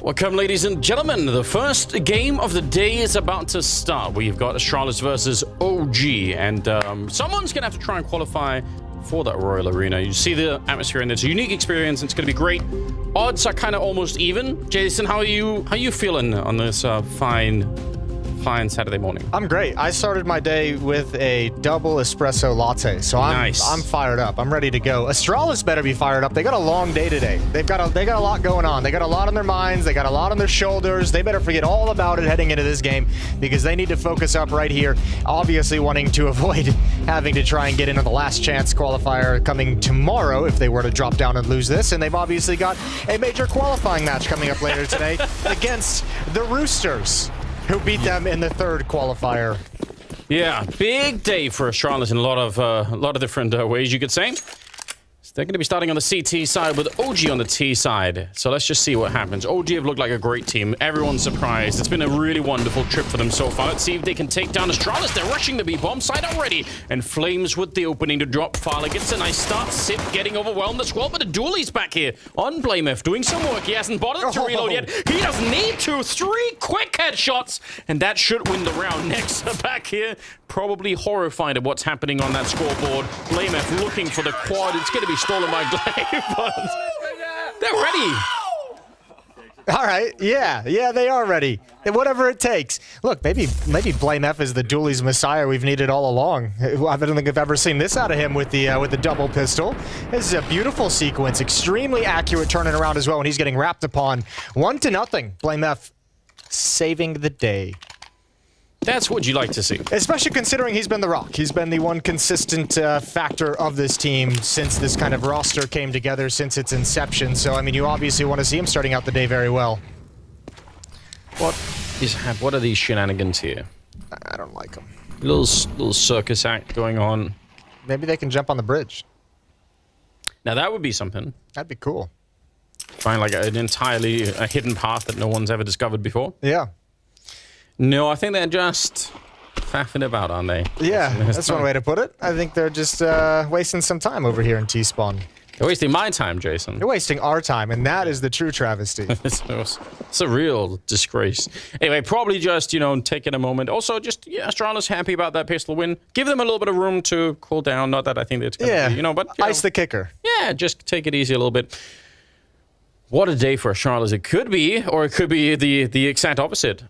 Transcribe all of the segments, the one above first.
Welcome, ladies and gentlemen. The first game of the day is about to start. We've got Astralis versus OG, and someone's going to have to try and qualify for that Royal Arena. You see the atmosphere, and it's a unique experience. It's going to be great. Odds are kind of almost even. Jason, how are you feeling on this fine Saturday morning? I'm great. I started my day with a double espresso latte, so I'm fired up. I'm ready to go. Astralis better be fired up. They got a long day today. They got a lot going on. They got a lot on their minds. They got a lot on their shoulders. They better forget all about it heading into this game because they need to focus up right here. Obviously wanting to avoid having to try and get into the last chance qualifier coming tomorrow if they were to drop down and lose this. And they've obviously got a major qualifying match coming up later today against the Roosters, who beat them in the third qualifier. Yeah, big day for Astralis in a lot of different ways, you could say. So they're going to be starting on the CT side with OG on the T side. So let's just see what happens. OG have looked like a great team. Everyone's surprised. It's been a really wonderful trip for them so far. Let's see if they can take down Astralis. They're rushing the B-bomb side already. And Flames with the opening to drop. Fowler gets a nice start. Sip getting overwhelmed as well. But the duelie's back here on BlameF doing some work. He hasn't bothered to reload yet. He doesn't need to. 3 quick headshots. And that should win the round. Next back here, probably horrified at what's happening on that scoreboard. BlameF looking for the quad. It's going to be stolen by Glaive, but they're ready. All right, yeah, they are ready. And whatever it takes. Look, maybe BlameF is the duelie's messiah we've needed all along. I don't think I've ever seen this out of him with the double pistol. This is a beautiful sequence, extremely accurate turning around as well, and he's getting wrapped upon 1-0. BlameF saving the day. That's what you like to see. Especially considering he's been the rock. He's been the one consistent factor of this team since this kind of roster came together, since its inception. So, I mean, you obviously want to see him starting out the day very well. What are these shenanigans here? I don't like them. Little circus act going on. Maybe they can jump on the bridge. Now, that would be something. That'd be cool. Find like an entirely hidden path that no one's ever discovered before. Yeah. No, I think they're just faffing about, aren't they? Yeah, that's one way to put it. I think they're just wasting some time over here in T-Spawn. They're wasting my time, Jason. They're wasting our time, and that is the true travesty. It's a real disgrace. Anyway, probably just, taking a moment. Also, just, Astralis happy about that pistol win. Give them a little bit of room to cool down. Not that I think it's going to be, but... ice the kicker. Yeah, just take it easy a little bit. What a day for Astralis it could be, or it could be the exact opposite.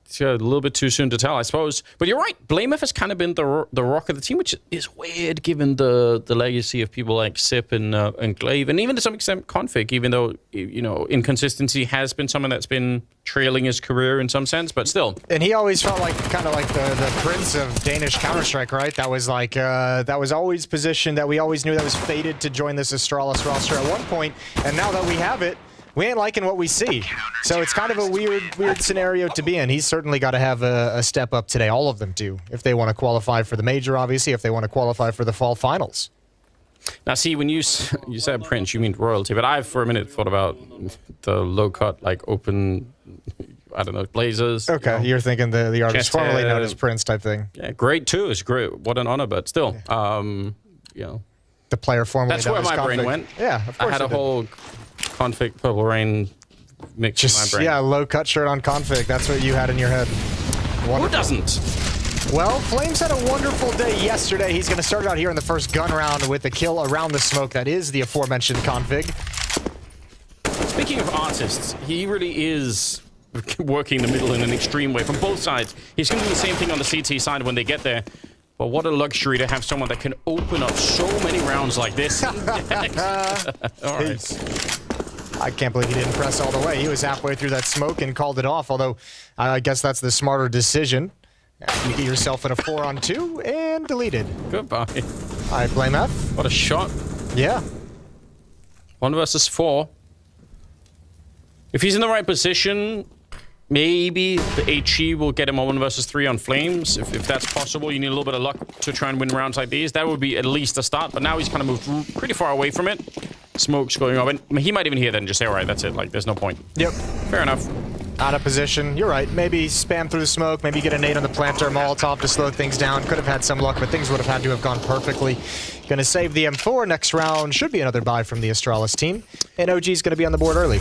It's a little bit too soon to tell, I suppose. But you're right. BlameF has kind of been the rock of the team, which is weird given the legacy of people like Sip and Glaive, and even to some extent Config, even though, inconsistency has been someone that's been trailing his career in some sense, but still. And he always felt like kind of like the prince of Danish Counter-Strike, right? That was like, that was always positioned, that we always knew that was fated to join this Astralis roster at one point, and now that we have it, we ain't liking what we see. So it's kind of a weird scenario to be in. He's certainly got to have a step up today. All of them do. If they want to qualify for the major, obviously. If they want to qualify for the fall finals. Now, see, when you said Prince, you mean royalty. But I've, for a minute, thought about the low-cut, like, open, I don't know, blazers. Okay, you're thinking the artist formerly known as Prince type thing. Yeah, great, too. It's great. What an honor, but still, The player formerly that's known where as my Config. brain went. Yeah, of course I had a whole Config Purple Rain mix in my brain. Yeah, low-cut shirt on Config. That's what you had in your head. Wonderful. Who doesn't? Well, Flames had a wonderful day yesterday. He's going to start out here in the first gun round with the kill around the smoke. That is the aforementioned Config. Speaking of artists, he really is working the middle in an extreme way from both sides. He's going to do the same thing on the CT side when they get there. But what a luxury to have someone that can open up so many rounds like this. All right. I can't believe he didn't press all the way. He was halfway through that smoke and called it off, although I guess that's the smarter decision. You get yourself in a 4-on-2 and deleted. Goodbye. All right, BlameF. What a shot. Yeah. 1 versus 4. If he's in the right position, maybe the HE will get him on 1 versus 3 on Flames. If that's possible, you need a little bit of luck to try and win rounds like these. That would be at least a start, but now he's kind of moved pretty far away from it. Smoke's going up, and he might even hear that and just say, all right, that's it. Like, there's no point. Yep. Fair enough. Out of position. You're right. Maybe spam through the smoke. Maybe get a nade on the planter, Molotov to slow things down. Could have had some luck, but things would have had to have gone perfectly. Going to save the M4. Next round should be another buy from the Astralis team. And OG's going to be on the board early.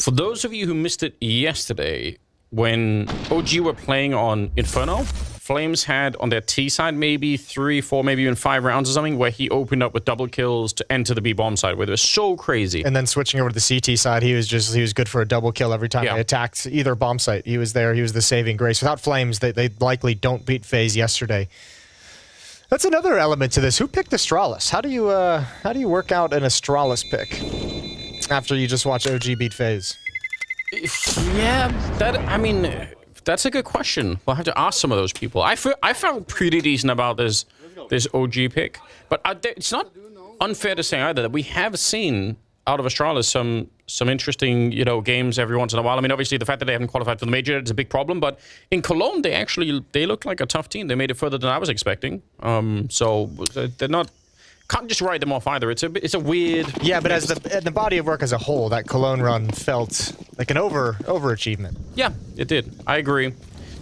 For those of you who missed it yesterday, when OG were playing on Inferno, Flames had on their T side maybe 3, 4, maybe even 5 rounds or something where he opened up with double kills to enter the B bomb side, where it was so crazy. And then switching over to the CT side, he was good for a double kill every time they attacked either bomb site. He was there. He was the saving grace. Without Flames, they likely don't beat FaZe yesterday. That's another element to this. Who picked Astralis? How do you work out an Astralis pick after you just watch OG beat FaZe? Yeah, I mean, that's a good question. We'll have to ask some of those people. I felt pretty decent about this OG pick, but it's not unfair to say either that we have seen out of Astralis some interesting games every once in a while. I mean, obviously the fact that they haven't qualified for the major is a big problem, but in Cologne they look like a tough team. They made it further than I was expecting. So they're not. Can't just write them off either. It's a weird. Yeah, but as the body of work as a whole, that Cologne run felt like an overachievement. Yeah, it did. I agree.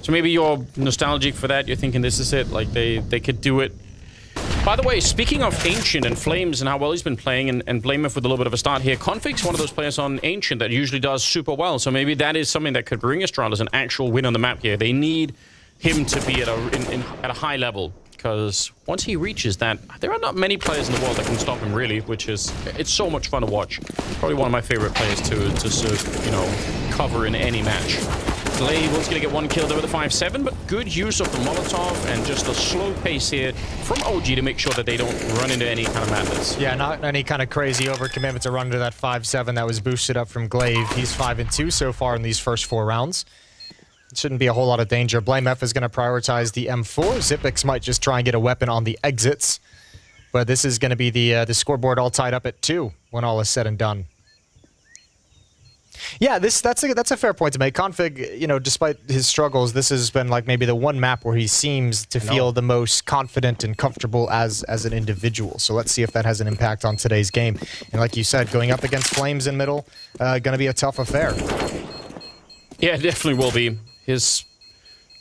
So maybe you're nostalgic for that. You're thinking this is it. Like they could do it. By the way, speaking of Ancient and Flames and how well he's been playing, and blame him with a little bit of a start here, Config's one of those players on Ancient that usually does super well. So maybe that is something that could bring Astralis an actual win on the map here. They need him to be at a high level. Because once he reaches that, there are not many players in the world that can stop him, really, it's so much fun to watch. Probably one of my favorite players to sort of, cover in any match. Label's gonna get one kill there with a 5-7, but good use of the Molotov and just a slow pace here from OG to make sure that they don't run into any kind of madness. Yeah, not any kind of crazy overcommitment to run into that 5-7 that was boosted up from Glaive. He's 5-2 so far in these first 4 rounds. Shouldn't be a whole lot of danger. Blame F is going to prioritize the M4. Xyp9x might just try and get a weapon on the exits. But this is going to be the scoreboard all tied up at 2 when all is said and done. Yeah, that's a fair point to make. Config, despite his struggles, this has been like maybe the one map where he seems to feel the most confident and comfortable as an individual. So let's see if that has an impact on today's game. And like you said, going up against Flames in middle, going to be a tough affair. Yeah, it definitely will be. His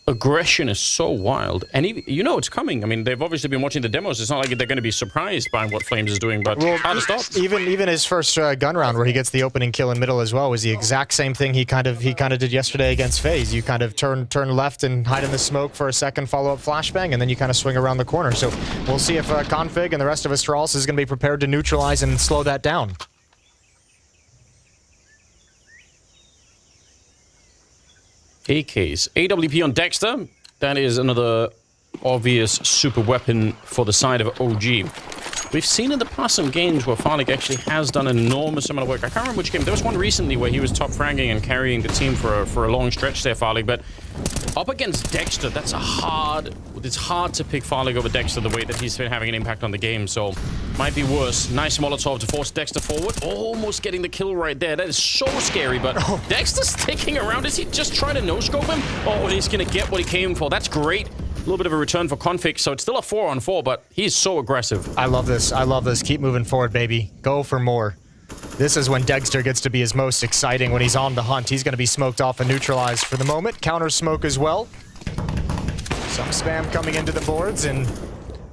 aggression is so wild, and it's coming. I mean, they've obviously been watching the demos. It's not like they're going to be surprised by what Flames is doing, but hard to stop. Even his first gun round, where he gets the opening kill in middle as well, was the exact same thing he kind of did yesterday against FaZe. You kind of turn left and hide in the smoke for a second, follow up flashbang, and then you kind of swing around the corner. So we'll see if Config and the rest of Astralis is going to be prepared to neutralize and slow that down. AKs. AWP on Dexter. That is another obvious super weapon for the side of OG. We've seen in the past some games where Farlig actually has done an enormous amount of work. I can't remember which game. There was one recently where he was top fragging and carrying the team for a long stretch there, Farlig. But up against Dexter, it's hard to pick Farlig over Dexter the way that he's been having an impact on the game. So might be worse. Nice Molotov to force Dexter forward. Almost getting the kill right there. That is so scary, but Dexter's sticking around. Is he just trying to no-scope him? Oh, he's going to get what he came for. That's great. A little bit of a return for Config, so it's still a 4-on-4, but he's so aggressive. I love this. I love this. Keep moving forward, baby. Go for more. This is when Dexter gets to be his most exciting, when he's on the hunt. He's going to be smoked off and neutralized for the moment. Counter smoke as well. Some spam coming into the boards, and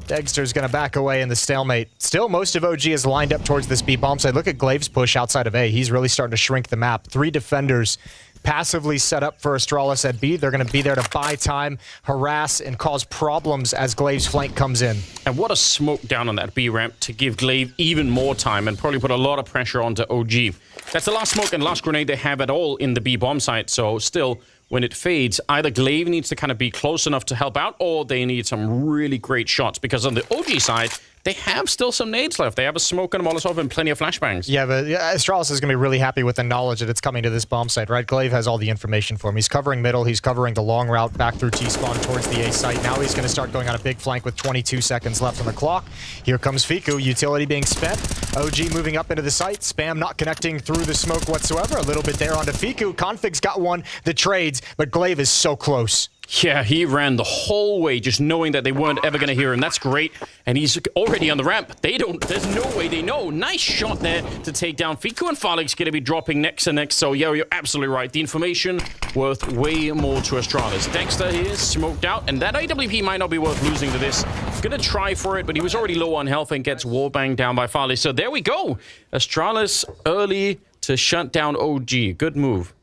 Dexter's going to back away in the stalemate. Still, most of OG is lined up towards this B bomb side. Look at Glaive's push outside of A. He's really starting to shrink the map. 3 defenders passively set up for Astralis at B. They're going to be there to buy time, harass, and cause problems as Glaive's flank comes in. And what a smoke down on that B ramp to give Glaive even more time and probably put a lot of pressure onto OG. That's the last smoke and last grenade they have at all in the B bomb site. So still, when it fades, either Glaive needs to kind of be close enough to help out, or they need some really great shots. Because on the OG side, they have still some nades left. They have a smoke and a Molotov and plenty of flashbangs. Yeah, but Astralis is going to be really happy with the knowledge that it's coming to this bomb site, right? Glaive has all the information for him. He's covering middle. He's covering the long route back through T-spawn towards the A site. Now he's going to start going on a big flank with 22 seconds left on the clock. Here comes Fiku. Utility being spent. OG moving up into the site. Spam not connecting through the smoke whatsoever. A little bit there onto Fiku. Config's got one. The trades, but Glaive is so close. Yeah, he ran the whole way just knowing that they weren't ever going to hear him. That's great. And he's already on the ramp. There's no way they know. Nice shot there to take down Fiku, and Farlig's going to be dropping next and next. So, yeah, you're absolutely right. The information worth way more to Astralis. Dexter here, smoked out, and that AWP might not be worth losing to this. Going to try for it, but he was already low on health and gets wallbanged down by Farlig. So there we go. Astralis early to shut down OG. Good move.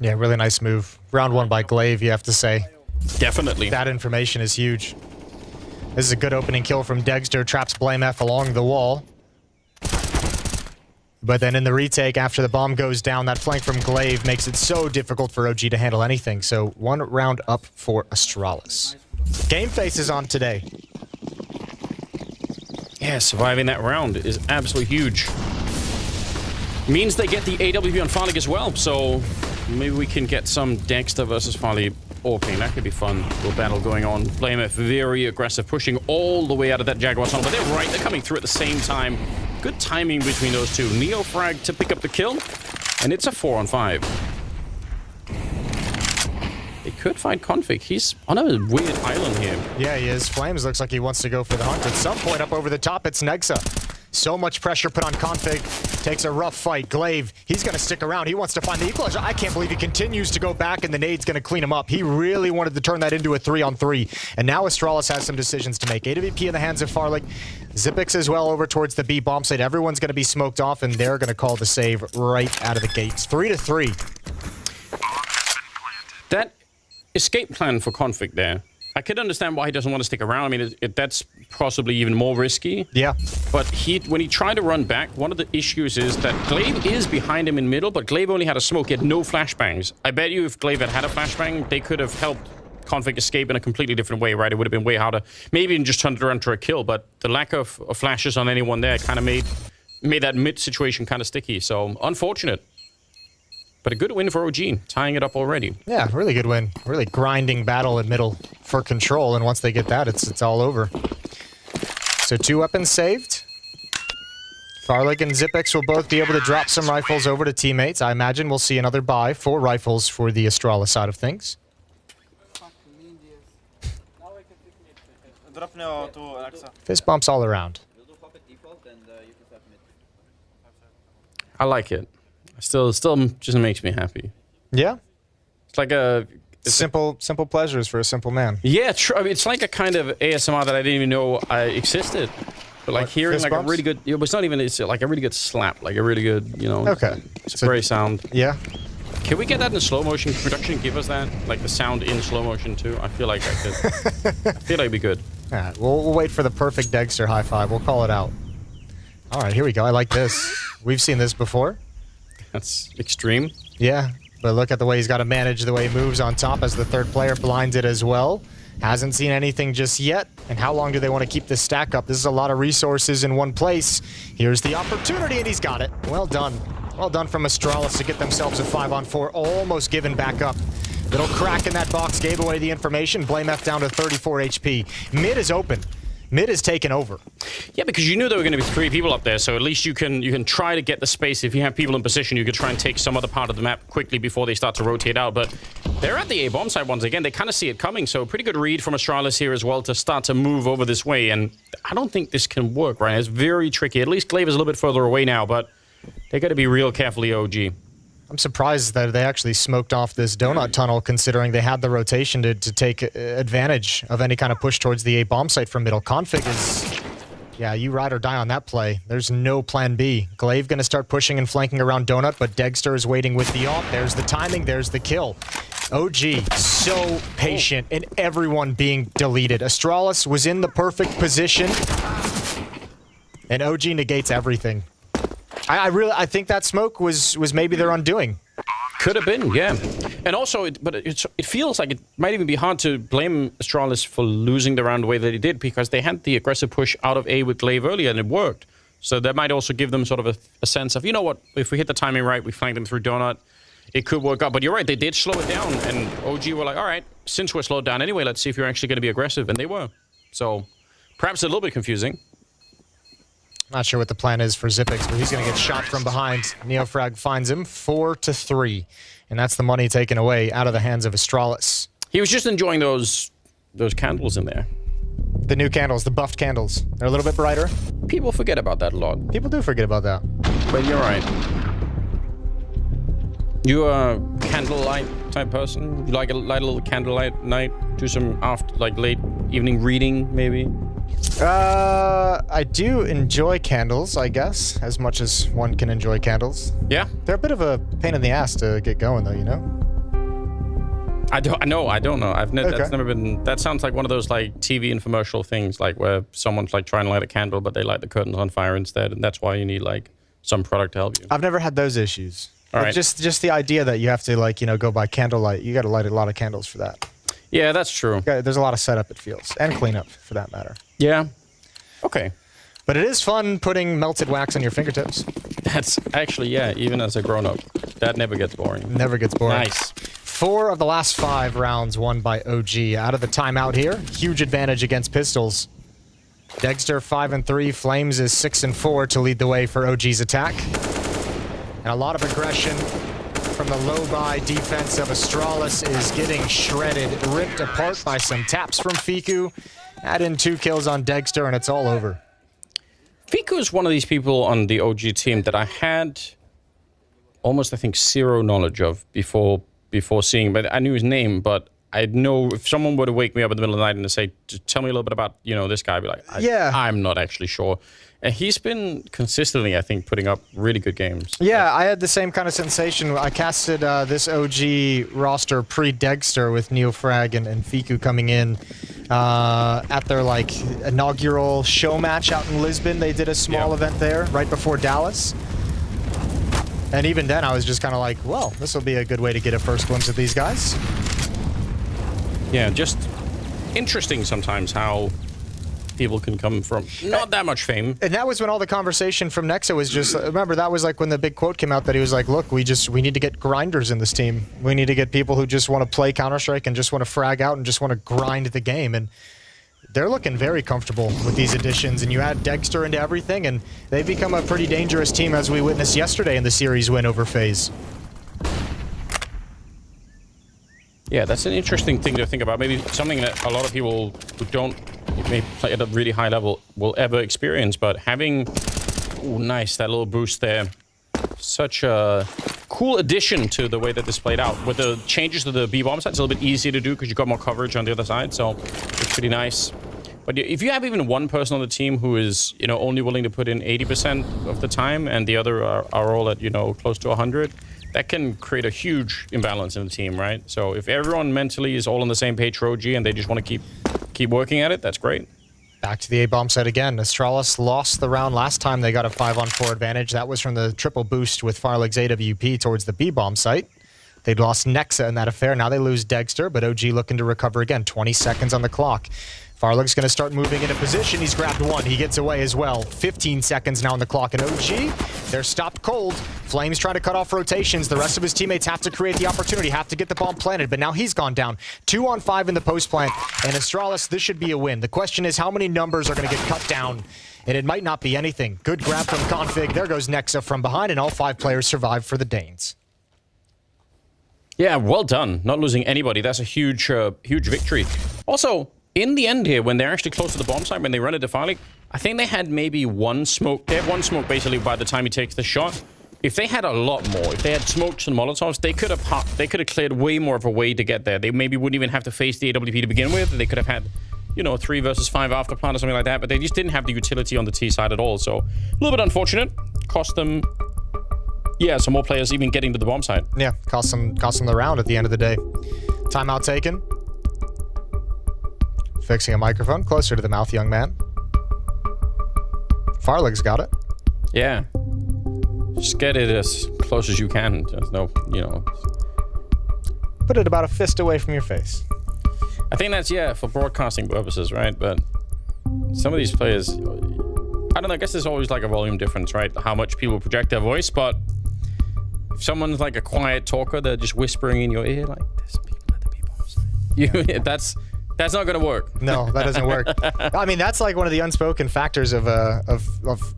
Yeah, really nice move. Round 1 by Glaive, you have to say. Definitely. That information is huge. This is a good opening kill from Dexter. Traps Blame F along the wall. But then in the retake, after the bomb goes down, that flank from Glaive makes it so difficult for OG to handle anything. So 1 round up for Astralis. Game face is on today. Yeah, surviving that round is absolutely huge. Means they get the AWP on Farlig as well, so maybe we can get some Dexter versus Farlig AWP. That could be fun. Little battle going on. Blame F very aggressive, pushing all the way out of that Jaguar tunnel, but they're right. They're coming through at the same time. Good timing between those two. Neo frag to pick up the kill, and it's a 4-on-5. They could find Config. He's on a weird island here. Yeah, he is. Flames looks like he wants to go for the hunt. At some point up over the top, it's Nexa. So much pressure put on Config. Takes a rough fight. Glaive, he's going to stick around. He wants to find the equalizer. I can't believe he continues to go back, and the nade's going to clean him up. He really wanted to turn that into a 3-on-3. And now Astralis has some decisions to make. AWP in the hands of Farlig. Zipix as well over towards the B bomb site. Everyone's going to be smoked off, and they're going to call the save right out of the gates. 3-3. That escape plan for Config there. I could understand why he doesn't want to stick around. I mean, that's possibly even more risky. Yeah. But when he tried to run back, one of the issues is that Glaive is behind him in middle, but Glaive only had a smoke. He had no flashbangs. I bet you if Glaive had a flashbang, they could have helped Config escape in a completely different way, right? It would have been way harder. Maybe even just turned it around to a kill, but the lack of flashes on anyone there kind of made that mid situation kind of sticky. So, unfortunate. But a good win for OG, tying it up already. Yeah, really good win. Really grinding battle in middle for control, and once they get that, it's all over. So 2 weapons saved. Farlig and Zipix will both be able to drop some rifles over to teammates. I imagine we'll see another buy for rifles for the Astralis side of things. Fist bumps all around. I like it. Still just makes me happy. Yeah? It's like a... Simple pleasures for a simple man. Yeah, I mean, it's like a kind of ASMR that I didn't even know existed. But like hearing like a really good... It's not even... It's like a really good slap. Like a really good, you know... Okay. It's a great sound. Yeah. Can we get that in slow motion? Can production give us that? Like the sound in slow motion too? I feel like I could. I feel like it'd be good. All right, we'll wait for the perfect Dexter high five. We'll call it out. All right, here we go. I like this. We've seen this before. That's extreme. Yeah, but look at the way he's got to manage the way he moves on top as the third player blinded as well. Hasn't seen anything just yet. And how long do they want to keep this stack up? This is a lot of resources in one place. Here's the opportunity, and he's got it. Well done. Well done from Astralis to get themselves a 5-on-4, almost given back up. Little crack in that box gave away the information. Blame F down to 34 HP. Mid is open. Mid is taken over. Yeah, because you knew there were going to be 3 people up there, so at least you can try to get the space. If you have people in position, you could try and take some other part of the map quickly before they start to rotate out. But they're at the A bomb site once again. They kind of see it coming, so pretty good read from Astralis here as well to start to move over this way. And I don't think this can work, right? It's very tricky. At least Glaive is a little bit further away now, but they got to be real carefully, OG. I'm surprised that they actually smoked off this donut tunnel, considering they had the rotation to take advantage of any kind of push towards the A bomb site from middle. Config is, yeah, you ride or die on that play. There's no plan B. Glaive going to start pushing and flanking around donut, but Dexter is waiting with the AWP. There's the timing, there's the kill. OG, so patient, and everyone being deleted. Astralis was in the perfect position, and OG negates everything. I think that smoke was maybe their undoing. Could have been, yeah. And also, it feels like it might even be hard to blame Astralis for losing the round the way that they did, because they had the aggressive push out of A with Glaive earlier and it worked. So that might also give them sort of a sense of, you know what, if we hit the timing right, we flank them through donut, it could work out. But you're right, they did slow it down, and OG were like, all right, since we're slowed down anyway, let's see if you're actually going to be aggressive. And they were. So perhaps a little bit confusing. Not sure what the plan is for Zipix, but he's going to get shot from behind. Neofrag finds him 4-3, and that's the money taken away out of the hands of Astralis. He was just enjoying those candles in there. The new candles, the buffed candles. They're a little bit brighter. People forget about that a lot. People do forget about that. But you're right. You a candlelight type person? You like a light a little candlelight night? Do some after, like, late evening reading, maybe? I do enjoy candles, I guess, as much as one can enjoy candles. Yeah? They're a bit of a pain in the ass to get going, though, you know? I don't know. Okay. That's never been... That sounds like one of those, like, TV infomercial things, like, where someone's, like, trying to light a candle, but they light the curtains on fire instead, and that's why you need, like, some product to help you. I've never had those issues. All right. Just the idea that you have to, like, you know, go by candlelight. You got to light a lot of candles for that. Yeah, that's true. There's a lot of setup, it feels, and cleanup, for that matter. Yeah. Okay. But it is fun putting melted wax on your fingertips. That's actually, yeah, even as a grown-up, that never gets boring. Never gets boring. Nice. 4 of the last 5 rounds won by OG. Out of the timeout here, huge advantage against pistols. Dexter 5-3, Flames is 6-4 to lead the way for OG's attack. And a lot of aggression from the low-buy defense of Astralis is getting shredded, ripped apart by some taps from Fiku. Add in 2 kills on Dexter and it's all over. Fiku is one of these people on the OG team that I had almost, I think, 0 knowledge of before seeing, but I knew his name, but I know if someone were to wake me up in the middle of the night and say, tell me a little bit about, you know, this guy, I'd be like, I'm not actually sure. And he's been consistently, I think, putting up really good games. Yeah, I had the same kind of sensation. I casted this OG roster pre-Dexter with Neofrag and Fiku coming in at their, like, inaugural show match out in Lisbon. They did a small event there right before Dallas. And even then, I was just kind of like, well, this will be a good way to get a first glimpse of these guys. Yeah, just interesting sometimes how people can come from not that much fame. And that was when all the conversation from Nexa was just, remember, that was like when the big quote came out that he was like, look, we need to get grinders in this team. We need to get people who just want to play Counter-Strike and just want to frag out and just want to grind the game. And they're looking very comfortable with these additions, and you add Dexter into everything, and they've become a pretty dangerous team, as we witnessed yesterday in the series win over FaZe. Yeah, that's an interesting thing to think about. Maybe something that a lot of people who don't maybe play at a really high level will ever experience, but having, ooh, nice, that little boost there. Such a cool addition to the way that this played out. With the changes to the B-bomb side, it's a little bit easier to do because you've got more coverage on the other side, so it's pretty nice. But if you have even one person on the team who is, you know, only willing to put in 80% of the time and the other are all at, you know, close to 100, that can create a huge imbalance in the team, right? So if everyone mentally is all on the same page for OG and they just want to keep working at it, that's great. Back to the A-bomb side again. Astralis lost the round last time they got a 5-on-4 advantage. That was from the triple boost with Farlig's AWP towards the B-bomb site. They'd lost Nexa in that affair. Now they lose Dexter, but OG looking to recover again. 20 seconds on the clock. Farlig's going to start moving into position. He's grabbed one. He gets away as well. 15 seconds now on the clock. And OG, they're stopped cold. Flames trying to cut off rotations. The rest of his teammates have to create the opportunity, have to get the bomb planted. But now he's gone down. 2-on-5 in the post plant. And Astralis, this should be a win. The question is how many numbers are going to get cut down? And it might not be anything. Good grab from Config. There goes Nexa from behind. And all 5 players survive for the Danes. Yeah, well done. Not losing anybody. That's a huge, huge victory. Also, in the end here, when they're actually close to the bomb site, when they run it to Farlig, I think they had maybe one smoke. They had one smoke basically by the time he takes the shot. If they had a lot more, if they had smokes and molotovs, they could have cleared way more of a way to get there. They maybe wouldn't even have to face the AWP to begin with. They could have had, you know, 3 versus 5 after plant or something like that, but they just didn't have the utility on the T side at all. So a little bit unfortunate. Cost them, yeah, some more players even getting to the bomb site. Yeah, cost them the round at the end of the day. Timeout taken. Fixing a microphone. Closer to the mouth, young man. Farlig's got it. Yeah. Just get it as close as you can. There's no, you know. Put it about a fist away from your face. I think that's, yeah, for broadcasting purposes, right? But some of these players, I don't know, I guess there's always like a volume difference, right? How much people project their voice, but if someone's like a quiet talker, they're just whispering in your ear, like, there's people at the B-bomb site. That's not going to work. No, that doesn't work. I mean, that's like one of the unspoken factors of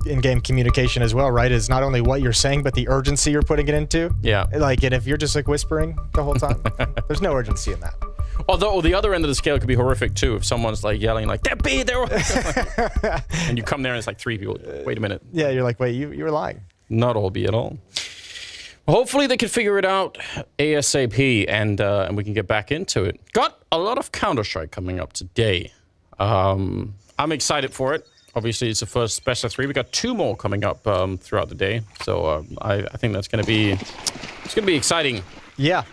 in-game communication as well, right? Is not only what you're saying, but the urgency you're putting it into. Yeah. Like, and if you're just like whispering the whole time, there's no urgency in that. Although the other end of the scale could be horrific too. If someone's like yelling like, they're B, they're and you come there and it's like 3 people. Wait a minute. Yeah, you're like, wait, you were lying. Not all B at all. Hopefully they can figure it out ASAP and we can get back into it. Got a lot of Counter-Strike coming up today. I'm excited for it. Obviously, it's the first best of 3. We got 2 more coming up throughout the day. So I think that's going to be exciting. Yeah.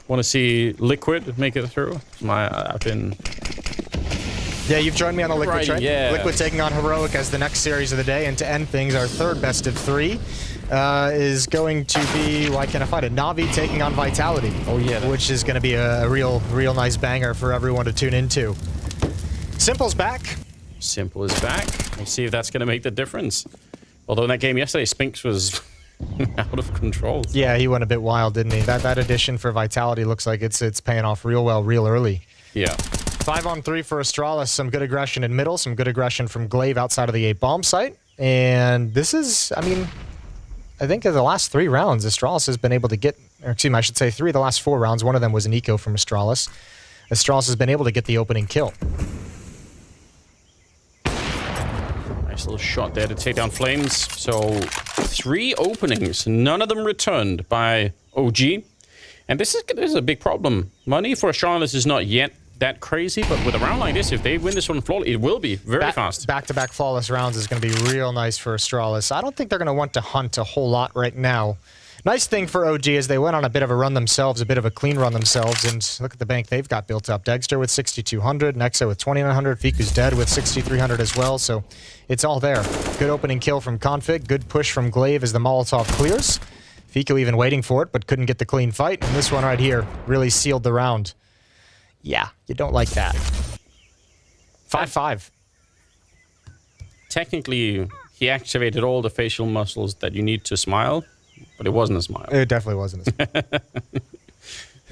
Want to see Liquid make it through? I've been... Yeah, you've joined me on the Liquid train. Yeah. Liquid taking on Heroic as the next series of the day. And to end things, our third best of 3 is going to be, why can't I find it? NAVI taking on Vitality. Oh, yeah. Which is going to be a real nice banger for everyone to tune into. Simple's back. Simple is back. We'll see if that's going to make the difference. Although in that game yesterday, Spinks was out of control. Yeah, he went a bit wild, didn't he? That addition for Vitality looks like it's paying off real well, real early. Yeah. 5-on-3 for Astralis. Some good aggression in middle, some good aggression from Glaive outside of the 8 bomb site. And this is, I mean, I think in the last 3 rounds, Astralis has been able to get, or excuse me, I should say 3 of the last 4 rounds. One of them was an eco from Astralis. Astralis has been able to get the opening kill. Nice little shot there to take down Flames. So 3 openings, none of them returned by OG. And this is a big problem. Money for Astralis is not yet that crazy, but with a round like this, if they win this one flawless, it will be very fast. Back-to-back flawless rounds is going to be real nice for Astralis. I don't think they're going to want to hunt a whole lot right now. Nice thing for OG is they went on a bit of a run themselves, a bit of a clean run themselves, and look at the bank they've got built up. Dexter with 6,200, Nexa with 2,900, Fiku's dead with 6,300 as well, so it's all there. Good opening kill from Config, good push from Glaive as the Molotov clears. Fiku even waiting for it, but couldn't get the clean fight, and this one right here really sealed the round. Yeah, you don't like that. 5-5. Technically, he activated all the facial muscles that you need to smile, but it wasn't a smile. It definitely wasn't a smile.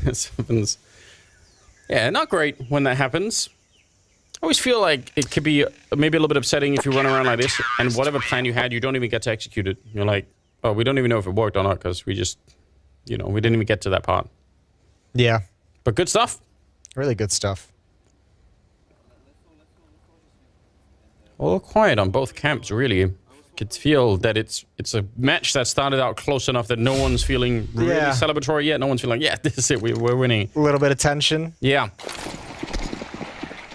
This happens. Yeah, not great when that happens. I always feel like it could be maybe a little bit upsetting if you run around like this, and whatever plan you had, you don't even get to execute it. You're like, oh, we don't even know if it worked or not, because we just, you know, we didn't even get to that part. Yeah. But good stuff. Really good stuff. All quiet on both camps, really. You could feel that it's a match that started out close enough that no one's feeling really celebratory yet. No one's feeling like, yeah, this is it, we're winning. A little bit of tension. Yeah.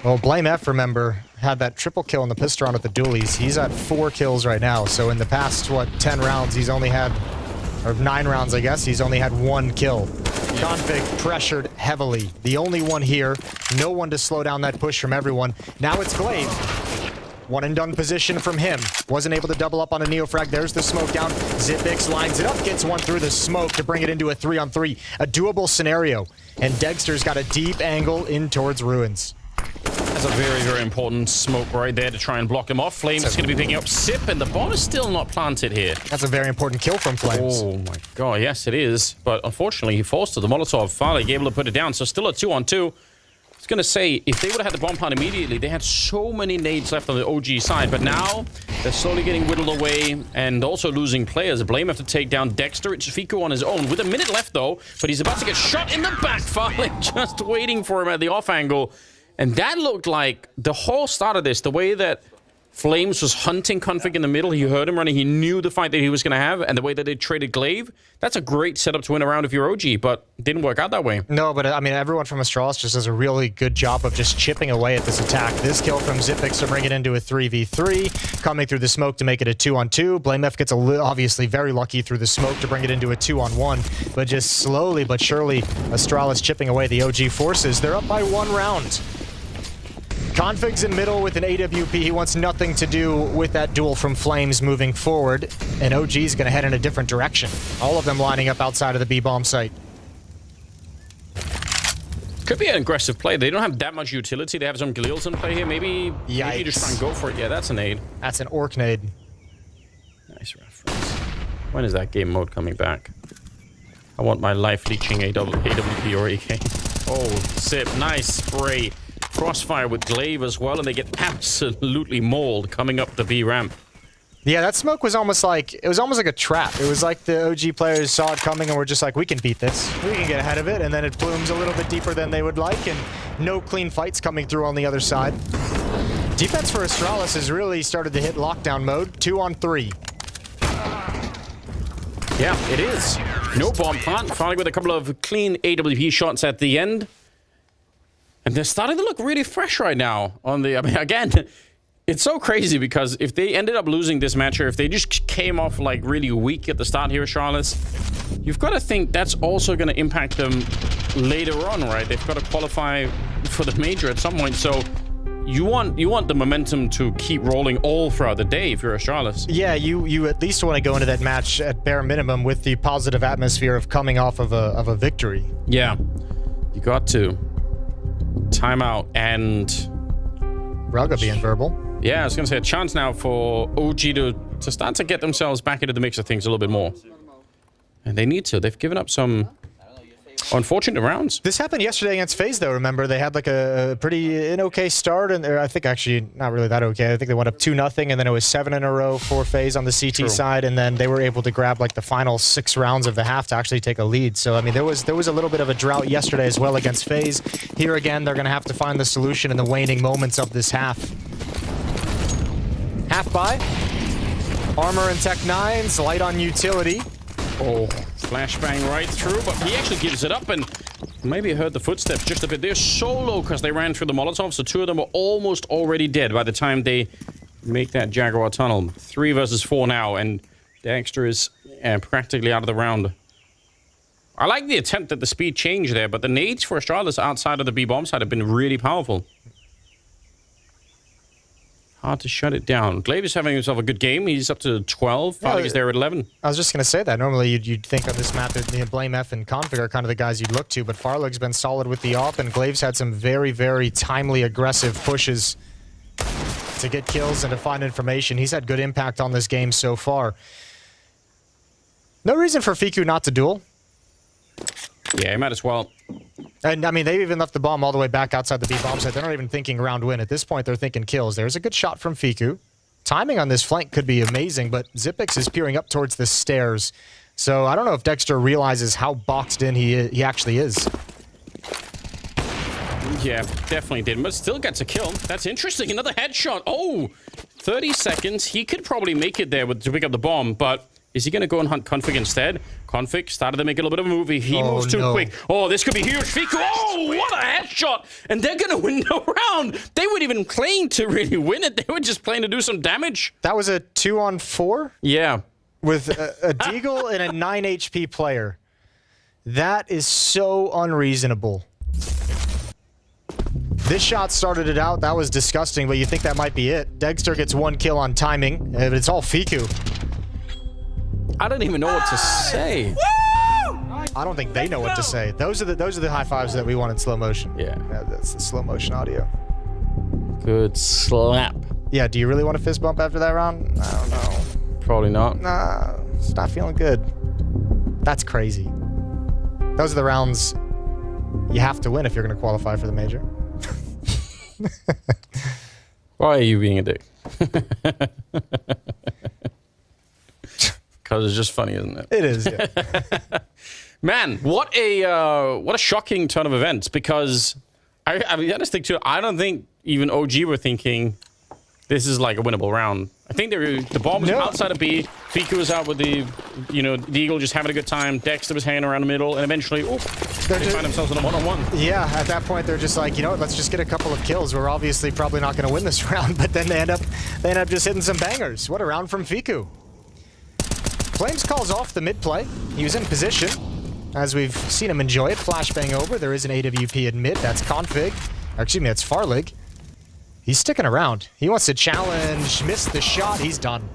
Well, Blame F, remember, had that triple kill in the pistol round at the dualies. He's at 4 kills right now. So in the past, 10 rounds, he's only had, or 9 rounds, I guess, he's only had 1 kill. Config pressured heavily. The only one here. No one to slow down that push from everyone. Now it's Glaive. One and done position from him. Wasn't able to double up on a neofrag. There's the smoke down. Zipix lines it up, gets one through the smoke to bring it into a 3-on-3. A doable scenario. And Dexter's got a deep angle in towards Ruins. That's a very, very important smoke right there to try and block him off. Flames is going to be picking up Sip, and the bomb is still not planted here. That's a very important kill from Flames. Oh my god, yes it is. But unfortunately, he forced to the Molotov. Finally able to put it down, so still a 2-on-2. I was going to say, if they would have had the bomb plant immediately, they had so many nades left on the OG side. But now, they're slowly getting whittled away and also losing players. Blame have to take down Dexter. It's Fiku on his own with a minute left, though. But he's about to get shot in the back. Finally, just waiting for him at the off angle. And that looked like the whole start of this, the way that Flames was hunting Config in the middle. He heard him running. He knew the fight that he was going to have. And the way that they traded Glaive, that's a great setup to win a round if you're OG, but it didn't work out that way. No, but I mean, everyone from Astralis just does a really good job of just chipping away at this attack. This kill from Zipix to bring it into a 3v3, coming through the smoke to make it a 2-on-2. Blame F gets obviously very lucky through the smoke to bring it into a 2-on-1, but just slowly but surely, Astralis chipping away the OG forces. They're up by 1 round. Config's in middle with an AWP. He wants nothing to do with that duel from Flames moving forward. And OG's going to head in a different direction. All of them lining up outside of the B-bomb site. Could be an aggressive play. They don't have that much utility. They have some Galils in play here. Maybe you just try and go for it. Yeah, that's a nade. That's an orc nade. Nice reference. When is that game mode coming back? I want my life leeching AWP or AK. Oh, Sip. Nice spray. Crossfire with Glaive as well, and they get absolutely mauled coming up the B ramp. Yeah, that smoke was almost like, it was almost like a trap. It was like the OG players saw it coming and were just like, we can beat this. We can get ahead of it, and then it blooms a little bit deeper than they would like, and no clean fights coming through on the other side. Defense for Astralis has really started to hit lockdown mode. 2-on-3. Yeah, it is. No bomb plant, finally with a couple of clean AWP shots at the end. And they're starting to look really fresh right now on the, I mean, again, It's so crazy because if they ended up losing this match, or if they just came off like really weak at the start here, Astralis, you've got to think that's also going to impact them later on, right? They've got to qualify for the major at some point, so you want the momentum to keep rolling all throughout the day if you're Astralis. Yeah, you at least want to go into that match at bare minimum with the positive atmosphere of coming off of a victory. Yeah, you got to. Timeout and Braga being verbal. Yeah, I was going to say a chance now for OG to start to get themselves back into the mix of things a little bit more. And they need to. They've given up some unfortunate rounds. This happened yesterday against FaZe, though, remember? They had like a pretty okay start, and I think actually not really that okay. I think they went up 2-0, and then it was 7 in a row for FaZe on the CT side, and then they were able to grab like the final 6 rounds of the half to actually take a lead. So, I mean, there was a little bit of a drought yesterday as well against FaZe. Here again, they're going to have to find the solution in the waning moments of this half. Half by. Armor and Tech 9s, light on utility. Oh, flashbang right through, but he actually gives it up and maybe heard the footsteps just a bit. They're so low because they ran through the Molotov, so 2 of them are almost already dead by the time they make that Jaguar tunnel. 3 versus 4 now, and Dexter is practically out of the round. I like the attempt at the speed change there, but the nades for Astralis outside of the B-bomb side have been really powerful. Hard to shut it down. Glaive is having himself a good game. He's up to 12. Farlig is there at 11. I was just going to say that. Normally, you'd think on this map that Blame F and Config are kind of the guys you'd look to, but Farlig's been solid with the op, and Glaive's had some very, very timely, aggressive pushes to get kills and to find information. He's had good impact on this game so far. No reason for Fiku not to duel. Yeah, he might as well. And, I mean, they've even left the bomb all the way back outside the B-bomb site. They're not even thinking round win. At this point, they're thinking kills. There's a good shot from Fiku. Timing on this flank could be amazing, but Xyp9x is peering up towards the stairs. So I don't know if Dexter realizes how boxed in he actually is. Yeah, definitely did, but still gets a kill. That's interesting. Another headshot. Oh, 30 seconds. He could probably make it there to pick up the bomb, but is he going to go and hunt Config instead? Config started to make a little bit of a move. He moves too quick. Oh, this could be huge. Fiku, oh, what a headshot. And they're going to win the round. They weren't even playing to really win it. They were just playing to do some damage. That was a 2-on-4? Yeah. With a Deagle and a 9 HP player. That is so unreasonable. This shot started it out. That was disgusting, but you think that might be it. Dexter gets 1 kill on timing, but it's all Fiku. I don't even know what to say. I don't think they know what to say. Those are the high fives that we want in slow motion. Yeah. That's the slow motion audio. Good slap. Yeah, do you really want a fist bump after that round? I don't know. Probably not. Nah, it's not feeling good. That's crazy. Those are the rounds you have to win if you're going to qualify for the major. Why are you being a dick? Because it's just funny, isn't it? It is, yeah. Man, what a shocking turn of events, because I mean, honestly, too, I don't think even OG were thinking this is like a winnable round. I think the bomb was outside of B. Fiku was out with the Eagle just having a good time. Dexter was hanging around the middle, and eventually, they find themselves in a one-on-one. Yeah, at that point, they're just like, you know what, let's just get a couple of kills. We're obviously probably not going to win this round, but then they end up just hitting some bangers. What a round from Fiku. Flames calls off the mid-play. He was in position, as we've seen him enjoy it. Flashbang over. There is an AWP in mid. That's Config. Or, excuse me, that's Farlig. He's sticking around. He wants to challenge. Missed the shot. He's done.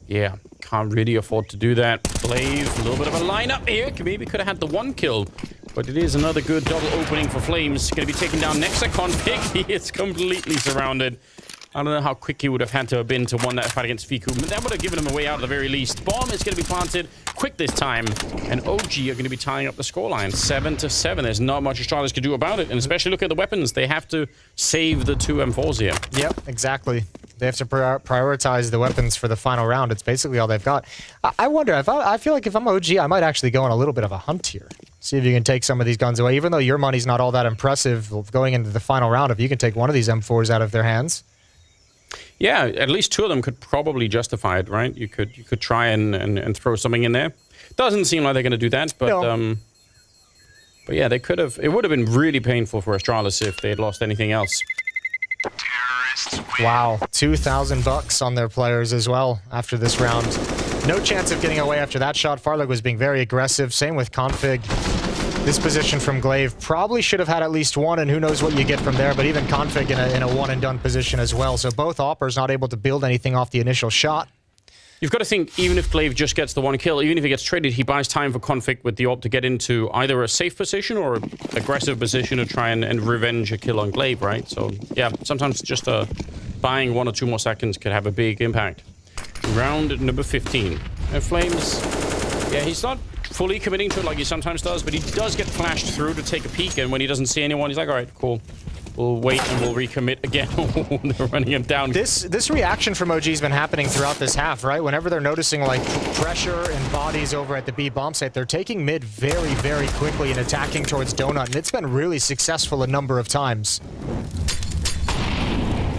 Yeah, can't really afford to do that. Glaive, a little bit of a lineup here. Maybe could have had the 1 kill. But it is another good double opening for Flames. Going to be taken down next to Config. He is completely surrounded. I don't know how quick he would have had to have been to win that fight against Fiku, but that would have given him a way out at the very least. Bomb is going to be planted quick this time, and OG are going to be tying up the scoreline. 7-7. There's not much Astralis can do about it, and especially look at the weapons. They have to save the 2 M4s here. Yep, exactly. They have to prioritize the weapons for the final round. It's basically all they've got. I wonder, I feel like if I'm OG, I might actually go on a little bit of a hunt here. See if you can take some of these guns away. Even though your money's not all that impressive going into the final round, if you can take one of these M4s out of their hands. Yeah, at least 2 of them could probably justify it, right? You could try and throw something in there. Doesn't seem like they're going to do that, but no. But yeah, they could have. It would have been really painful for Astralis if they had lost anything else. Wow, $2,000 on their players as well after this round. No chance of getting away after that shot. Farlog was being very aggressive. Same with Config. This position from Glaive probably should have had at least one, and who knows what you get from there, but even Config in a one-and-done position as well. So both Oppers not able to build anything off the initial shot. You've got to think, even if Glaive just gets the one kill, even if he gets traded, he buys time for Config with the AWP to get into either a safe position or an aggressive position to try and revenge a kill on Glaive, right? So, yeah, sometimes just buying 1 or 2 more seconds could have a big impact. Round number 15. Flames, yeah, he's not fully committing to it like he sometimes does, but he does get flashed through to take a peek, and when he doesn't see anyone, he's like, all right, cool. We'll wait and we'll recommit again. They're running him down. This reaction from OG has been happening throughout this half, right? Whenever they're noticing like pressure and bodies over at the B bomb site, they're taking mid very, very quickly and attacking towards Donut, and it's been really successful a number of times.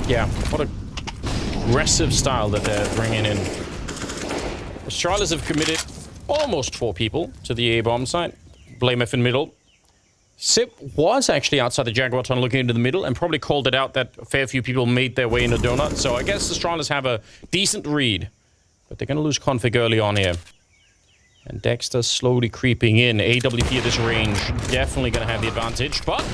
Yeah, what a aggressive style that they're bringing in. Astralis have committed almost 4 people to the A bomb site. BlameF in middle. Sip was actually outside the Jaguar tunnel looking into the middle and probably called it out that a fair few people made their way into Donut. So I guess the Astralis have a decent read. But they're going to lose Config early on here. And Dexter slowly creeping in. AWP at this range definitely going to have the advantage. But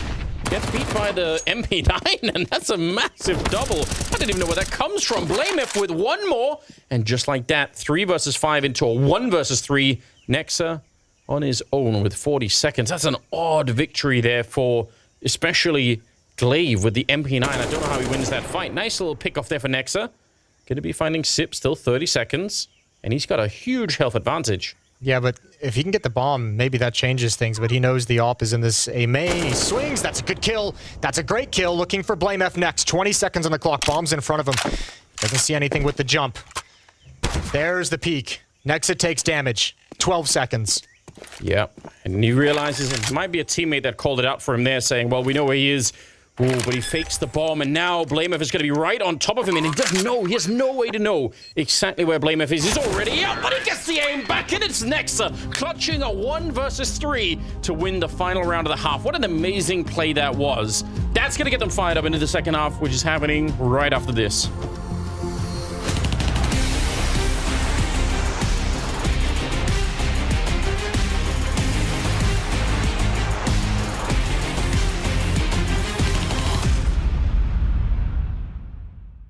gets beat by the MP9, and that's a massive double. I didn't even know where that comes from. BlameF with 1 more. And just like that, 3 versus 5 into a 1 versus 3. Nexa on his own with 40 seconds. That's an odd victory there for especially Glaive with the MP9. I don't know how he wins that fight. Nice little pick off there for Nexa. Going to be finding Sip still 30 seconds. And he's got a huge health advantage. Yeah, but if he can get the bomb, maybe that changes things. But he knows the AWP is in this A main. He swings. That's a good kill. That's a great kill. Looking for BlameF next. 20 seconds on the clock. Bomb's in front of him. Doesn't see anything with the jump. There's the peak. Nexa takes damage. 12 seconds. Yeah, and he realizes it might be a teammate that called it out for him there, saying, well, we know where he is. Ooh, but he fakes the bomb, and now BlameF is going to be right on top of him, and he doesn't know. He has no way to know exactly where BlameF is. He's already out, but he gets the aim back, and it's Nexa clutching a 1 versus 3 to win the final round of the half. What an amazing play that was. That's going to get them fired up into the second half, which is happening right after this.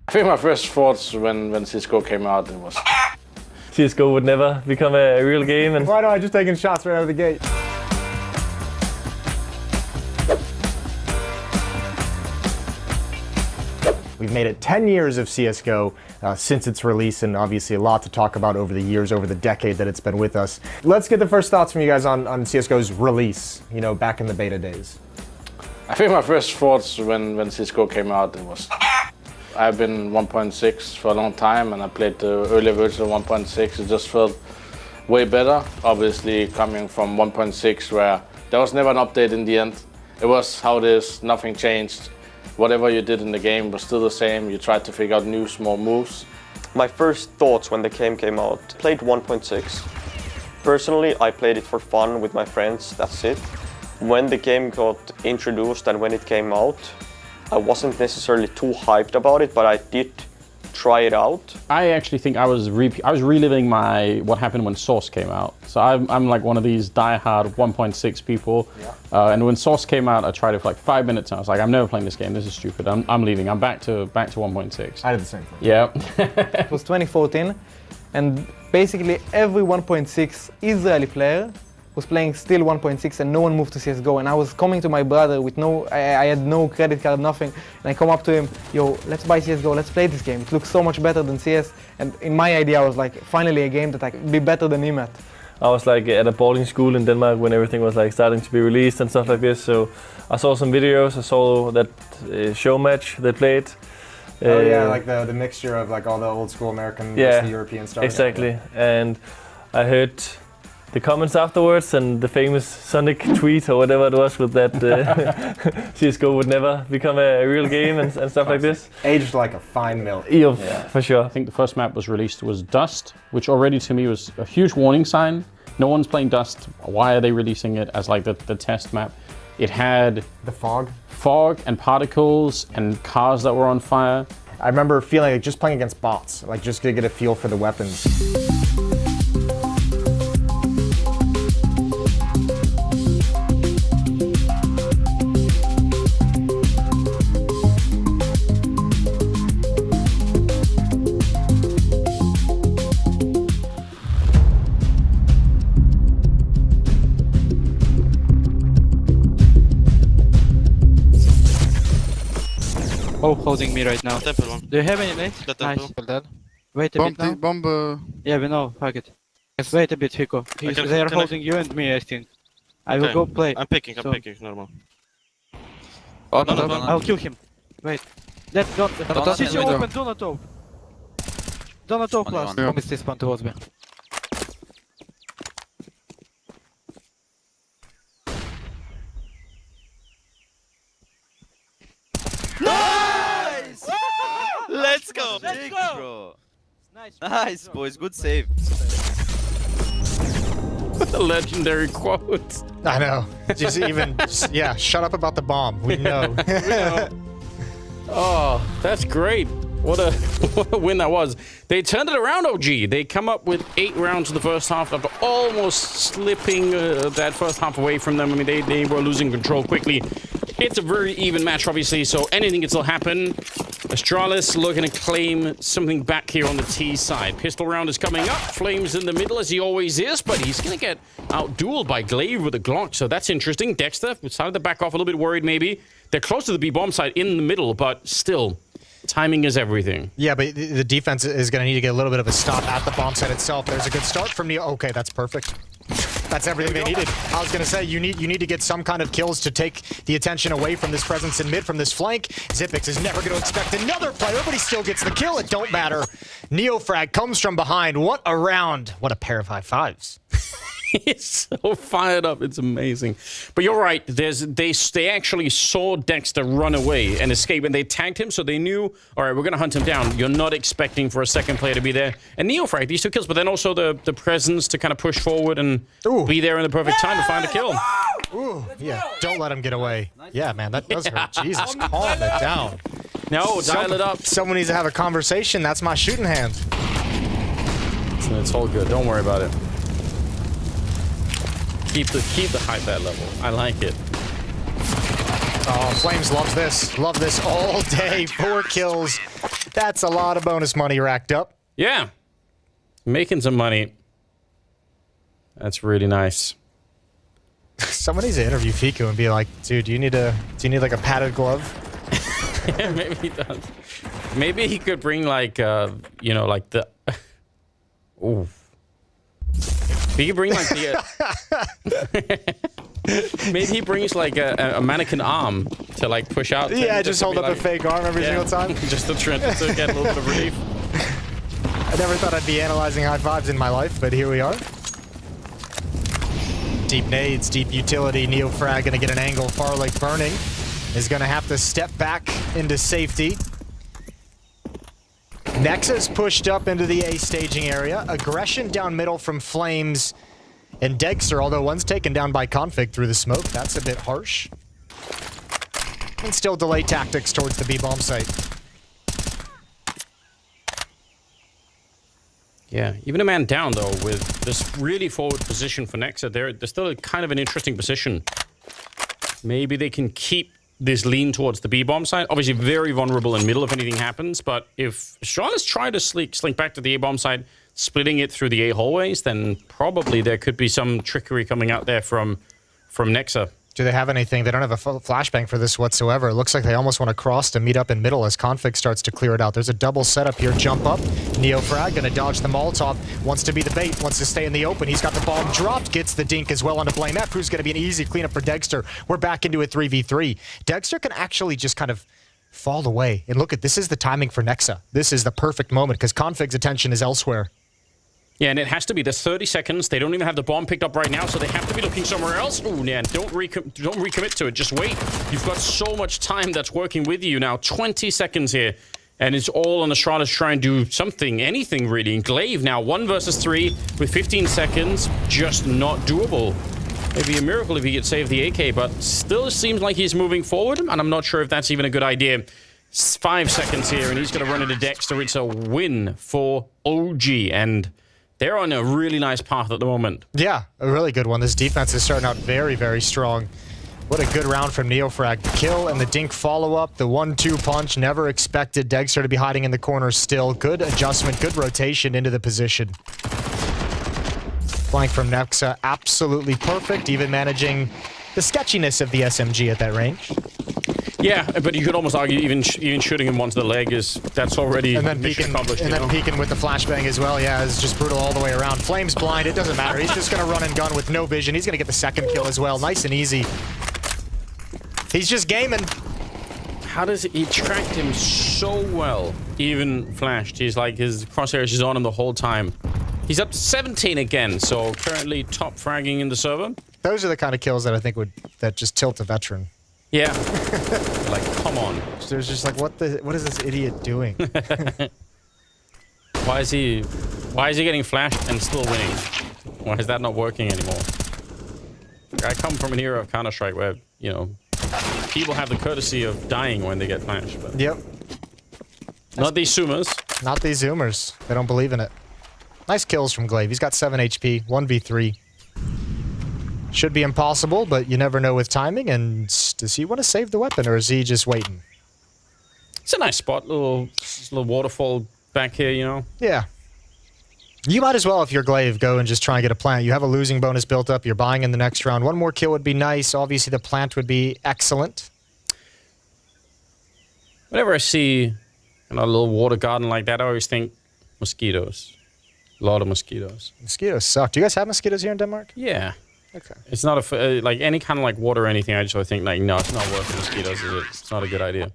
I think my first thoughts when CSGO came out, it was CSGO would never become a real game. And why don't I just taking shots right out of the gate? We've made it 10 years of CSGO since its release, and obviously a lot to talk about over the years, over the decade that it's been with us. Let's get the first thoughts from you guys on CSGO's release, you know, back in the beta days. I think my first thoughts when CSGO came out, it was I've been 1.6 for a long time, and I played the earlier version of 1.6. It just felt way better. Obviously, coming from 1.6, where there was never an update in the end. It was how it is, nothing changed. Whatever you did in the game was still the same. You tried to figure out new small moves. My first thoughts when the game came out, played 1.6. Personally, I played it for fun with my friends, that's it. When the game got introduced and when it came out, I wasn't necessarily too hyped about it, but I did try it out. I actually think I was reliving what happened when Source came out. So I'm like one of these diehard 1.6 people. Yeah. And when Source came out, I tried it for like 5 minutes, and I was like, I'm never playing this game. This is stupid. I'm leaving. I'm back to 1.6. I did the same thing. Yeah. It was 2014, and basically every 1.6 Israeli player was playing still 1.6, and no one moved to CSGO. And I was coming to my brother with I had no credit card, nothing. And I come up to him, yo, let's buy CSGO, let's play this game. It looks so much better than CS. And in my idea, I was like, finally a game that I could be better than him at. I was like at a boarding school in Denmark when everything was like starting to be released and stuff like this. So I saw some videos, I saw that show match they played. Oh yeah, like the mixture of like all the old school American, yeah, the European stuff. Exactly, and I heard the comments afterwards and the famous Sonic tweet or whatever it was with that CSGO would never become a real game and stuff like this. Aged like a fine milk. Yeah, for sure. I think the first map was released was Dust, which already to me was a huge warning sign. No one's playing Dust. Why are they releasing it as like the test map? It had the fog. fog and particles and cars that were on fire. I remember feeling like just playing against bots, like just to get a feel for the weapons. Oh, holding me right now. Temple one. Do you have any nades? The Nice. temple. Dead. Wait a bit now. Bomb. Yeah, we know. Fuck it. Wait a bit, Hiko. They are holding you and me, I think. I will Okay. go play. I'm picking, So- normal. Oh, no, no. I'll kill him. Wait. Don't. CT open, do not open. Do not open last. Bomb is this one towards me. Let's go! Let's Big, go! bro. Nice. Nice, boys. Good save. The legendary quote. I know. Just even, yeah, shut up about the bomb. We know. Oh, that's great. What a what a win that was. They turned it around, OG. They come up with 8 rounds in the first half after almost slipping that first half away from them. I mean, they were losing control quickly. It's a very even match, obviously, so anything can still happen. Astralis looking to claim something back here on the T side. Pistol round is coming up. Flames in the middle, as he always is, but he's going to get out-dueled by Glaive with a Glock, so that's interesting. Dexter decided to back off a little bit worried, maybe. They're close to the B-bomb side in the middle, but still, timing is everything. Yeah, but the defense is going to need to get a little bit of a stop at the bomb site itself. There's a good start from Neo. Okay, that's perfect. That's everything they needed. I was going to say, you need to get some kind of kills to take the attention away from this presence in mid, from this flank. Xipix is never going to expect another player, but he still gets the kill. It don't matter. Neofrag comes from behind. What a round. What a pair of high fives. He's so fired up. It's amazing. But you're right. They actually saw Dexter run away and escape, and they tagged him, so they knew, all right, we're going to hunt him down. You're not expecting for a second player to be there. And Neofrag, these 2 kills, but then also the presence to kind of push forward and be there in the perfect time to find a kill. Ooh, yeah, don't let him get away. Yeah, man, that does hurt. Jesus, calm it down. No, dial it up. Someone needs to have a conversation. That's my shooting hand. It's all good. Don't worry about it. Keep the hype at level. I like it. Oh, Flames loves this. Love this all day. 4 kills. That's a lot of bonus money racked up. Yeah. Making some money. That's really nice. Someone needs to interview Fiku and be like, dude, do you need like a padded glove? Yeah, maybe he does. Maybe he could bring like you know, like the ooh. He could bring like the maybe he brings like a mannequin arm to like push out. Yeah, just hold up a fake arm every single time. Just to get a little bit of relief. I never thought I'd be analyzing high fives in my life, but here we are. Deep nades, deep utility. Neofrag gonna get an angle. Farley burning is gonna have to step back into safety. Nexa's pushed up into the A staging area. Aggression down middle from Flames and Dexter, although one's taken down by Config through the smoke. That's a bit harsh. And still delay tactics towards the B-bomb site. Yeah, even a man down though with this really forward position for Nexa. They're still kind of an interesting position. Maybe they can keep this lean towards the B-bomb side. Obviously very vulnerable in middle if anything happens, but if Astralis try to slink back to the A-bomb side, splitting it through the A hallways, then probably there could be some trickery coming out there from Nexa. Do they have anything? They don't have a flashbang for this whatsoever. It looks like they almost want to cross to meet up in middle as Config starts to clear it out. There's a double setup here. Jump up. Neofrag going to dodge the Molotov. Wants to be the bait. Wants to stay in the open. He's got the bomb dropped. Gets the dink as well onto Blame F, who's going to be an easy cleanup for Dexter. We're back into a 3v3. Dexter can actually just kind of fall away. And look at this is the timing for Nexa. This is the perfect moment because Config's attention is elsewhere. Yeah, and it has to be. There's 30 seconds. They don't even have the bomb picked up right now, so they have to be looking somewhere else. Ooh, man, don't recommit to it. Just wait. You've got so much time that's working with you now. 20 seconds here, and it's all on Astralis trying to do something, anything really. And Glaive now 1 versus 3 with 15 seconds, just not doable. Maybe a miracle if he could save the AK, but still seems like he's moving forward, and I'm not sure if that's even a good idea. 5 seconds here, and he's going to run into Dexter. It's a win for OG, and they're on a really nice path at the moment. Yeah, a really good one. This defense is starting out very, very strong. What a good round from Neofrag. The kill and the dink follow-up, the 1-2 punch. Never expected Dexter to be hiding in the corner still. Good adjustment, good rotation into the position. Flank from Nexa, absolutely perfect, even managing the sketchiness of the SMG at that range. Yeah, but you could almost argue even shooting him onto the leg that's already mission accomplished. And then peeking with the flashbang as well, yeah, is just brutal all the way around. Flames blind, it doesn't matter. He's just going to run and gun with no vision. He's going to get the second kill as well. Nice and easy. He's just gaming. How does he tracked him so well? Even flashed. He's like, his crosshairs is on him the whole time. He's up to 17 again, so currently top fragging in the server. Those are the kind of kills that I think that just tilt a veteran. Yeah. Like, come on. There's just like, what is this idiot doing? Why is he getting flashed and still winning? Why is that not working anymore? I come from an era of Counter-Strike where, you know, people have the courtesy of dying when they get flashed. But yep. Not these Zoomers. Not these Zoomers. They don't believe in it. Nice kills from Glaive. He's got 7 HP, 1v3. Should be impossible, but you never know with timing. And does he want to save the weapon, or is he just waiting? It's a nice spot. Little waterfall back here, you know? Yeah. You might as well, if you're Glaive, go and just try and get a plant. You have a losing bonus built up. You're buying in the next round. One more kill would be nice. Obviously, the plant would be excellent. Whenever I see a little water garden like that, I always think mosquitoes. A lot of mosquitoes. Mosquitoes suck. Do you guys have mosquitoes here in Denmark? Yeah. Okay. It's not like any kind of like water or anything. I just think like, no, it's not worth mosquitoes, is it? It's not a good idea.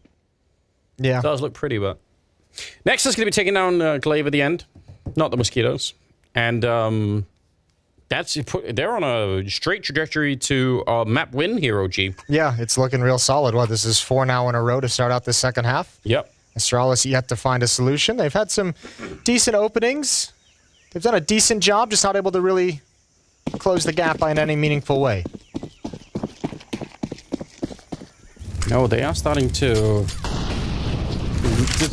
Yeah. It does look pretty, but next is going to be taking down Glaive at the end, not the mosquitoes, and they're on a straight trajectory to a map win here, OG. Yeah, it's looking real solid. What, this is 4 now in a row to start out the second half? Yep. Astralis yet to find a solution. They've had some decent openings. They've done a decent job, just not able to really close the gap in any meaningful way. No, they are starting to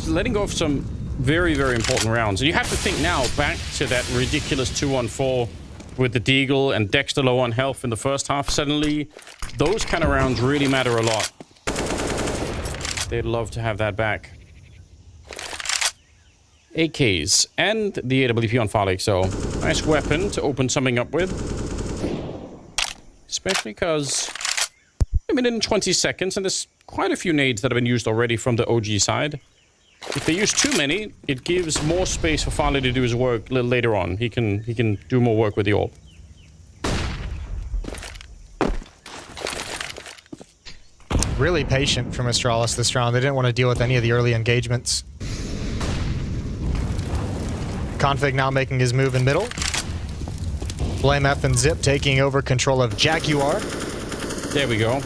letting go of some very, very important rounds. And you have to think now back to that ridiculous 2-1-4 with the Deagle and Dexter low on health in the first half. Suddenly, those kind of rounds really matter a lot. They'd love to have that back. AKs and the AWP on Farley, so nice weapon to open something up with. Especially because, I mean, in 20 seconds, and there's quite a few nades that have been used already from the OG side. If they use too many, it gives more space for Farley to do his work a little later on. He can do more work with the AWP. Really patient from Astralis this round. They didn't want to deal with any of the early engagements. Config now making his move in middle. Blame F and Zip taking over control of Jaguar. There we go.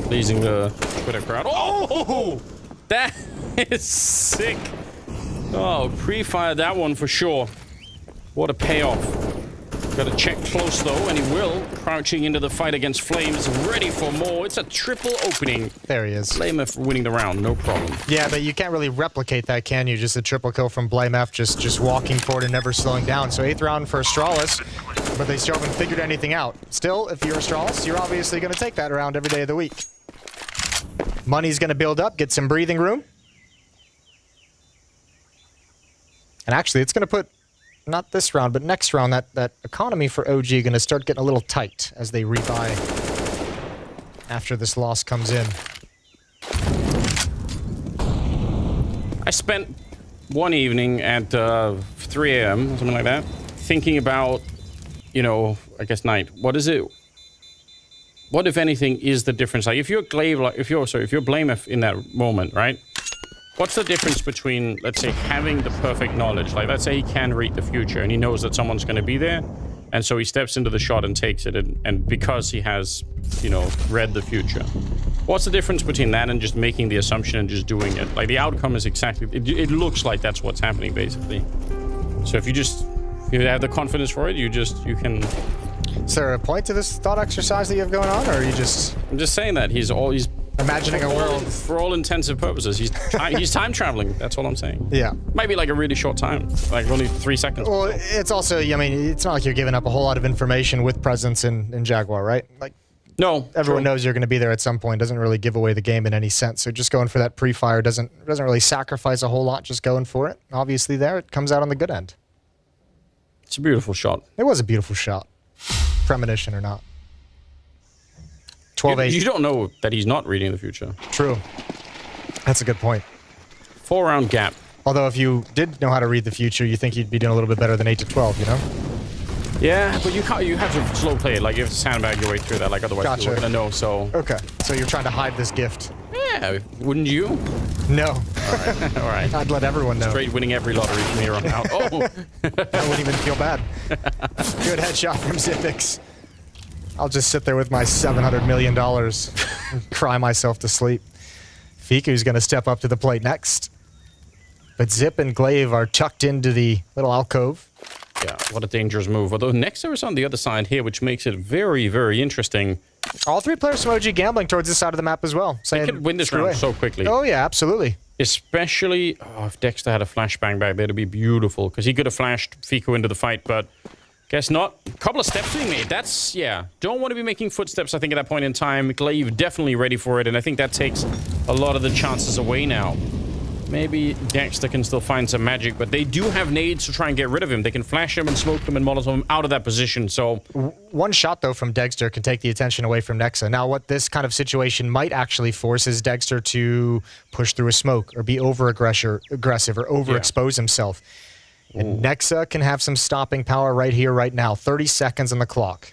Pleasing the Twitter crowd. Oh! That is sick. Oh, pre-fired that one for sure. What a payoff. Got to check close though, and he will. Crouching into the fight against Flames, ready for more. It's a triple opening. There he is. Blame F winning the round, no problem. Yeah, but you can't really replicate that, can you? Just a triple kill from Blame F, just walking forward and never slowing down. So 8th round for Astralis, but they still haven't figured anything out. Still, if you're Astralis, you're obviously going to take that round every day of the week. Money's going to build up, get some breathing room. And actually, it's going to put, not this round, but next round, that economy for OG going to start getting a little tight as they rebuy after this loss comes in. I spent one evening at 3 a.m., something like that, thinking about, you know, I guess night. What is it? What, if anything, is the difference? Like, if you're Glaive, like, if you're Blame F in that moment, right? What's the difference between, let's say, having the perfect knowledge? Like, let's say he can read the future and he knows that someone's going to be there, and so he steps into the shot and takes it, and because he has, you know, read the future. What's the difference between that and just making the assumption and just doing it? Like, the outcome is exactly, it looks like that's what's happening, basically. So if you have the confidence for it, you can Is there a point to this thought exercise that you have going on, or are you just... I'm just saying that he's imagining a world. For all intensive purposes, he's time traveling. That's all I'm saying. Yeah. Maybe like a really short time, like only 3 seconds. Well, it's also, I mean, it's not like you're giving up a whole lot of information with presence in Jaguar, right? Like, no, everyone true. knows you're going to be there at some point. Doesn't really give away the game in any sense. So just going for that pre-fire doesn't really sacrifice a whole lot. Just going for it. Obviously, there it comes out on the good end. It's a beautiful shot. It was a beautiful shot, premonition or not. 12-8. You don't know that he's not reading the future. True. That's a good point. 4-round gap. Although if you did know how to read the future, you think you'd be doing a little bit better than 8 to 12, you know? Yeah, but you can't. You have to slow play it. Like you have to sandbag your way through that. Like otherwise Gotcha. you're gonna know. So okay. So you're trying to hide this gift. yeah, wouldn't you? No. All right. I'd let everyone know. Straight winning every lottery from here on out. Oh, I wouldn't even feel bad. Good headshot from Zipix. I'll just sit there with my $700 million and cry myself to sleep. Fiku's going to step up to the plate next. But Zip and Glaive are tucked into the little alcove. yeah. What a dangerous move. Although Nexter is on the other side here, which makes it very, very interesting. All three players from OG gambling towards this side of the map as well. They could win this round so quickly. Oh, yeah, absolutely. Especially if Dexter had a flashbang back there, it'd be beautiful. Because he could have flashed Fiku into the fight, but guess not. A couple of steps being made. That's, yeah. Don't want to be making footsteps, I think, at that point in time. Glaive definitely ready for it, and I think that takes a lot of the chances away now. Maybe Dexter can still find some magic, but they do have nades to try and get rid of him. They can flash him and smoke him and Molotov him out of that position, so... One shot, though, from Dexter can take the attention away from Nexa. Now, what this kind of situation might actually force is Dexter to push through a smoke or be over-aggressive or overexpose himself. And Nexa can have some stopping power right here, right now. 30 seconds on the clock.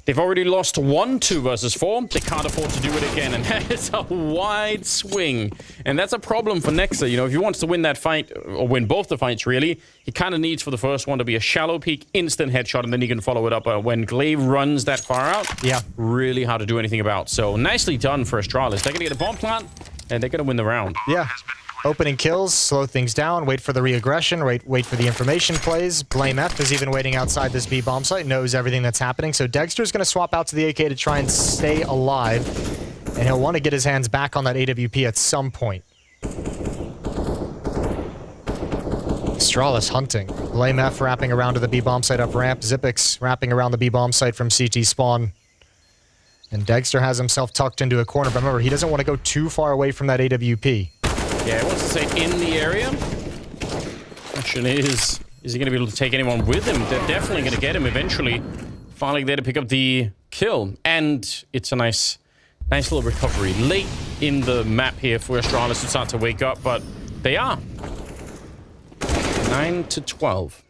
They've already lost 1-2 versus 4. They can't afford to do it again, and that is a wide swing. And that's a problem for Nexa. You know, if he wants to win that fight, or win both the fights, really, he kind of needs for the first one to be a shallow peek, instant headshot, and then he can follow it up when Glaive runs that far out. Yeah. Really hard to do anything about. So nicely done for Astralis. They're going to get a bomb plant, and they're going to win the round. Yeah. Opening kills, slow things down, wait for the re-aggression, wait for the information plays. Blame F is even waiting outside this B bomb site, knows everything that's happening. So Dexter's going to swap out to the AK to try and stay alive. And he'll want to get his hands back on that AWP at some point. Astralis hunting. Blame F wrapping around to the B bomb site up ramp. Zipix wrapping around the B bomb site from CT spawn. And Dexter has himself tucked into a corner. But remember, he doesn't want to go too far away from that AWP. Yeah, he wants to stay in the area. Question is he going to be able to take anyone with him? They're definitely going to get him eventually. Finally there to pick up the kill. And it's a nice little recovery. Late in the map here for Astralis to start to wake up, but they are. 9-12.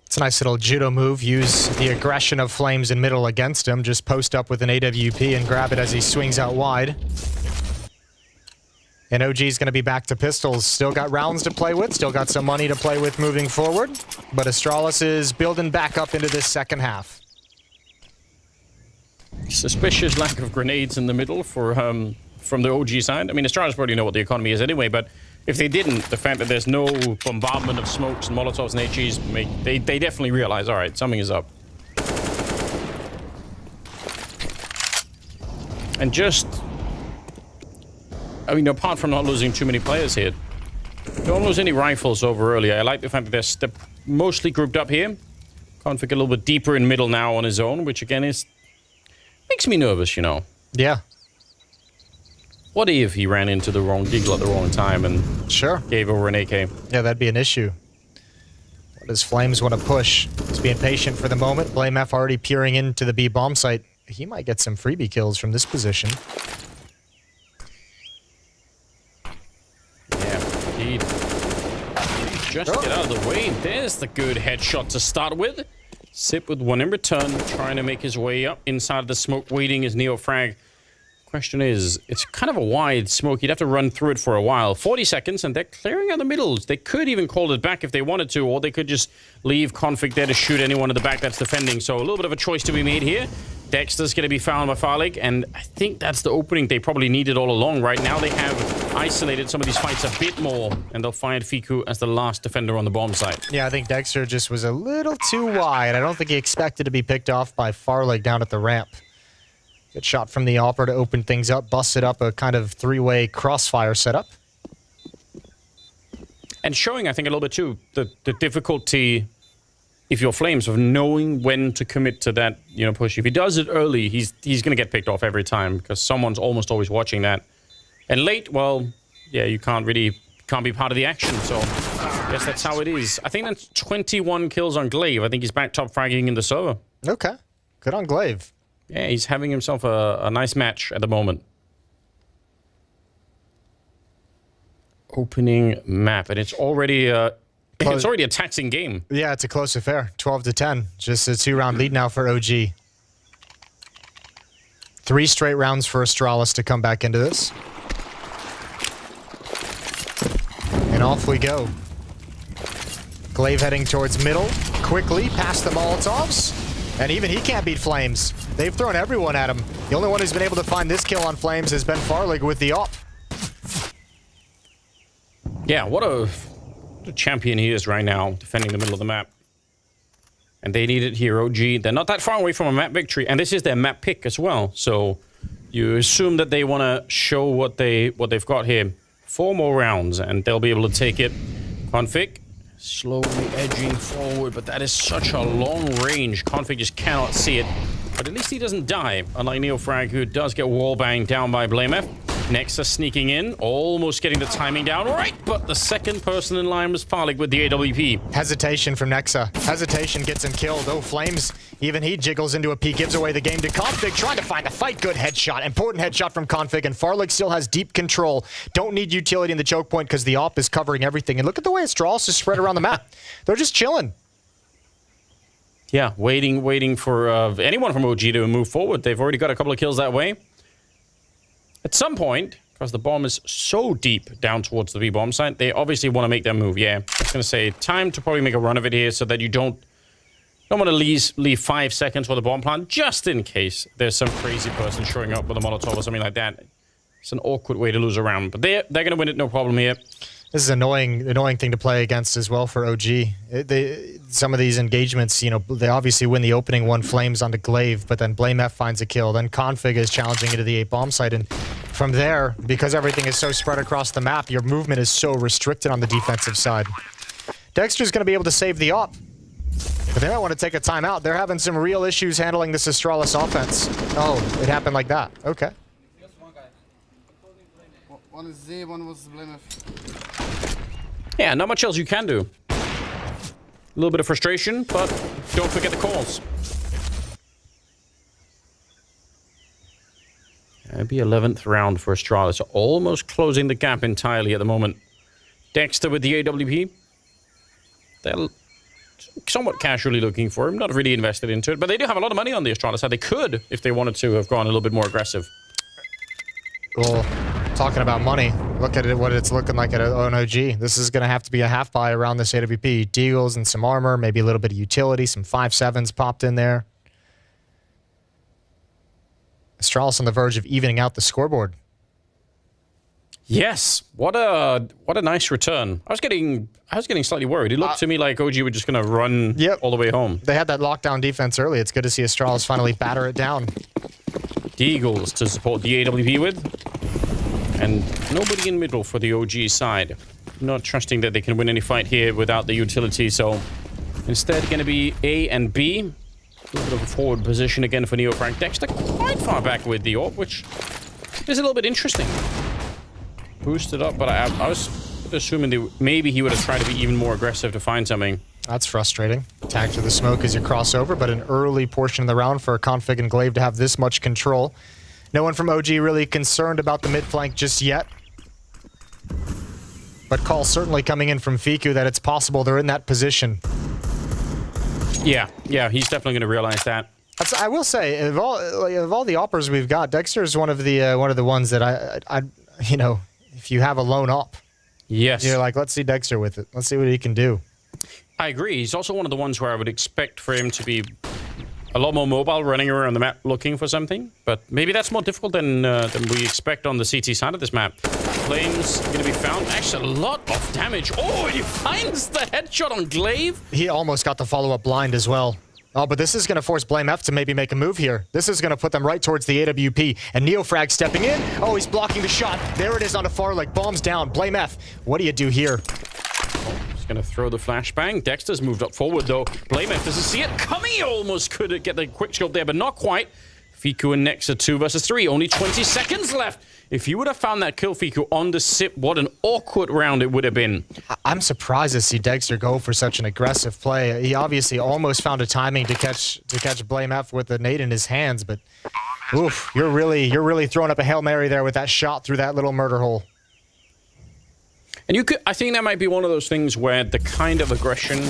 It's a nice little judo move. Use the aggression of Flames in middle against him. Just post up with an AWP and grab it as he swings out wide. And OG's going to be back to pistols. Still got rounds to play with. Still got some money to play with moving forward. But Astralis is building back up into this second half. Suspicious lack of grenades in the middle for from the OG side. I mean, Astralis probably know what the economy is anyway, but if they didn't, the fact that there's no bombardment of smokes and Molotovs and HEs, they definitely realize, all right, something is up. And just... I mean, apart from not losing too many players here, don't lose any rifles over early. I like the fact that they're mostly grouped up here. Config a little bit deeper in middle now on his own, which again makes me nervous, you know. Yeah. What if he ran into the wrong deagle at the wrong time and gave over an AK? Yeah, that'd be an issue. What does Flames want to push? He's being patient for the moment. Blame F already peering into the B bomb site. He might get some freebie kills from this position. Just get out of the way. There's the good headshot to start with. Sip with one in return, trying to make his way up inside the smoke, waiting his neo frag. Question is, it's kind of a wide smoke. You'd have to run through it for a while. 40 seconds, and they're clearing out the middles. They could even call it back if they wanted to, or they could just leave config there to shoot anyone in the back that's defending. So a little bit of a choice to be made here. Dexter's going to be found by Farlig, and I think that's the opening they probably needed all along. Right now, they have isolated some of these fights a bit more, and they'll find Fiku as the last defender on the bomb site. Yeah, I think Dexter just was a little too wide. I don't think he expected to be picked off by Farlig down at the ramp. Good shot from the Opera to open things up, busted up a kind of three-way crossfire setup. And showing, I think, a little bit too, the difficulty, if you're Flames, of knowing when to commit to that, push. If he does it early, he's going to get picked off every time because someone's almost always watching that. And late, well, yeah, you can't be part of the action. So I guess that's how it is. I think that's 21 kills on Glaive. I think he's back top fragging in the server. Okay, good on Glaive. Yeah, he's having himself a nice match at the moment. Opening map, and it's already it's already a taxing game. Yeah, it's a close affair. 12-10. Just a 2-round lead now for OG. 3 straight rounds for Astralis to come back into this. And off we go. Glaive heading towards middle. Quickly past the Molotovs. And even he can't beat Flames. They've thrown everyone at him. The only one who's been able to find this kill on Flames has been Farlig with the op. Yeah, what a champion he is right now, defending the middle of the map. And they need it here, OG. They're not that far away from a map victory, and this is their map pick as well. So you assume that they want to show what they've got here. 4 more rounds, and they'll be able to take it. Config slowly edging forward, but that is such a long range. Config just cannot see it. But at least he doesn't die, unlike Neofrag, who does get wallbanged down by BlameF. Nexa sneaking in, almost getting the timing down right, but the second person in line was Farlig with the AWP. Hesitation from Nexa. Hesitation gets him killed. Oh, Flames, even he jiggles into a P, gives away the game to Config, trying to find the fight. Good headshot. Important headshot from Config, and Farlig still has deep control. Don't need utility in the choke point because the op is covering everything. And look at the way Astralis is spread around the map. They're just chilling. Yeah, waiting for anyone from OG to move forward. They've already got a couple of kills that way. At some point, because the bomb is so deep down towards the B-bomb site, they obviously want to make their move. Yeah, I was going to say, time to probably make a run of it here so that you don't want to leave 5 seconds for the bomb plant, just in case there's some crazy person showing up with a Molotov or something like that. It's an awkward way to lose a round, but they're going to win it, no problem here. This is an annoying thing to play against as well for OG. Some of these engagements, they obviously win the opening one, Flames onto Glaive, but then BlameF finds a kill. Then Config is challenging into the 8-bomb site, and from there, because everything is so spread across the map, your movement is so restricted on the defensive side. Dexter's going to be able to save the op, but they might want to take a timeout. They're having some real issues handling this Astralis offense. Oh, it happened like that. Okay. One is Z, one was BlameF. Yeah, not much else you can do. A little bit of frustration, but don't forget the calls. That'd be 11th round for Astralis. Almost closing the gap entirely at the moment. Dexter with the AWP. They're somewhat casually looking for him. Not really invested into it, but they do have a lot of money on the Astralis side. They could, if they wanted to, have gone a little bit more aggressive. Well, talking about money, look at it, what it's looking like at OG. This is going to have to be a half buy around this AWP. Deagles and some armor, maybe a little bit of utility, some 5.7s popped in there. Astralis on the verge of evening out the scoreboard. Yes, what a nice return. I was getting slightly worried. It looked to me like OG were just going to run all the way home. They had that lockdown defense early. It's good to see Astralis finally batter it down. Deagles to support the AWP with. And nobody in middle for the OG side. Not trusting that they can win any fight here without the utility, so instead going to be A and B. A little bit of a forward position again for Neofrag. Dexter quite far back with the AWP, which is a little bit interesting. Boosted up, but I was assuming maybe he would have tried to be even more aggressive to find something. That's frustrating. Tag to the smoke as you cross over, but an early portion of the round for Config and Glaive to have this much control. No one from OG really concerned about the mid flank just yet. But call certainly coming in from Fiku that it's possible they're in that position. Yeah, he's definitely going to realize that. I will say, of all the operas we've got, Dexter is one of the ones that I if you have a lone op, yes, you're like, let's see Dexter with it. Let's see what he can do. I agree. He's also one of the ones where I would expect for him to be a lot more mobile, running around the map looking for something. But maybe that's more difficult than we expect on the CT side of this map. Flames going to be found. Actually, a lot of damage. Oh, he finds the headshot on Glaive. He almost got the follow-up blind as well. Oh, but this is going to force BlameF to maybe make a move here. This is going to put them right towards the AWP. And Neofrag stepping in. Oh, he's blocking the shot. There it is on the far leg. Bombs down. BlameF, what do you do here? He's going to throw the flashbang. Dexter's moved up forward, though. BlameF doesn't see it coming. He almost could get the quick scope there, but not quite. Fiku and Nexa 2 versus 3. Only 20 seconds left. If you would have found that kill, Fiku, on the SIP, what an awkward round it would have been. I'm surprised to see Dexter go for such an aggressive play. He obviously almost found a timing to catch BlameF with the nade in his hands, but oof, you're really throwing up a Hail Mary there with that shot through that little murder hole. And I think that might be one of those things where the kind of aggression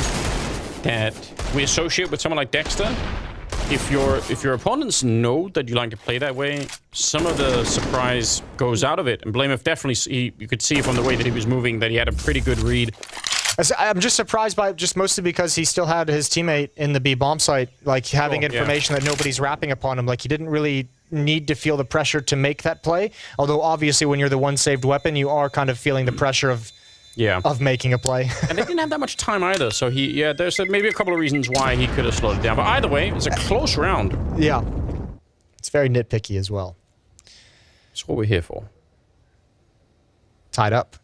that we associate with someone like Dexter, if your opponents know that you like to play that way, some of the surprise goes out of it. And BlameF definitely, you could see from the way that he was moving that he had a pretty good read. I'm just surprised by just mostly because he still had his teammate in the B bomb site, like having information that nobody's rapping upon him. Like he didn't really need to feel the pressure to make that play. Although obviously when you're the one saved weapon, you are kind of feeling the pressure of making a play. And they didn't have that much time either, so there's maybe a couple of reasons why he could have slowed it down. But either way, it's a close round. Yeah. It's very nitpicky as well. That's what we're here for. Tied up.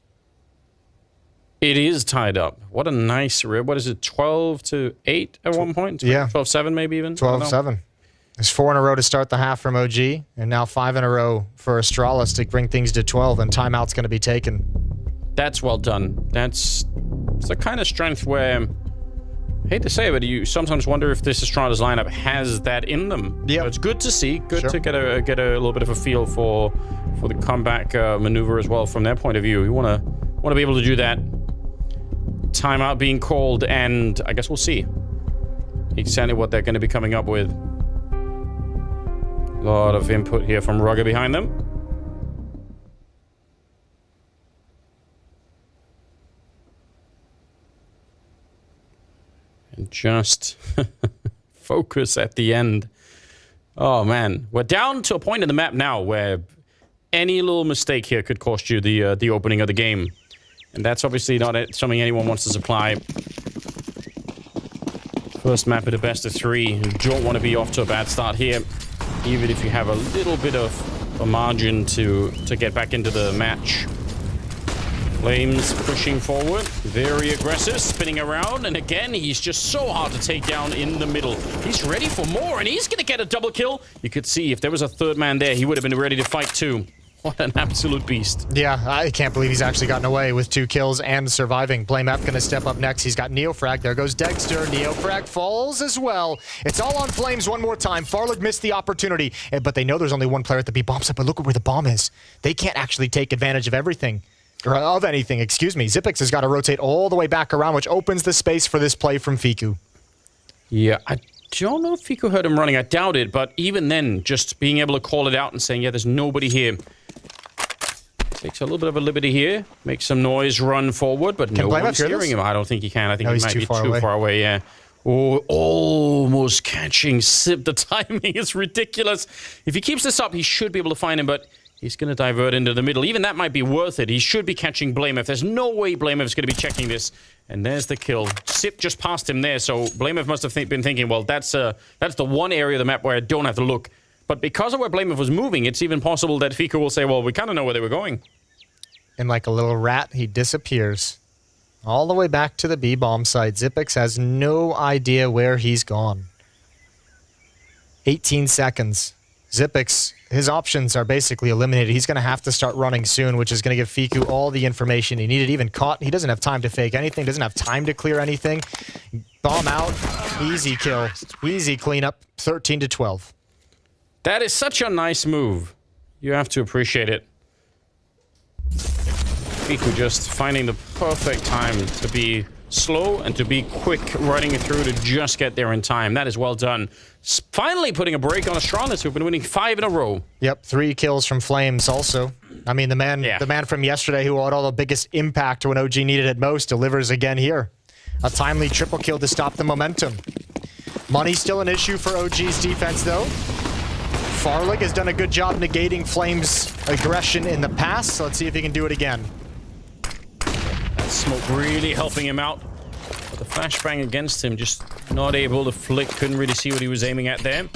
It is tied up. What a nice rib. What is it, 12-8 at one point? Yeah. 12-7 maybe even? 12-7. There's 4 in a row to start the half from OG, and now 5 in a row for Astralis to bring things to 12, and timeout's going to be taken. That's well done. It's the kind of strength where, I hate to say it, but you sometimes wonder if this Astralis lineup has that in them. Yeah, so it's good to see. Good to get a little bit of a feel for the comeback maneuver as well from their point of view. You want to be able to do that. Timeout being called, and I guess we'll see exactly what they're going to be coming up with. A lot of input here from Rugger behind them. And just focus at the end. Oh man, we're down to a point in the map now where any little mistake here could cost you the opening of the game. And that's obviously not something anyone wants to supply. First map at a best of 3. You don't want to be off to a bad start here, even if you have a little bit of a margin to get back into the match. Flames pushing forward, very aggressive, spinning around, and again, he's just so hard to take down in the middle. He's ready for more, and he's going to get a double kill. You could see if there was a third man there, he would have been ready to fight too. What an absolute beast. Yeah, I can't believe he's actually gotten away with 2 kills and surviving. BlameF going to step up next. He's got Neofrag. There goes Dexter. Neofrag falls as well. It's all on Flames one more time. Farlig missed the opportunity, but they know there's only one player at the B bomb site, but look at where the bomb is. They can't actually take advantage of everything. Or of anything, excuse me. Xipix has got to rotate all the way back around, which opens the space for this play from Fiku. Yeah, I don't know if Fiku heard him running. I doubt it, but even then, just being able to call it out and saying, yeah, there's nobody here. Takes a little bit of a liberty here. Makes some noise, run forward, but no one's hearing him. I don't think he can. I think he might be too far away, yeah. Oh, almost catching Sip. The timing is ridiculous. If he keeps this up, he should be able to find him, but he's going to divert into the middle. Even that might be worth it. He should be catching BlameF. There's no way BlameF is going to be checking this. And there's the kill. Sip just passed him there, so BlameF must have been thinking, well, that's the one area of the map where I don't have to look. But because of where BlameF was moving, it's even possible that Fiku will say, well, we kind of know where they were going. And like a little rat, he disappears. All the way back to the B-bomb site. Xipix has no idea where he's gone. 18 seconds. Xipix, his options are basically eliminated. He's going to have to start running soon, which is going to give Fiku all the information he needed. Even caught, he doesn't have time to fake anything, doesn't have time to clear anything. Bomb out, easy kill, easy cleanup, 13-12. That is such a nice move. You have to appreciate it. Fiku just finding the perfect time to be slow and to be quick running through to just get there in time. That is well done. Finally putting a break on Astralis, who've been winning 5 in a row. Yep, 3 kills from Flames also. I mean, the man from yesterday who had all the biggest impact when OG needed it most delivers again here. A timely triple kill to stop the momentum. Money's still an issue for OG's defense, though. Farlig has done a good job negating Flame's aggression in the past, so let's see if he can do it again. That smoke really helping him out. But the flashbang against him, just not able to flick, couldn't really see what he was aiming at there.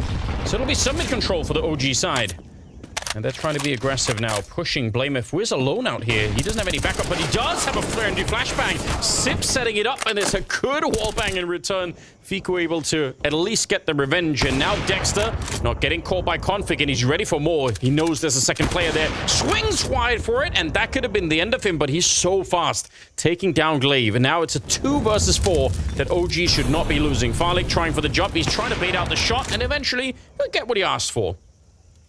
So it'll be some mid-control for the OG side. And they're trying to be aggressive now, pushing Blamef. Wiz alone out here. He doesn't have any backup, but he does have a flare and do flashbang. Sip setting it up, and there's a good wallbang in return. Fiku able to at least get the revenge, and now Dexter not getting caught by Config, and he's ready for more. He knows there's a second player there. Swings wide for it, and that could have been the end of him, but he's so fast, taking down Glaive. And now it's a 2 versus 4 that OG should not be losing. Farlig trying for the jump. He's trying to bait out the shot, and eventually he'll get what he asked for.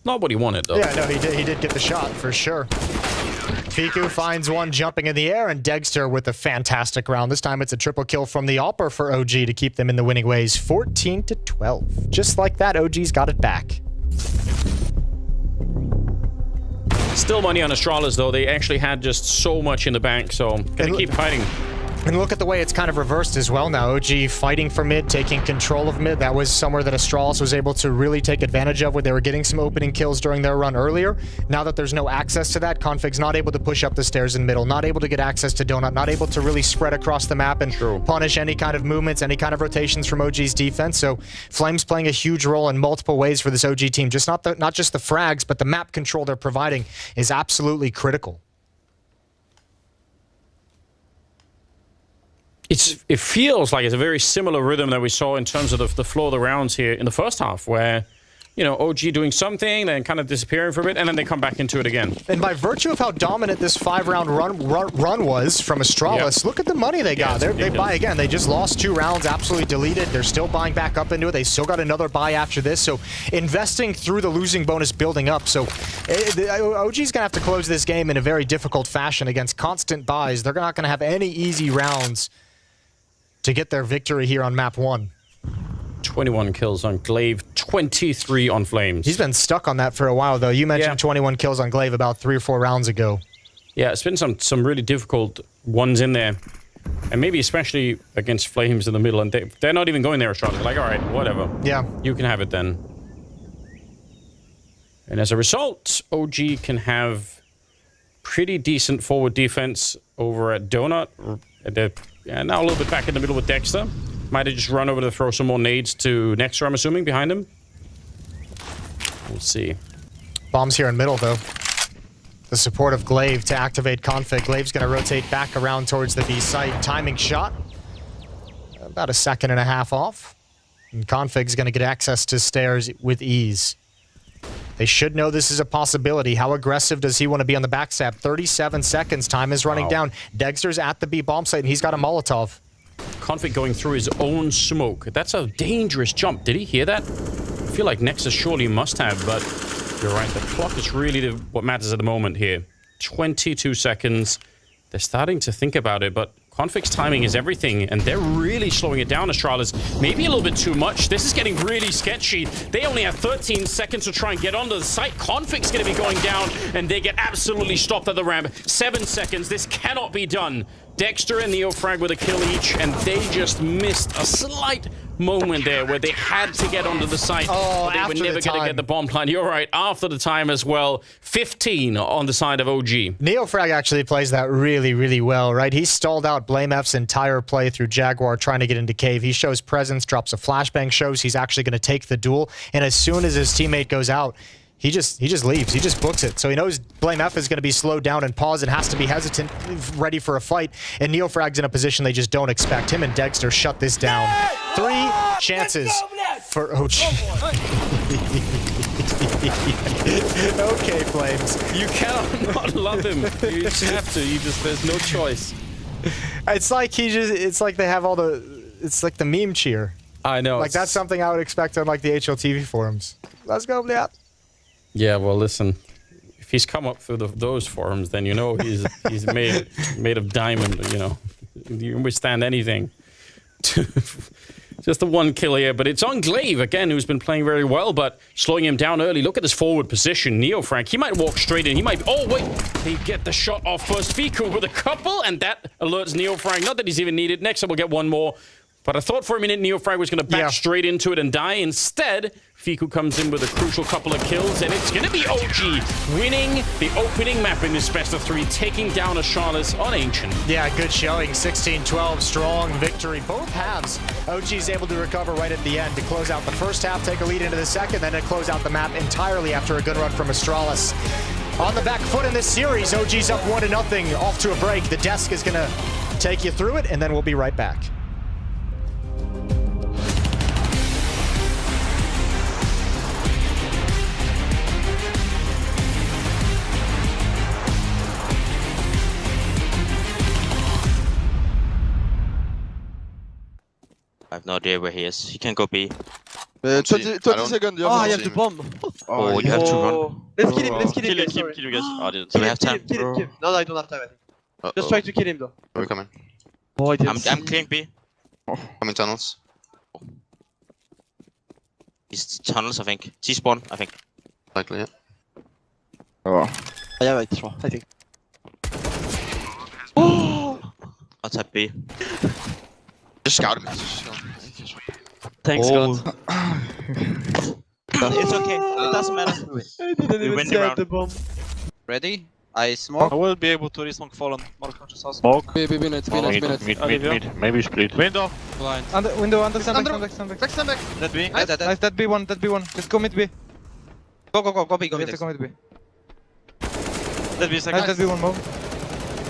Not what he wanted, though. Yeah, no, he did get the shot, for sure. Fiku finds one jumping in the air, and Dexter with a fantastic round. This time it's a triple kill from the Alper for OG to keep them in the winning ways. 14-12. Just like that, OG's got it back. Still money on Astralis, though. They actually had just so much in the bank, so gonna keep fighting. And look at the way it's kind of reversed as well now. OG fighting for mid, taking control of mid. That was somewhere that Astralis was able to really take advantage of, where they were getting some opening kills during their run earlier. Now that there's no access to that, Config's not able to push up the stairs in middle, not able to get access to Donut, not able to really spread across the map and punish any kind of movements, any kind of rotations from OG's defense. So Flame's playing a huge role in multiple ways for this OG team. Just not just the frags, but the map control they're providing is absolutely critical. It feels like it's a very similar rhythm that we saw in terms of the flow of the rounds here in the first half, where, you know, OG doing something, then kind of disappearing for a bit, and then they come back into it again. And by virtue of how dominant this 5-round run was from Astralis, look at the money they got. They buy again. They just lost 2 rounds, absolutely deleted. They're still buying back up into it. They still got another buy after this. So investing through the losing bonus building up. So OG's going to have to close this game in a very difficult fashion against constant buys. They're not going to have any easy rounds to get their victory here on map 1. 21 kills on Glaive, 23 on Flames. He's been stuck on that for a while, though. You mentioned 21 kills on Glaive about 3 or 4 rounds ago. Yeah, it's been some really difficult ones in there. And maybe especially against Flames in the middle. And they're not even going there strong. They're like, all right, whatever. Yeah. You can have it then. And as a result, OG can have pretty decent forward defense over at Donut. They're now a little bit back in the middle with Dexter. Might have just run over to throw some more nades to Nexter, I'm assuming, behind him. We'll see. Bombs here in middle, though. The support of Glaive to activate Config. Glaive's going to rotate back around towards the B site. Timing shot. About a 1.5 seconds off. And Config's going to get access to stairs with ease. They should know this is a possibility. How aggressive does he want to be on the backstab? 37 seconds. Time is running down. Dexter's at the B bomb site, and he's got a Molotov. Config going through his own smoke. That's a dangerous jump. Did he hear that? I feel like Nexus surely must have, but you're right. The clock is really what matters at the moment here. 22 seconds. They're starting to think about it, but Config's timing is everything, and they're really slowing it down, Astralis. Maybe a little bit too much. This is getting really sketchy. They only have 13 seconds to try and get onto the site. Config's going to be going down, and they get absolutely stopped at the ramp. 7 seconds. This cannot be done. Dexter and Neofrag with a kill each, and they just missed a slight moment there where they had to get onto the site. Oh, they were never going to get the bomb plant. You're right, after the time as well. 15 on the side of OG. Neofrag actually plays that really, really well, right? He stalled out Blamef's entire play through Jaguar trying to get into cave. He shows presence, drops a flashbang, shows he's actually going to take the duel, and as soon as his teammate goes out, he just leaves. He just books it. So he knows Blamef is going to be slowed down and paused and has to be hesitant, ready for a fight. And Neofrag's in a position they just don't expect. Him and Dexter shut this down. 3 chances for OG. Okay, Flames. You cannot not love him. You just have to. There's no choice. It's like it's like they have all it's like the meme cheer. I know. Like that's something I would expect on like the HLTV forums. Let's go, Blap. Yeah, well, listen. If he's come up through those forums, then you know he's made of diamond. You know, you can withstand anything. Just the 1 kill here, but it's on Glaive again, who's been playing very well, but slowing him down early. Look at his forward position. Neofrag, he might walk straight in. He might. Oh wait, they get the shot off first. Fiku with a couple, and that alerts Neofrag. Not that he's even needed. Next, we'll get one more. But I thought for a minute Neofrag was going to back straight into it and die. Instead, Fiku comes in with a crucial couple of kills, and it's going to be OG winning the opening map in this best of 3, taking down Astralis on Ancient. Yeah, good showing. 16-12, strong victory. Both halves. OG is able to recover right at the end to close out the first half, take a lead into the second, then to close out the map entirely after a good run from Astralis. On the back foot in this series, OG's up 1-0, off to a break. The desk is going to take you through it, and then we'll be right back. I have no idea where he is. He can go B. 20 seconds. Oh, I have to bomb. Oh, you have to run. Let's kill him, let's kill him. Kill you guys. Oh, do we have time? Kill him. No, I don't have time, I think. Just try to kill him, though. Are we coming? Oh, I didn't I'm clearing B. Coming tunnels. He's tunnels, I think. T-spawn, I think. Likely, yeah. Yeah, it's wrong, I think. I'll tap B. Just scout him. Thanks, God. It's okay. It doesn't matter. I didn't We even win the set round. the bomb. Ready? I smoke. I will be able to resmoke fallen. More conscious house. Smoke. Minutes. Mid. Maybe split. Window. Blind. Window, under, stand Under- back, stand back. Back, stand back. That B. Nice, that B1, that B1. Let's go mid B. Go B, go We B. have to go mid B. That B Nice, second. that B1 more.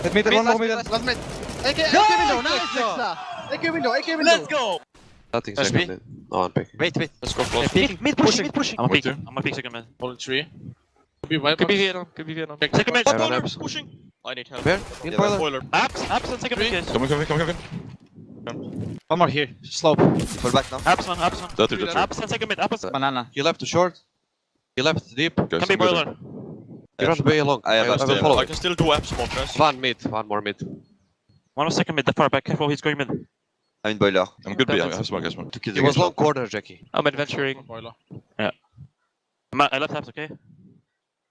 Let mid, one more mid. Last mid. AK window, nice, Nexa. AK window, AK window. Let's go! Nothing That's second. No, I'm picking. Wait. Let's go close. Mid pushing. I'm a peek second man. Fallen 3. Could be Vietnam. Second man. Boiler, Pushing. I need help. Where? In boiler. Apps and second man. Coming. One more here. Slope. Full back now. Apps one. That's and second mid. Apps. Banana. You left too short. You left deep. Can be boiler. You run way along. I will follow. I can still do apps smoke, guys. One more mid. One more second mid. The far back. Careful, he's going mid. I'm in boiler. I'm good. I have smoke. It was long corner, Jackie. I'm adventuring. Boiler. Yeah. I left apps, okay?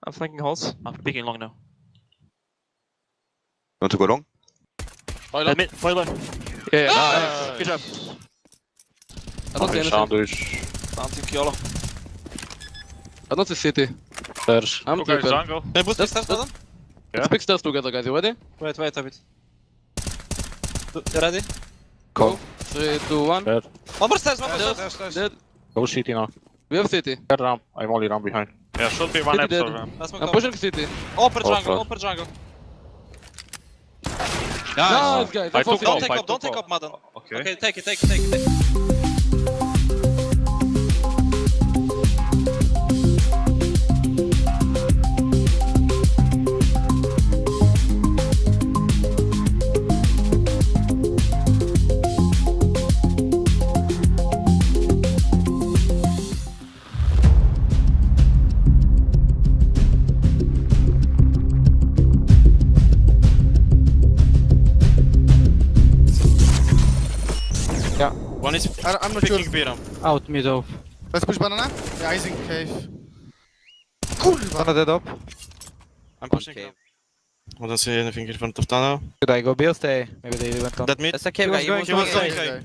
I'm flanking holes. I'm peeking long now. Want to go long? Mid. Boiler. Yeah. Nice. Good job. I don't see anything. Something killer. I don't see city. There's. I'm Okay, jungle. Can I boost this stuff, Adam? Let's pick stealth together, guys. You ready? Wait a bit. You ready? Go. 3, 2, 1. One more stairs. Dead. Go city now. We have city. Get ramp. I'm only ramp behind. Yeah, should be one City dead. episode ramp. I'm pushing city. Open jungle. Nice, guys. I took Don't off. Don't take up, Madden. Okay. Okay, take it. One is I'm not sure. picking B ramp. Out mid off. Let's push banana. Yeah, he's in cave. Banana dead up. I'm pushing cave. I don't see anything in front of tunnel. Should I go B or stay? Maybe they went on. That mid. That's a cave guy. He was going cave.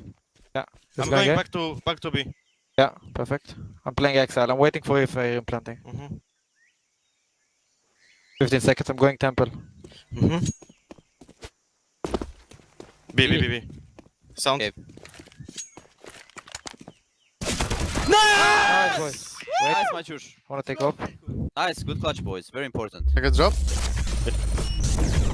Yeah. I'm Let's going go, back to B. Yeah, perfect. I'm playing Exile. I'm waiting for you if I'm planting. 15 seconds. I'm going temple. B. Sound. Nice, boys. Wait. Nice, Machush. Wanna take off? Nice, good clutch, boys. Very important. I can drop.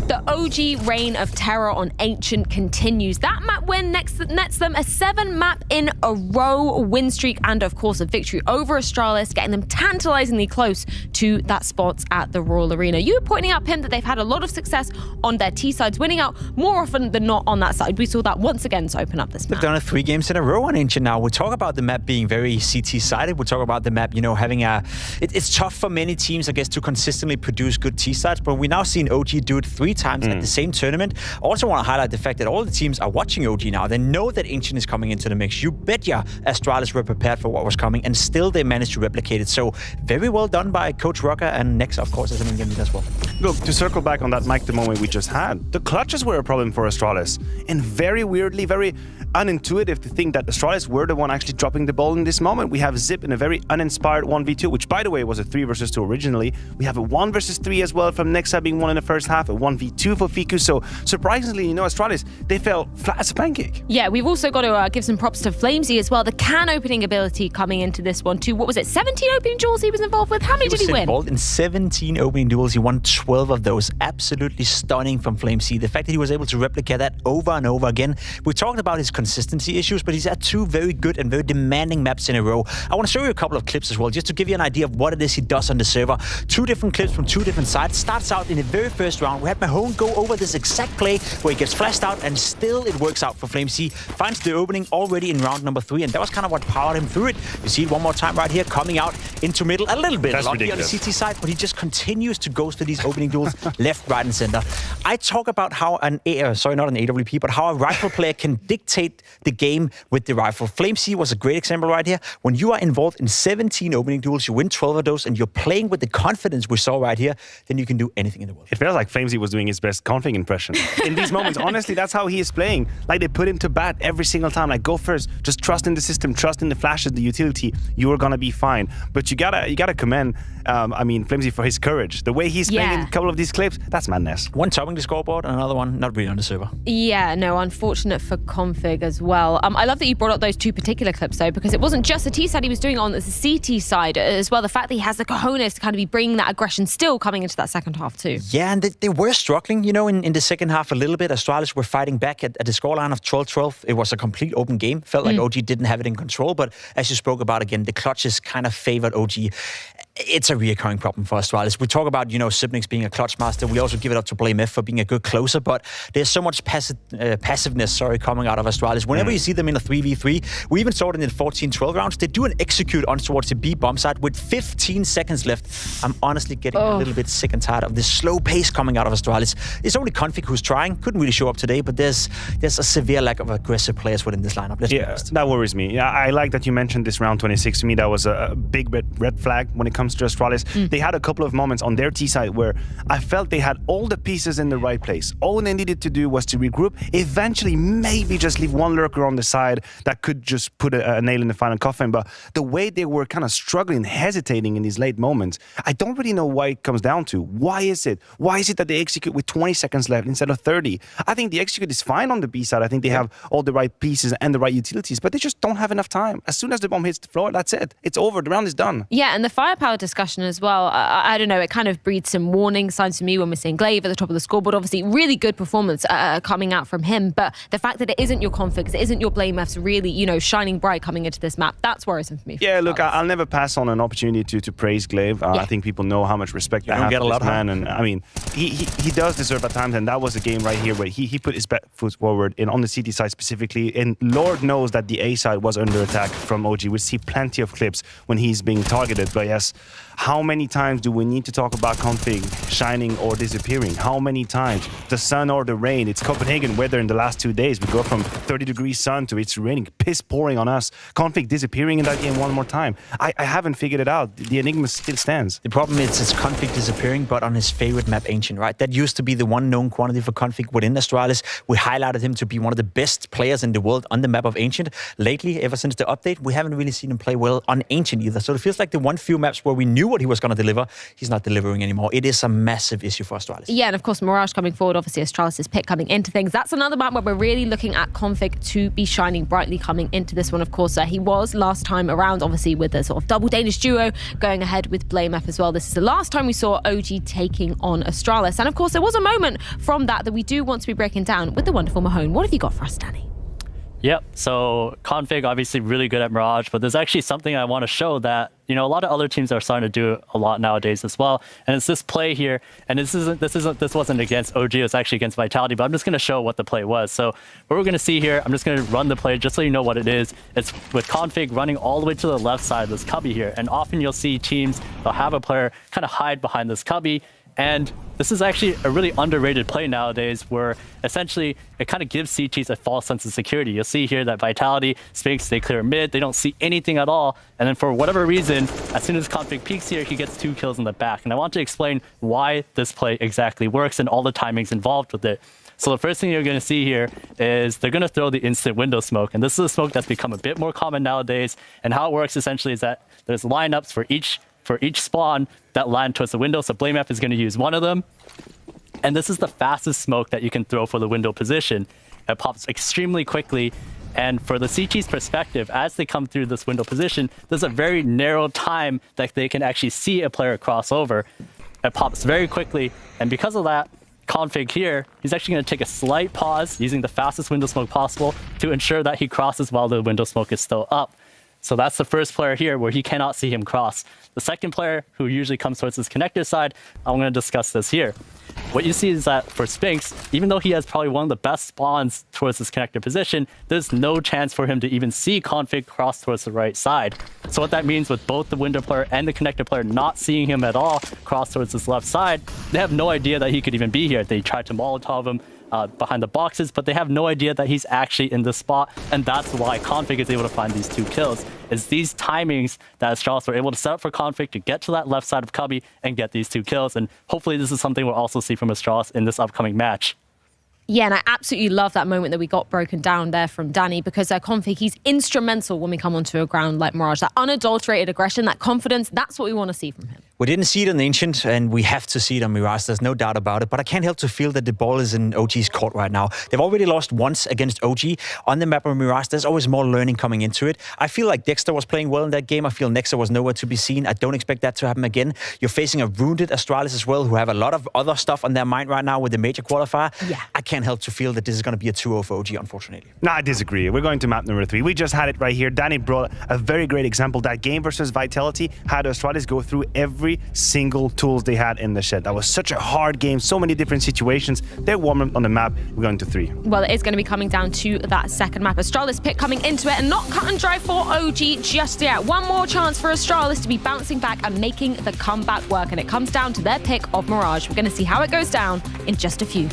The OG reign of terror on Ancient continues. That map win nets them a 7-map in a row win streak and, of course, a victory over Astralis, getting them tantalizingly close to that spot at the Royal Arena. You were pointing out, Pim, that they've had a lot of success on their T sides, winning out more often than not on that side. We saw that once again to open up this map. They've done it 3 games in a row on Ancient now. We talk about the map being very CT-sided. We talk about the map, having a... It's tough for many teams, I guess, to consistently produce good T sides, but we've now seen OG do it 3 times at the same tournament. Also want to highlight the fact that all the teams are watching OG now. They know that Ancient is coming into the mix. You bet ya Astralis were prepared for what was coming, and still they managed to replicate it. So very well done by Coach Rocker and Nexa, of course, as an in-game lead as well. Look, to circle back on that mic the moment we just had, the clutches were a problem for Astralis. And very weirdly, very unintuitive to think that Astralis were the one actually dropping the ball in this moment. We have Zip in a very uninspired 1v2, which by the way was a 3 versus 2 originally. We have a 1 versus 3 as well from Nexa being won in the first half, a 1v2 for Fiku. So surprisingly, Astralis, they fell flat as a pancake. Yeah, we've also got to give some props to Flamesy as well. The can opening ability coming into this one too. What was it, 17 opening duels he was involved with? How many did he win? He was involved in 17 opening duels. He won 12 of those. Absolutely stunning from Flamesy. The fact that he was able to replicate that over and over again. We talked about his consistency issues, but he's had 2 very good and very demanding maps in a row. I want to show you a couple of clips as well, just to give you an idea of what it is he does on the server. 2 different clips from 2 different sides. Starts out in the very first round. We had Mahone go over this exact play where he gets flashed out, and still it works out for Flamesy. Finds the opening already in round number 3, and that was kind of what powered him through it. You see it one more time right here, coming out into middle a little bit. That's lucky ridiculous. On the CT side, but he just continues to go to these opening duels left, right, and center. I talk about how not an AWP, but how a rifle player can dictate the game with the rifle. Flamesy was a great example right here. When you are involved in 17 opening duels, you win 12 of those, and you're playing with the confidence we saw right here, then you can do anything in the world. It feels like Flamesy was doing his best config impression. In these moments, honestly, that's how he is playing. Like, they put him to bat every single time. Like, go first. Just trust in the system. Trust in the flashes, the utility. You are going to be fine. But you gotta commend, Flamesy for his courage. The way he's playing in a couple of these clips, that's madness. One topping the scoreboard and another one not really on the server. Yeah, no, unfortunate for config as well. I love that you brought up those 2 particular clips, though, because it wasn't just the T side he was doing it on, it's the CT side as well. The fact that he has the cojones to kind of be bringing that aggression still coming into that second half too. Yeah, and they were struggling, in the second half a little bit. Astralis were fighting back at the scoreline of 12-12. It was a complete open game. Felt like OG didn't have it in control, but as you spoke about again, the clutches kind of favored OG. It's a reoccurring problem for Astralis. We talk about, Sibnix being a clutch master. We also give it up to BlameF for being a good closer, but there's so much passiveness, coming out of Astralis. Whenever you see them in a 3v3, we even saw it in the 14-12 rounds, they do an execute on towards the B bomb site with 15 seconds left. I'm honestly getting a little bit sick and tired of this slow pace coming out of Astralis. It's only Config who's trying. Couldn't really show up today, but there's a severe lack of aggressive players within this lineup. Let's be honest. That worries me. Yeah, I like that you mentioned this round 26. To me, that was a big red flag when it comes to Astralis. They had a couple of moments on their T side where I felt they had all the pieces in the right place. All they needed to do was to regroup, eventually maybe just leave one lurker on the side that could just put a nail in the final coffin. But the way they were kind of struggling, hesitating in these late moments, I don't really know why it comes down to. Why is it? Why is it that they execute with 20 seconds left instead of 30? I think the execute is fine on the B side. I think they have all the right pieces and the right utilities, but they just don't have enough time. As soon as the bomb hits the floor, that's it. It's over. The round is done. Yeah, and the firepower discussion as well, I don't know, it kind of breeds some warning signs for me when we're seeing Glaive at the top of the scoreboard. Obviously, really good performance coming out from him, but the fact that it isn't your configs, it isn't your BlameFs really, shining bright coming into this map, that's worrisome for me. Yeah, look, I'll never pass on an opportunity to praise Glaive. I think people know how much respect I have for this man, and he does deserve at times, and that was a game right here where he put his best foot forward on the CT side specifically, and Lord knows that the A side was under attack from OG. We see plenty of clips when he's being targeted, but yes, how many times do we need to talk about config shining or disappearing? How many times? The sun or the rain? It's Copenhagen weather in the last 2 days. We go from 30-degree sun to it's raining, piss pouring on us. Config disappearing in that game one more time. I haven't figured it out. The enigma still stands. The problem is it's config disappearing, but on his favorite map, Ancient, right? That used to be the one known quantity for config within Astralis. We highlighted him to be one of the best players in the world on the map of Ancient. Lately, ever since the update, we haven't really seen him play well on Ancient either. So it feels like the one few maps where we knew what he was going to deliver, he's not delivering anymore. It is a massive issue for Astralis. Yeah, and of course, Mirage coming forward, obviously Astralis' pick coming into things. That's another map where we're really looking at config to be shining brightly coming into this one. Of course, he was last time around, obviously with a sort of double Danish duo going ahead with BlameF as well. This is the last time we saw OG taking on Astralis. And of course, there was a moment from that we do want to be breaking down with the wonderful Mahone. What have you got for us, Danny? Yep, so config obviously really good at Mirage, but there's actually something I want to show that, a lot of other teams are starting to do a lot nowadays as well. And it's this play here, and this wasn't against OG, it was actually against Vitality, but I'm just going to show what the play was. So what we're going to see here, I'm just going to run the play just so you know what it is. It's with config running all the way to the left side of this cubby here, and often you'll see teams, they'll have a player kind of hide behind this cubby, and this is actually a really underrated play nowadays where essentially it kind of gives CTs a false sense of security. You'll see here that Vitality, Sphinx, they clear mid, they don't see anything at all. And then for whatever reason, as soon as config peeks here, he gets 2 kills in the back. And I want to explain why this play exactly works and all the timings involved with it. So the first thing you're going to see here is they're going to throw the instant window smoke. And this is a smoke that's become a bit more common nowadays. And how it works essentially is that there's lineups for each spawn that land towards the window. So BlameF is going to use one of them. And this is the fastest smoke that you can throw for the window position. It pops extremely quickly. And for the CT's perspective, as they come through this window position, there's a very narrow time that they can actually see a player cross over. It pops very quickly. And because of that, Config here, he's actually going to take a slight pause using the fastest window smoke possible to ensure that he crosses while the window smoke is still up. So that's the first player here where he cannot see him cross. The second player, who usually comes towards his connector side, I'm going to discuss this here. What you see is that for Spinks, even though he has probably one of the best spawns towards his connector position, there's no chance for him to even see Config cross towards the right side. So what that means with both the window player and the connector player not seeing him at all cross towards his left side, they have no idea that he could even be here. They tried to Molotov him behind the boxes, but they have no idea that he's actually in this spot, and that's why Config is able to find these 2 kills. Is these timings that Astralis were able to set up for Config to get to that left side of Cubby and get these 2 kills, and hopefully this is something we'll also see from Astralis in this upcoming match. Yeah, and I absolutely love that moment that we got broken down there from Danny, because Config, he's instrumental when we come onto a ground like Mirage. That unadulterated aggression, that confidence, that's what we want to see from him. We didn't see it on Ancient, and we have to see it on Mirage. There's no doubt about it. But I can't help to feel that the ball is in OG's court right now. They've already lost once against OG. On the map of Mirage, there's always more learning coming into it. I feel like Dexter was playing well in that game. I feel Nexa was nowhere to be seen. I don't expect that to happen again. You're facing a wounded Astralis as well, who have a lot of other stuff on their mind right now with the major qualifier. Yeah. I can't help to feel that this is going to be a 2-0 for OG, unfortunately. No, I disagree. We're going to map number 3. We just had it right here. Danny brought a very great example. That game versus Vitality had Astralis go through every single tools they had in the shed. That was such a hard game, so many different situations. They're warm on the map. We're going to 3. Well, it is going to be coming down to that second map. Astralis pick coming into it, and not cut and dry for OG just yet. One more chance for Astralis to be bouncing back and making the comeback work, and it comes down to their pick of Mirage. We're going to see how it goes down in just a few.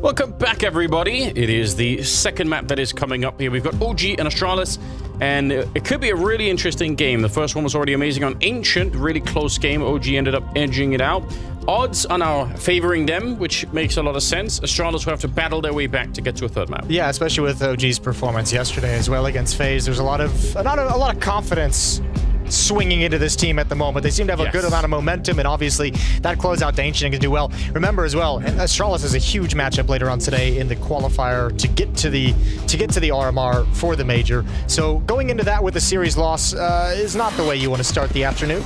Welcome back, everybody. It is the second map that is coming up here. We've got OG and Astralis, and it could be a really interesting game. The first one was already amazing on Ancient, really close game. OG ended up edging it out. Odds are now favoring them, which makes a lot of sense. Astralis will have to battle their way back to get to a third map. Yeah, especially with OG's performance yesterday as well against FaZe. There's a lot of confidence swinging into this team at the moment. They seem to have a good amount of momentum, and obviously that closeout to Ancient can do well. Remember as well, Astralis has a huge matchup later on today in the qualifier to get to the RMR for the major. So going into that with a series loss is not the way you want to start the afternoon.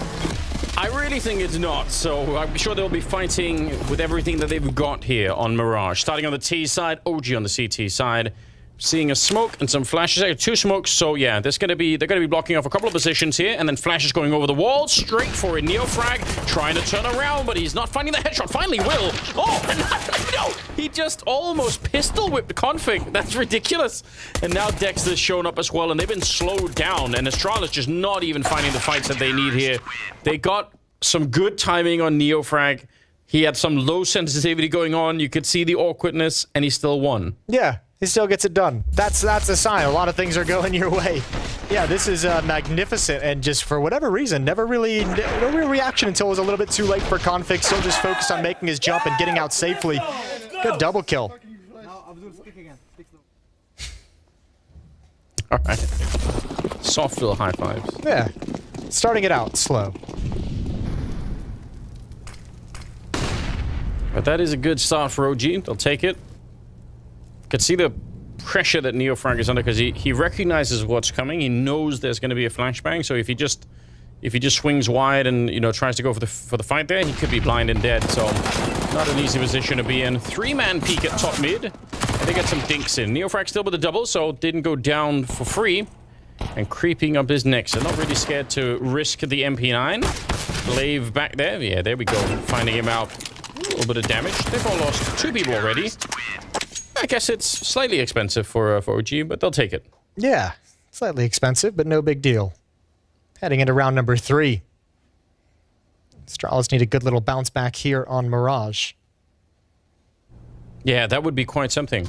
I really think it's not, so I'm sure they'll be fighting with everything that they've got here on Mirage. Starting on the T side, OG on the CT side. Seeing a smoke and some flashes. Two smokes, so yeah, they're going to be blocking off a couple of positions here, and then flashes going over the wall, straight for a Neofrag, trying to turn around, but he's not finding the headshot. Finally will. Oh, no! He just almost pistol whipped Config. That's ridiculous. And now Dexter's shown up as well, and they've been slowed down, and Astralis just not even finding the fights that they need here. They got some good timing on Neofrag. He had some low sensitivity going on. You could see the awkwardness, and he still won. Yeah. He still gets it done. That's a sign. A lot of things are going your way. Yeah, this is magnificent, and just for whatever reason, no real reaction until it was a little bit too late for Config. Still just focused on making his jump and getting out safely. Good double kill. All right. Soft little high fives. Yeah. Starting it out slow. But that is a good start for OG. They'll take it. Could see the pressure that Neofrag is under because he recognizes what's coming. He knows there's going to be a flashbang. So if he just swings wide and tries to go for the fight there, he could be blind and dead. So not an easy position to be in. 3-man peek at top mid. And they get some dinks in. Neofrag still with a double, so didn't go down for free. And creeping up his neck. So not really scared to risk the MP9. Glaive back there. Yeah, there we go. Finding him out. A little bit of damage. They've all lost 2 people already. I guess it's slightly expensive for OG, but they'll take it. Yeah, slightly expensive, but no big deal. Heading into round number 3. Astralis need a good little bounce back here on Mirage. Yeah, that would be quite something.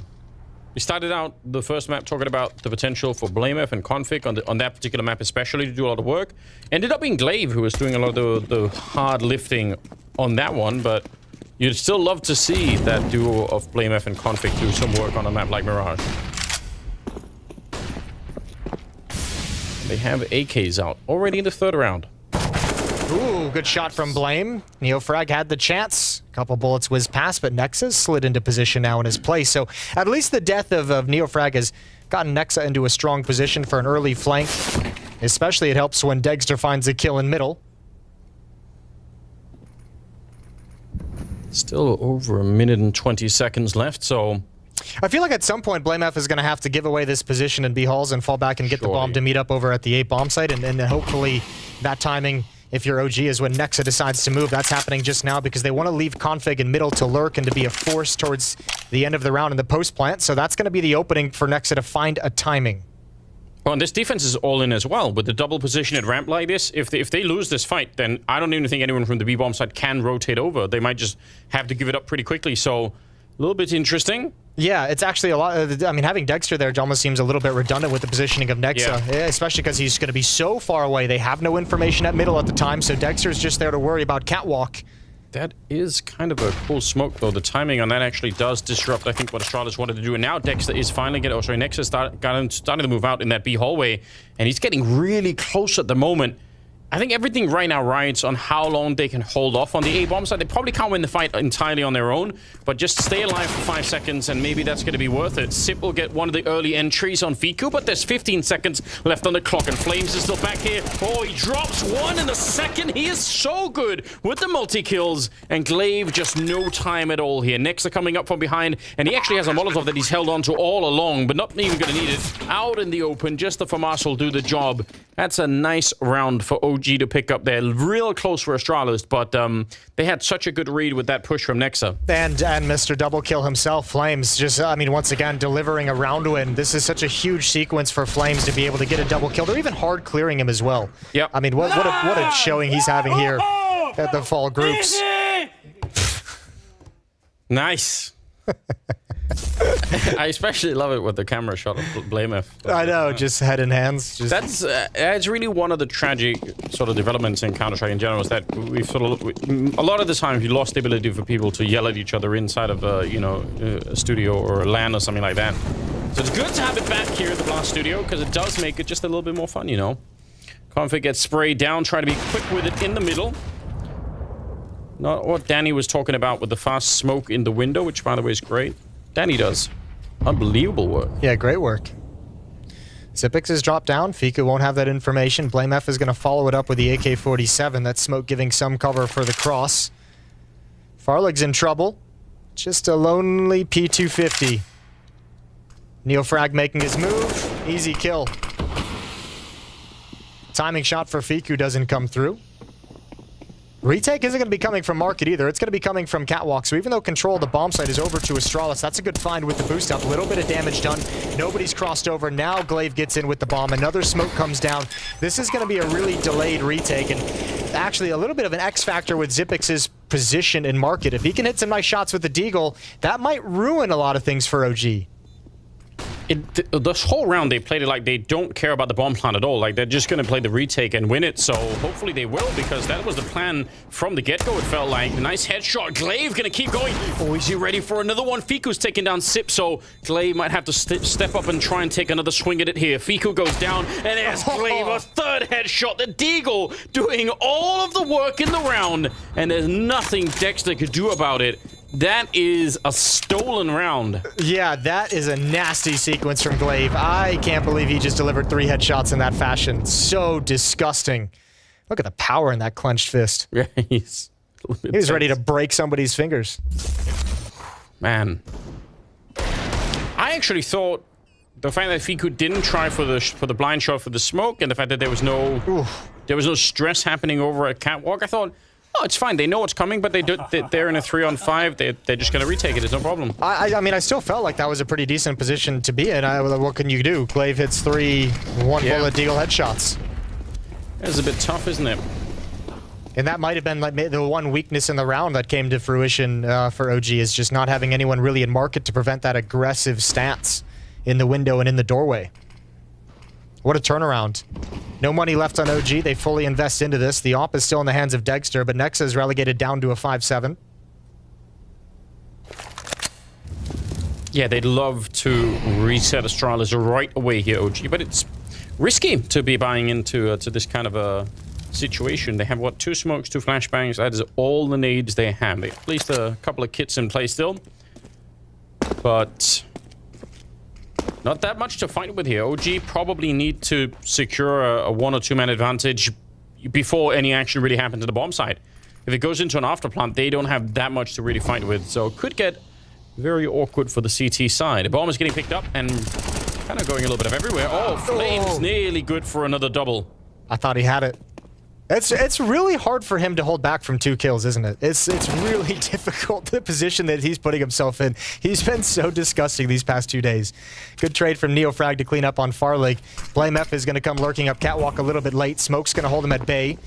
We started out the first map talking about the potential for BlameF and Config on that particular map especially to do a lot of work. Ended up being Glaive who was doing a lot of the hard lifting on that one, but you'd still love to see that duo of BlameF and Config do some work on a map like Mirage. They have AKs out already in the 3rd round. Ooh, good shot from Blame. Neofrag had the chance. A couple bullets whizzed past, but Nexa slid into position now in his place. So at least the death of Neofrag has gotten Nexa into a strong position for an early flank. Especially it helps when Dexter finds a kill in middle. Still over a minute and 20 seconds left, so... I feel like at some point BlameF is going to have to give away this position in B halls and fall back and get the bomb to meet up over at the 8 bomb site, and then hopefully that timing, if you're OG, is when Nexa decides to move. That's happening just now because they want to leave Config in middle to lurk and to be a force towards the end of the round in the post plant, so that's going to be the opening for Nexa to find a timing. Oh, and this defense is all in as well. With the double position at ramp like this, if they lose this fight, then I don't even think anyone from the B-bomb side can rotate over. They might just have to give it up pretty quickly, so a little bit interesting. Yeah, it's actually a lot. I mean, having Dexter there almost seems a little bit redundant with the positioning of Nexa, especially because he's going to be so far away. They have no information at middle at the time, so Dexter's just there to worry about catwalk. That is kind of a cool smoke, though. The timing on that actually does disrupt, I think, what Astralis wanted to do. And now Dexter is finally getting... Oh, sorry, Nexa starting to move out in that B hallway. And he's getting really close at the moment. I think everything right now rides on how long they can hold off on the A-bomb side. They probably can't win the fight entirely on their own, but just stay alive for 5 seconds, and maybe that's going to be worth it. Sip will get one of the early entries on Fiku, but there's 15 seconds left on the clock, and Flames is still back here. Oh, he drops one in the second. He is so good with the multi-kills, and Glaive just no time at all here. Nexa coming up from behind, and he actually has a Molotov that he's held on to all along, but not even going to need it. Out in the open, just the FAMAS will do the job. That's a nice round for OG to pick up there. Real close for Astralis, but they had such a good read with that push from Nexa. And Mr. Double Kill himself, Flames, just, I mean, once again, delivering a round win. This is such a huge sequence for Flames to be able to get a double kill. They're even hard clearing him as well. Yep. I mean, what a showing he's having here at the fall groups. Nice. I especially love it with the camera shot of BlameF. I know, just head in hands. Just... That's it's really one of the tragic sort of developments in Counter-Strike in general is that we've sort of a lot of the time we lost the ability for people to yell at each other inside of a studio or a LAN or something like that. So it's good to have it back here at the Blast Studio because it does make it just a little bit more fun, you know. Config gets sprayed down, try to be quick with it in the middle. Not what Danny was talking about with the fast smoke in the window, which by the way is great. Danny does unbelievable work. Yeah, great work. Xyp9x is dropped down. Fiku won't have that information. BlameF is going to follow it up with the AK-47. That smoke giving some cover for the cross. Farlig's in trouble. Just a lonely P250. Neofrag making his move. Easy kill. Timing shot for Fiku doesn't come through. Retake isn't going to be coming from Market either. It's going to be coming from Catwalk. So even though control of the bomb site is over to Astralis, that's a good find with the boost up. A little bit of damage done. Nobody's crossed over. Now Glaive gets in with the bomb. Another smoke comes down. This is going to be a really delayed retake. And actually a little bit of an X factor with Xyp9x's position in Market. If he can hit some nice shots with the Deagle, that might ruin a lot of things for OG. This whole round, they played it like they don't care about the bomb plant at all. Like, they're just going to play the retake and win it. So, hopefully they will, because that was the plan from the get-go, it felt like. Nice headshot. Glaive going to keep going. Oh, is he ready for another one? Fiku's taking down Sip, so Glaive might have to step up and try and take another swing at it here. Fiku goes down, and there's Glaive, a third headshot. The Deagle doing all of the work in the round, and there's nothing Dexter could do about it. That is a stolen round. Yeah, that is a nasty sequence from Glaive. I can't believe he just delivered 3 headshots in that fashion. So disgusting. Look at the power in that clenched fist. Yeah, he's ready to break somebody's fingers. Man. I actually thought the fact that Fiku didn't try for the blind shot for the smoke, and the fact that there was no stress happening over at Catwalk, I thought, oh, it's fine. They know what's coming, but they're in a 3-on-5. They're just going to retake it. It's no problem. I mean, I still felt like that was a pretty decent position to be in. What can you do? Glaive hits 3 one-bullet Deagle headshots. It's a bit tough, isn't it? And that might have been like the one weakness in the round that came to fruition for OG, is just not having anyone really in Market to prevent that aggressive stance in the window and in the doorway. What a turnaround. No money left on OG. They fully invest into this. The AWP is still in the hands of Dexter, but Nexa is relegated down to a 5-7. Yeah, they'd love to reset Astralis right away here, OG, but it's risky to be buying into to this kind of a situation. They have, what, 2 smokes, 2 flashbangs. That is all the nades they have. They have at least a couple of kits in play still. But not that much to fight with here. OG probably need to secure a 1 or 2 man advantage before any action really happens to the bomb site. If it goes into an afterplant, they don't have that much to really fight with. So it could get very awkward for the CT side. The bomb is getting picked up and kind of going a little bit of everywhere. Oh, Flames nearly good for another double. I thought he had it. It's really hard for him to hold back from 2 kills, isn't it? It's really difficult, the position that he's putting himself in. He's been so disgusting these past 2 days. Good trade from Neofrag to clean up on Farlig. BlameF is going to come lurking up Catwalk a little bit late. Smoke's going to hold him at bay.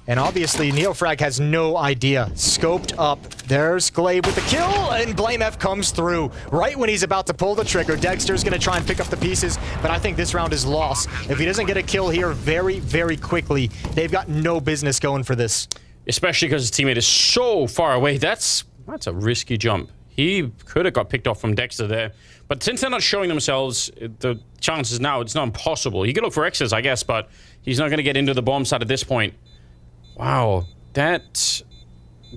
And obviously, Neofrag has no idea. Scoped up. There's Glaive with the kill, and BlameF comes through. Right when he's about to pull the trigger, Dexter's going to try and pick up the pieces, but I think this round is lost. If he doesn't get a kill here very, very quickly, they've got no business going for this. Especially because his teammate is so far away. That's a risky jump. He could have got picked off from Dexter there. But since they're not showing themselves, the chances now, it's not impossible. He could look for X's, I guess, but he's not going to get into the bomb site at this point. Wow, that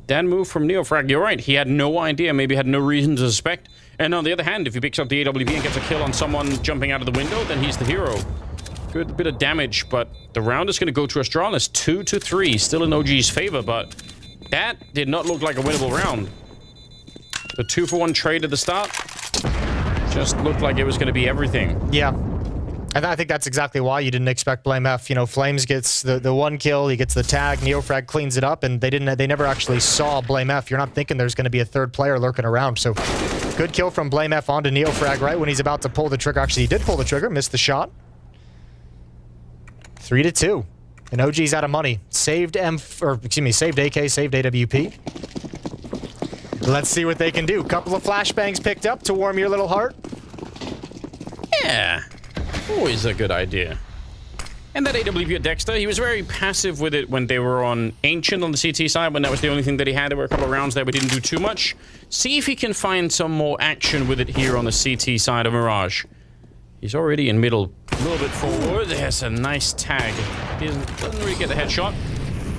move from Neofrag, you're right. He had no idea, maybe had no reason to suspect. And on the other hand, if he picks up the AWP and gets a kill on someone jumping out of the window, then he's the hero. Good bit of damage, but the round is going to go to Astralis. 2-3, still in OG's favor, but that did not look like a winnable round. The 2-for-1 trade at the start just looked like it was going to be everything. Yeah. And I think that's exactly why you didn't expect BlameF. You know, Flames gets the 1 kill, he gets the tag, Neofrag cleans it up, and they never actually saw BlameF. You're not thinking there's going to be a 3rd player lurking around. So good kill from BlameF onto Neofrag right when he's about to pull the trigger. Actually, he did pull the trigger, missed the shot. 3-2. And OG's out of money. Saved AK, saved AWP. Let's see what they can do. Couple of flashbangs picked up to warm your little heart. Yeah. Always a good idea. And that AWP at Dexter, he was very passive with it when they were on Ancient on the CT side, when that was the only thing that he had. There were a couple of rounds there, but didn't do too much. See if he can find some more action with it here on the CT side of Mirage. He's already in middle, a little bit forward. There's a nice tag. He doesn't really get the headshot.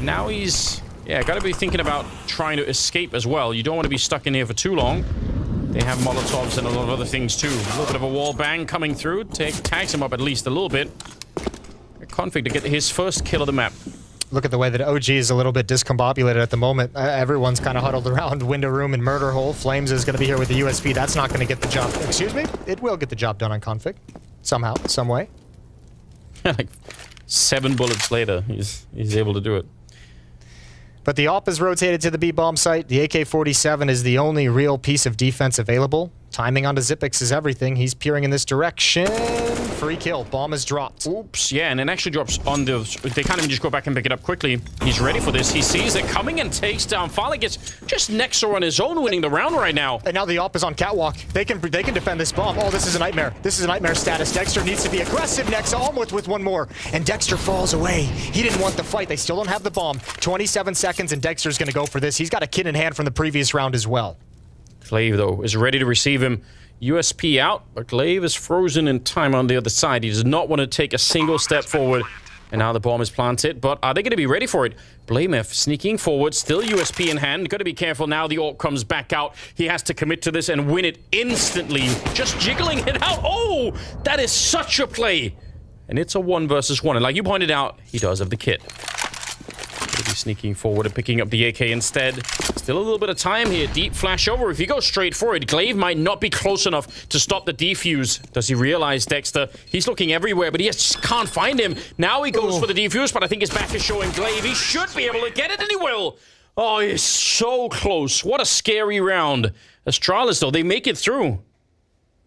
Now he's, yeah, got to be thinking about trying to escape as well. You don't want to be stuck in here for too long. They have Molotovs and a lot of other things too. A little bit of a wall bang coming through. Tags him up at least a little bit. Config to get his first kill of the map. Look at the way that OG is a little bit discombobulated at the moment. Everyone's kind of huddled around window room and murder hole. Flames is going to be here with the USP. That's not going to get the job. Excuse me? It will get the job done on Config. Somehow, some way. Like 7 bullets later, he's able to do it. But the AWP is rotated to the B-bomb site. The AK-47 is the only real piece of defense available. Timing onto Zipix is everything. He's peering in this direction. Free kill. Bomb is dropped. Oops. Yeah, and it actually drops on the... They can't even just go back and pick it up quickly. He's ready for this. He sees it coming and takes down. Finally gets just Nexor on his own, winning the round right now. And now the AWP is on catwalk. They can defend this bomb. Oh, this is a nightmare. This is a nightmare status. Dexter needs to be aggressive next. Almost with one more. And Dexter falls away. He didn't want the fight. They still don't have the bomb. 27 seconds, and Dexter's going to go for this. He's got a kid in hand from the previous round as well. Glaive, though, is ready to receive him. USP out, but Glaive is frozen in time on the other side. He does not want to take a single step forward. And now the bomb is planted, but are they going to be ready for it? Blamef sneaking forward, still USP in hand. Got to be careful now. The AWP comes back out. He has to commit to this and win it instantly. Just jiggling it out. Oh, that is such a play. And it's a 1 versus 1. And like you pointed out, he does have the kit. Be sneaking forward and picking up the AK instead. Still a little bit of time here. Deep flash over. If he goes straight for it, Glaive might not be close enough to stop the defuse. Does he realize Dexter? He's looking everywhere, but he just can't find him. Now he goes for the defuse, but I think his back is showing Glaive. He should be able to get it, and he will. Oh, he's so close. What a scary round. Astralis, though, they make it through.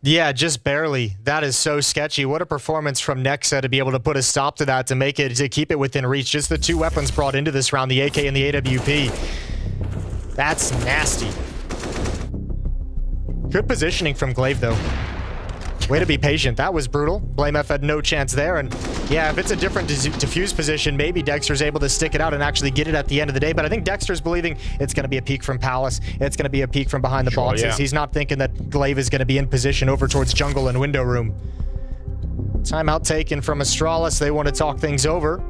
Yeah, just barely. That is so sketchy. What a performance from Nexa to be able to put a stop to that, to keep it within reach. Just the 2 weapons brought into this round, the AK and the AWP. That's nasty. Good positioning from Glaive, though. Way to be patient. That was brutal. Blamef had no chance there. And yeah, if it's a different diffuse position, maybe Dexter's able to stick it out and actually get it at the end of the day. But I think Dexter's believing it's going to be a peek from Palace. It's going to be a peek from behind the boxes. Yeah. He's not thinking that Glaive is going to be in position over towards jungle and window room. Timeout taken from Astralis. They want to talk things over.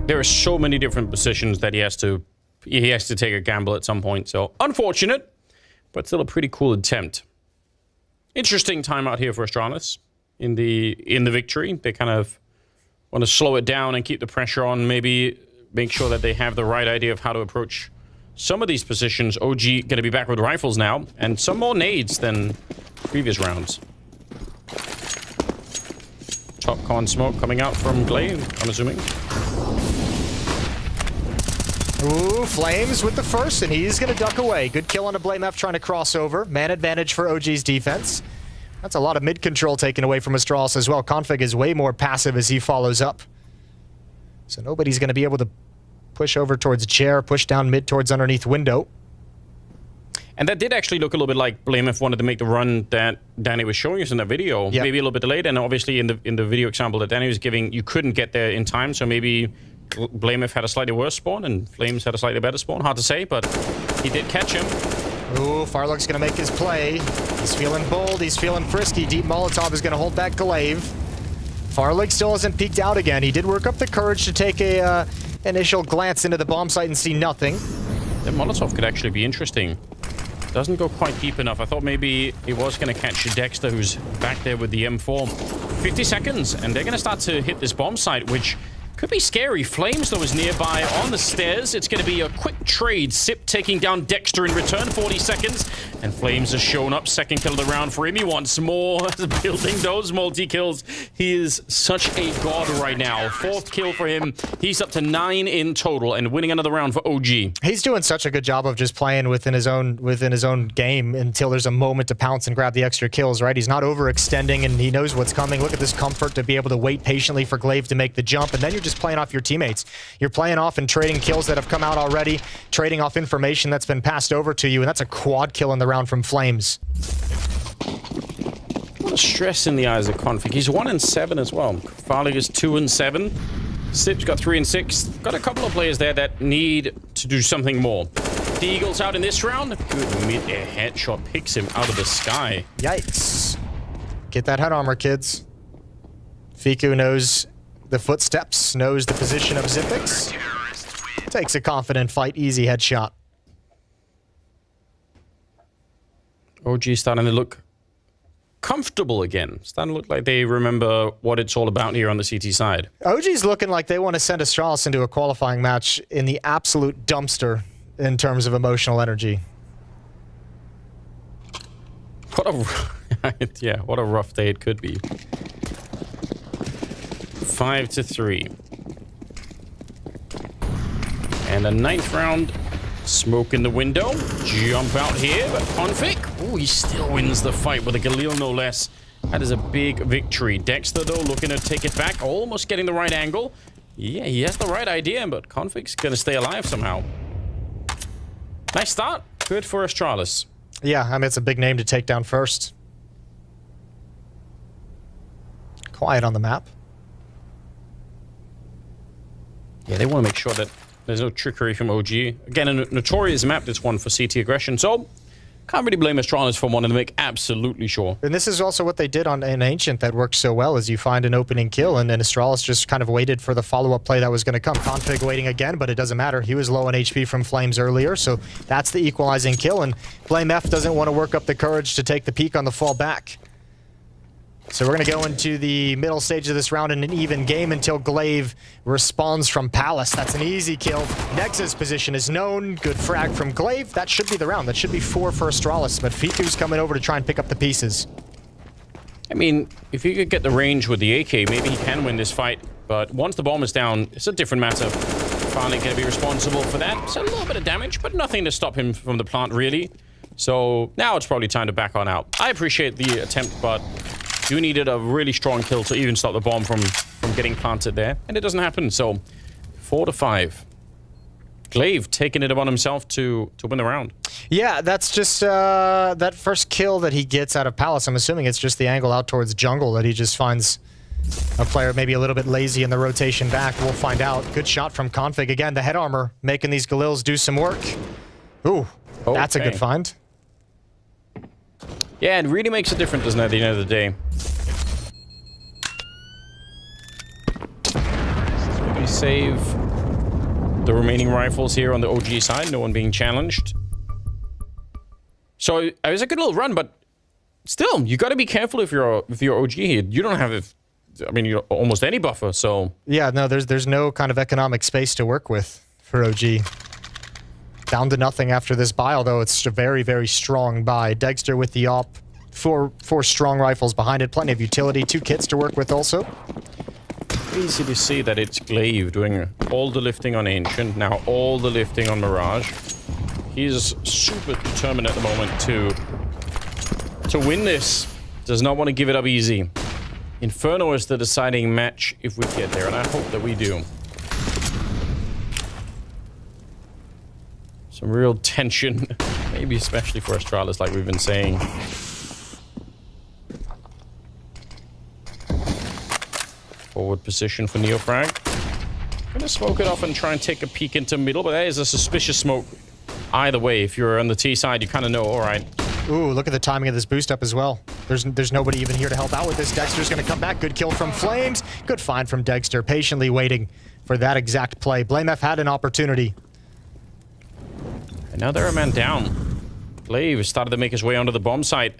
There are so many different positions that he has to take a gamble at some point. So unfortunate, but still a pretty cool attempt. Interesting timeout here for Astralis in the victory. They kind of want to slow it down and keep the pressure on, maybe make sure that they have the right idea of how to approach some of these positions. OG going to be back with rifles now, and some more nades than previous rounds. Top con smoke coming out from Glaive, I'm assuming. Ooh, Flames with the first, and he's going to duck away. Good kill on a Blamef trying to cross over. Man advantage for OG's defense. That's a lot of mid-control taken away from Astralis as well. Config is way more passive as he follows up. So nobody's going to be able to push over towards chair, push down mid towards underneath window. And that did actually look a little bit like Blamef wanted to make the run that Danny was showing us in that video. Yep. Maybe a little bit delayed, and obviously in the video example that Danny was giving, you couldn't get there in time, so maybe Blamef had a slightly worse spawn and Flames had a slightly better spawn. Hard to say, but he did catch him. Ooh, Farluck's going to make his play. He's feeling bold. He's feeling frisky. Deep Molotov is going to hold back Glaive. Farluck still hasn't peeked out again. He did work up the courage to take a initial glance into the bomb site and see nothing. The Molotov could actually be interesting. Doesn't go quite deep enough. I thought maybe he was going to catch Dexter, who's back there with the M4. 50 seconds, and they're going to start to hit this bomb site, which could be scary. Flames, though, is nearby on the stairs. It's going to be a quick trade. Sip taking down Dexter in return, 40 seconds. And Flames has shown up. Second kill of the round for him. He wants more. Building those multi-kills. He is such a god right now. 4th kill for him. He's up to 9 in total and winning another round for OG. He's doing such a good job of just playing within his own game until there's a moment to pounce and grab the extra kills, right? He's not overextending and he knows what's coming. Look at this comfort to be able to wait patiently for Glaive to make the jump. And then you're just just playing off your teammates. You're playing off and trading kills that have come out already, trading off information that's been passed over to you, and that's a quad kill in the round from Flames. What a stress in the eyes of Config. He's 1-7 as well. Farley is 2-7. Sip's got 3-6. Got a couple of players there that need to do something more. The Eagles out in this round. Good mid-air headshot picks him out of the sky. Yikes. Get that head armor, kids. Fiku knows the footsteps, knows the position of Zipix. Takes a confident fight, easy headshot. OG starting to look comfortable again. Starting to look like they remember what it's all about here on the CT side. OG's looking like they want to send Astralis into a qualifying match in the absolute dumpster in terms of emotional energy. What a yeah, what a rough day it could be. 5-3. And a 9th round. Smoke in the window. Jump out here, but Config, oh, he still wins the fight with a Galil no less. That is a big victory. Dexter, though, looking to take it back. Almost getting the right angle. Yeah, he has the right idea, but Config's going to stay alive somehow. Nice start. Good for Astralis. Yeah, I mean, it's a big name to take down first. Quiet on the map. Yeah, they want to make sure that there's no trickery from OG. Again, a notorious map, this one for CT aggression, so can't really blame Astralis for wanting to make absolutely sure. And this is also what they did on an Ancient that worked so well, is you find an opening kill, and then Astralis just kind of waited for the follow-up play that was going to come. Config waiting again, but it doesn't matter. He was low on HP from Flames earlier, so that's the equalizing kill, and Flame F doesn't want to work up the courage to take the peek on the fall back. So we're going to go into the middle stage of this round in an even game until Glaive responds from Palace. That's an easy kill. Nexus position is known. Good frag from Glaive. That should be the round. That should be 4 for Astralis, but Fiku's coming over to try and pick up the pieces. I mean, if he could get the range with the AK, maybe he can win this fight. But once the bomb is down, it's a different matter. Finally going to be responsible for that. It's a little bit of damage, but nothing to stop him from the plant, really. So now it's probably time to back on out. I appreciate the attempt, but you needed a really strong kill to even stop the bomb from getting planted there, and it doesn't happen. So 4-5. Glaive taking it upon himself to win the round. Yeah, that's just that first kill that he gets out of Palace. I'm assuming it's just the angle out towards jungle that he just finds a player maybe a little bit lazy in the rotation back. We'll find out. Good shot from Config. Again, the head armor making these Galils do some work. Ooh, that's a good find. Yeah, it really makes a difference, doesn't it, at the end of the day? Maybe save the remaining rifles here on the OG side, no one being challenged. So it was a good little run, but still, you got to be careful if you're OG here. You don't have, I mean, you're almost any buffer, so... Yeah, no, there's no kind of economic space to work with for OG. Down to nothing after this buy, although it's a very, very strong buy. Dexter with the op. Four strong rifles behind it. Plenty of utility. 2 kits to work with also. Easy to see that it's Glaive doing all the lifting on Ancient, now all the lifting on Mirage. He's super determined at the moment to win this. Does not want to give it up easy. Inferno is the deciding match if we get there, and I hope that we do. Some real tension, maybe especially for Astralis, like we've been saying. Forward position for Neofrag. Gonna smoke it off and try and take a peek into middle, but that is a suspicious smoke. Either way, if you're on the T side, you kind of know, all right. Ooh, look at the timing of this boost up as well. There's nobody even here to help out with this. Dexter's gonna come back. Good kill from Flames. Good find from Dexter, patiently waiting for that exact play. BlameF had an opportunity. And now they're a man down. Glaive started to make his way onto the bomb site.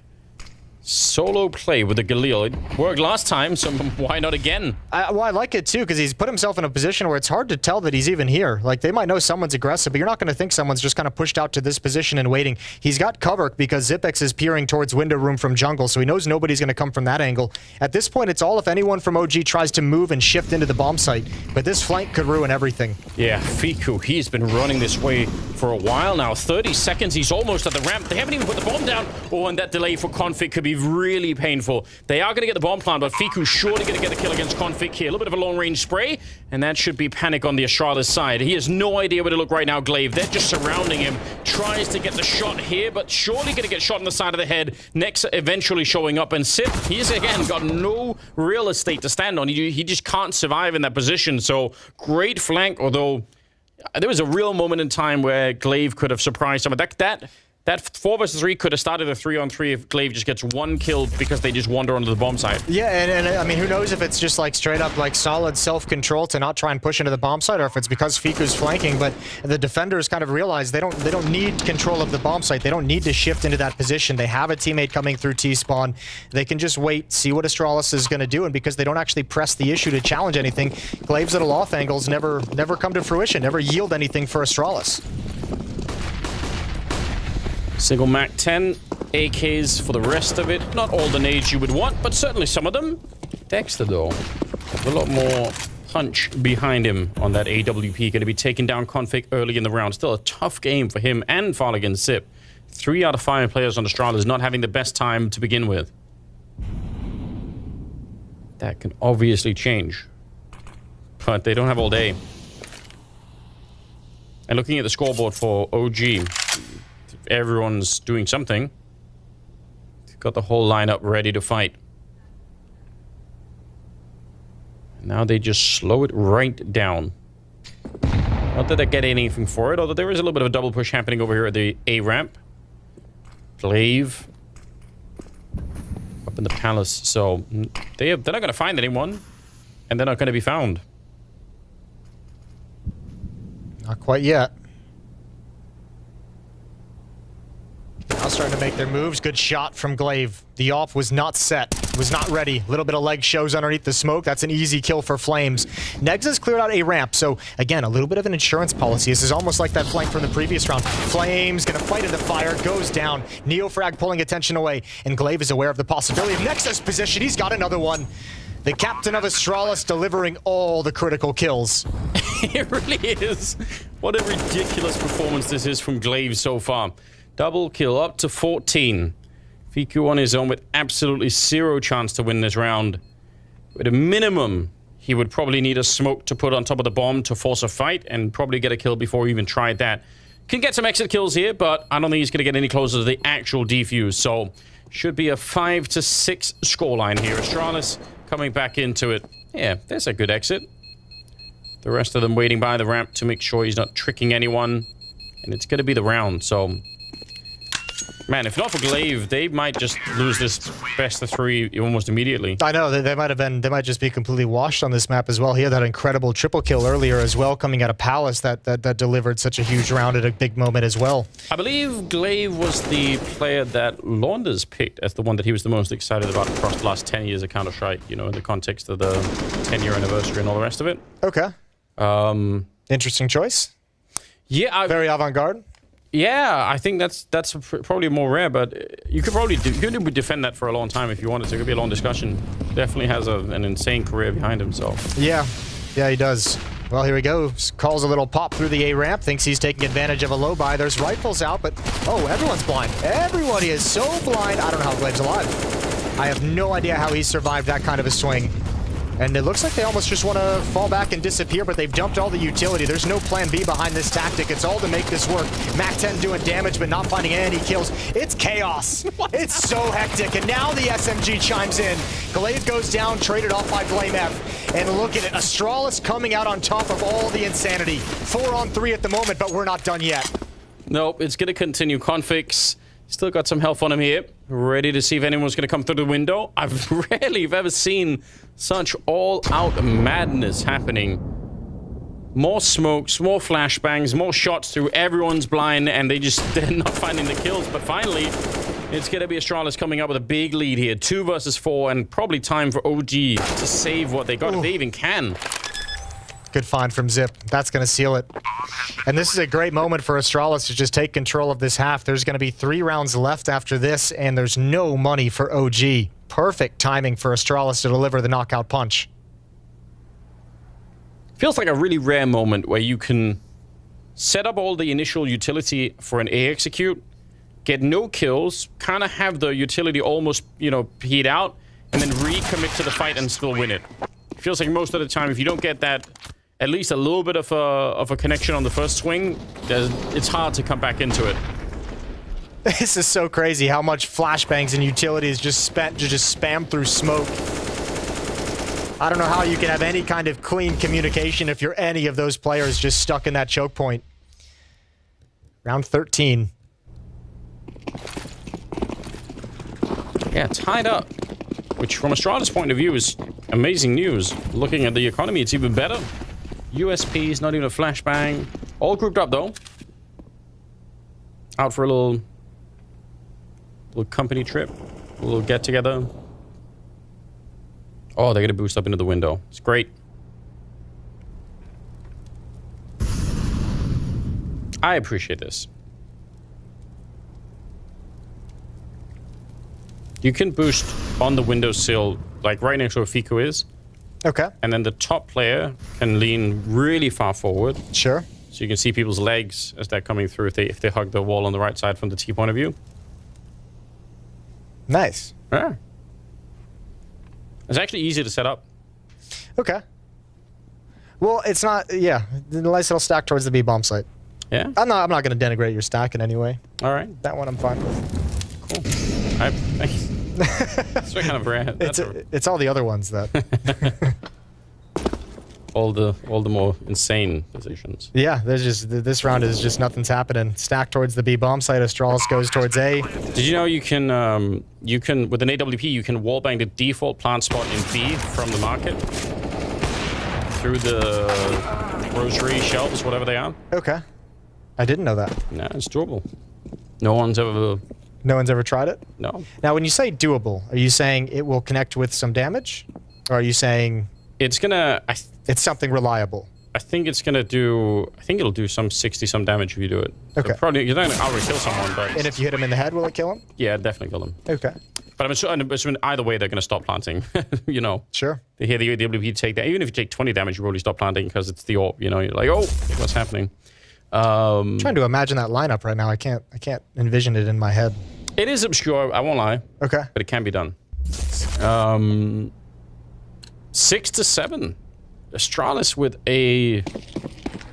Solo play with the Galil. It worked last time, so why not again? Well, I like it too, because he's put himself in a position where it's hard to tell that he's even here. Like, they might know someone's aggressive, but you're not going to think someone's just kind of pushed out to this position and waiting. He's got cover because Zipex is peering towards window room from jungle, so he knows nobody's going to come from that angle. At this point, it's all if anyone from OG tries to move and shift into the bomb site. But this flank could ruin everything. Yeah, Fiku, he's been running this way for a while now. 30 seconds, he's almost at the ramp. They haven't even put the bomb down. Oh, and that delay for Config could be really painful. They are going to get the bomb plant, but Fiku's surely going to get the kill against Config here. A little bit of a long-range spray, and that should be panic on the Astralis side. He has no idea where to look right now, Glaive. They're just surrounding him. Tries to get the shot here, but surely going to get shot in the side of the head. Next, eventually showing up, and Sip, he's again got no real estate to stand on. He just can't survive in that position, so great flank, although there was a real moment in time where Glaive could have surprised someone. That 4 versus 3 could have started a 3-on-3 if Glaive just gets one kill because they just wander onto the bomb site. Yeah, and I mean, who knows if it's just like straight up like solid self-control to not try and push into the bomb site, or if it's because Fiku's flanking. But the defenders kind of realize they don't need control of the bomb site. They don't need to shift into that position. They have a teammate coming through T-spawn. They can just wait, see what Astralis is going to do, and because they don't actually press the issue to challenge anything, Glaive's little off angles never come to fruition, never yield anything for Astralis. Single Mac 10, AKs for the rest of it. Not all the nades you would want, but certainly some of them. Dexter, though, a lot more punch behind him on that AWP. Going to be taking down Config early in the round. Still a tough game for him and Farligan Sip. 3 out of 5 players on Astralis not having the best time to begin with. That can obviously change, but they don't have all day. And looking at the scoreboard for OG, everyone's doing something. Got the whole lineup ready to fight. Now they just slow it right down. Not that they get anything for it, although there is a little bit of a double push happening over here at the A ramp. Glaive up in the palace, so they're not going to find anyone, and they're not going to be found. Not quite yet. Now starting to make their moves. Good shot from Glaive. The off was not set. Was not ready. A little bit of leg shows underneath the smoke. That's an easy kill for Flames. Negs has cleared out a ramp. So, again, a little bit of an insurance policy. This is almost like that flank from the previous round. Flames going to fight in the fire. Goes down. Neofrag pulling attention away. And Glaive is aware of the possibility of Nexus position. He's got another one. The captain of Astralis delivering all the critical kills. It really is. What a ridiculous performance this is from Glaive so far. Double kill up to 14. Fiku on his own with absolutely zero chance to win this round. At a minimum, he would probably need a smoke to put on top of the bomb to force a fight and probably get a kill before he even tried that. Can get some exit kills here, but I don't think he's going to get any closer to the actual defuse. So, should be a 5-6 scoreline here. Astralis coming back into it. Yeah, there's a good exit. The rest of them waiting by the ramp to make sure he's not tricking anyone. And it's going to be the round, so... Man, if not for Glaive, they might just lose this best of 3 almost immediately. I know, they might just be completely washed on this map as well. He had that incredible triple kill earlier as well, coming out of Palace that delivered such a huge round at a big moment as well. I believe Glaive was the player that Launders picked as the one that he was the most excited about across the last 10 years of Counter-Strike, you know, in the context of the 10-year anniversary and all the rest of it. Okay. Interesting choice. Yeah. Very avant-garde. Yeah, I think that's probably more rare, but you could probably defend that for a long time if you wanted to. It could be a long discussion. Definitely has an insane career behind him, so. Yeah, he does. Well, here he goes. Calls a little pop through the A ramp. Thinks he's taking advantage of a low buy. There's rifles out, but oh, everyone's blind. Everybody is so blind. I don't know how Glaive's alive. I have no idea how he survived that kind of a swing. And it looks like they almost just want to fall back and disappear, but they've dumped all the utility. There's no plan B behind this tactic. It's all to make this work. Mac 10 doing damage, but not finding any kills. It's chaos. It's so hectic. And now the SMG chimes in. Glaive goes down, traded off by Flame F. And look at it. Astralis coming out on top of all the insanity. 4-on-3 at the moment, but we're not done yet. Nope, it's going to continue. Confix still got some health on him here. Ready to see if anyone's going to come through the window. I've rarely ever seen such all-out madness happening. More smokes, more flashbangs, more shots through. Everyone's blind, and they're not finding the kills. But finally, it's going to be Astralis coming up with a big lead here. 2 versus 4, and probably time for OG to save what they got, if they even can. Good find from Zip. That's going to seal it. And this is a great moment for Astralis to just take control of this half. There's going to be 3 rounds left after this, and there's no money for OG. Perfect timing for Astralis to deliver the knockout punch. Feels like a really rare moment where you can set up all the initial utility for an A execute, get no kills, kind of have the utility almost, you know, peed out, and then recommit to the fight and still win it. It feels like most of the time, if you don't get that, at least a little bit of a connection on the first swing, it's hard to come back into it. This is so crazy how much flashbangs and utilities just spent to just spam through smoke. I don't know how you can have any kind of clean communication if you're any of those players just stuck in that choke point. Round 13. Yeah, tied up. Which, from Astralis' point of view, is amazing news. Looking at the economy, it's even better. USPs, not even a flashbang. All grouped up, though. Out for a little company trip. A little get-together. Oh, they're going to boost up into the window. It's great. I appreciate this. You can boost on the windowsill, like right next to where Fico is. Okay. And then the top player can lean really far forward. Sure. So you can see people's legs as they're coming through if they hug the wall on the right side from the T point of view. Nice. Yeah. It's actually easy to set up. Okay. Well, it's not, yeah. The nice little stack towards the B bomb site. Yeah? I'm not going to denigrate your stack in any way. All right. That one I'm fine with. Cool. That's kind of rare. It's all the other ones that... all the more insane positions. Yeah, there's just this round is just nothing's happening. Stack towards the B bomb site. Astralis goes towards A. Did you know you can with an AWP you can wallbang the default plant spot in B from the market through the grocery shelves, whatever they are? Okay, I didn't know that. No, it's doable. No one's ever tried it? No. Now, when you say doable, are you saying it will connect with some damage, or are you saying it's gonna? It's something reliable. I think it's gonna do. I think it'll do some 60-some damage if you do it. Okay. So probably you're not gonna already kill someone, but. And if you hit him in the head, will it kill him? Yeah, definitely kill him. Okay. But I'm assuming either way they're gonna stop planting. You know. Sure. They hear the AWP take that. Even if you take 20 damage, you probably stop planting because it's the AWP. You know, you're like, oh, what's happening? I'm trying to imagine that lineup right now. I can't envision it in my head. It is obscure. I won't lie. Okay. But it can be done. 6-7. Astralis with a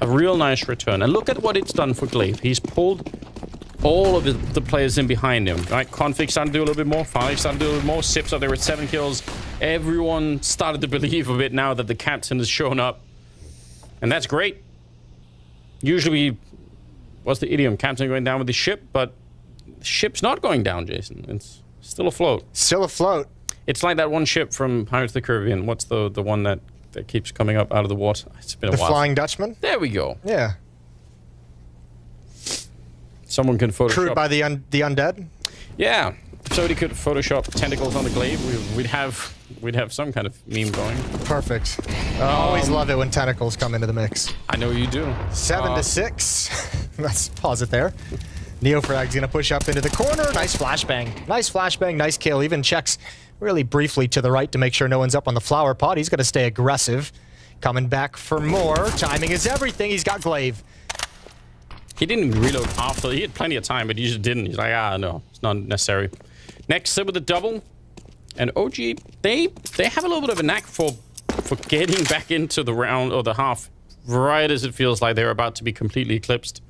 real nice return. And look at what it's done for Glaive. He's pulled all of the players in behind him. Right? Config started to do a little bit more. Five started to do a little bit more. Sips up there with 7 kills. Everyone started to believe a bit now that the captain has shown up. And that's great. Usually, what's the idiom? Captain going down with the ship, but the ship's not going down, Jason. It's still afloat. Still afloat. It's like that one ship from Pirates of the Caribbean. What's the one that keeps coming up out of the water? It's been a while. The Flying Dutchman? There we go. Yeah. Someone can Photoshop. Crewed by the undead? Yeah. If somebody could Photoshop tentacles on the glaive, we'd have some kind of meme going. Perfect. I always love it when tentacles come into the mix. I know you do. 7-6. Let's pause it there. Neofrag's gonna push up into the corner. Nice flashbang. Nice flashbang. Nice kill. Even checks really briefly to the right to make sure no one's up on the flower pot. He's gonna stay aggressive. Coming back for more. Timing is everything. He's got glaive. He didn't reload after. He had plenty of time, but he just didn't. He's like, no, it's not necessary. Next, with the double. And OG, they have a little bit of a knack for getting back into the round or the half right as it feels like they're about to be completely eclipsed.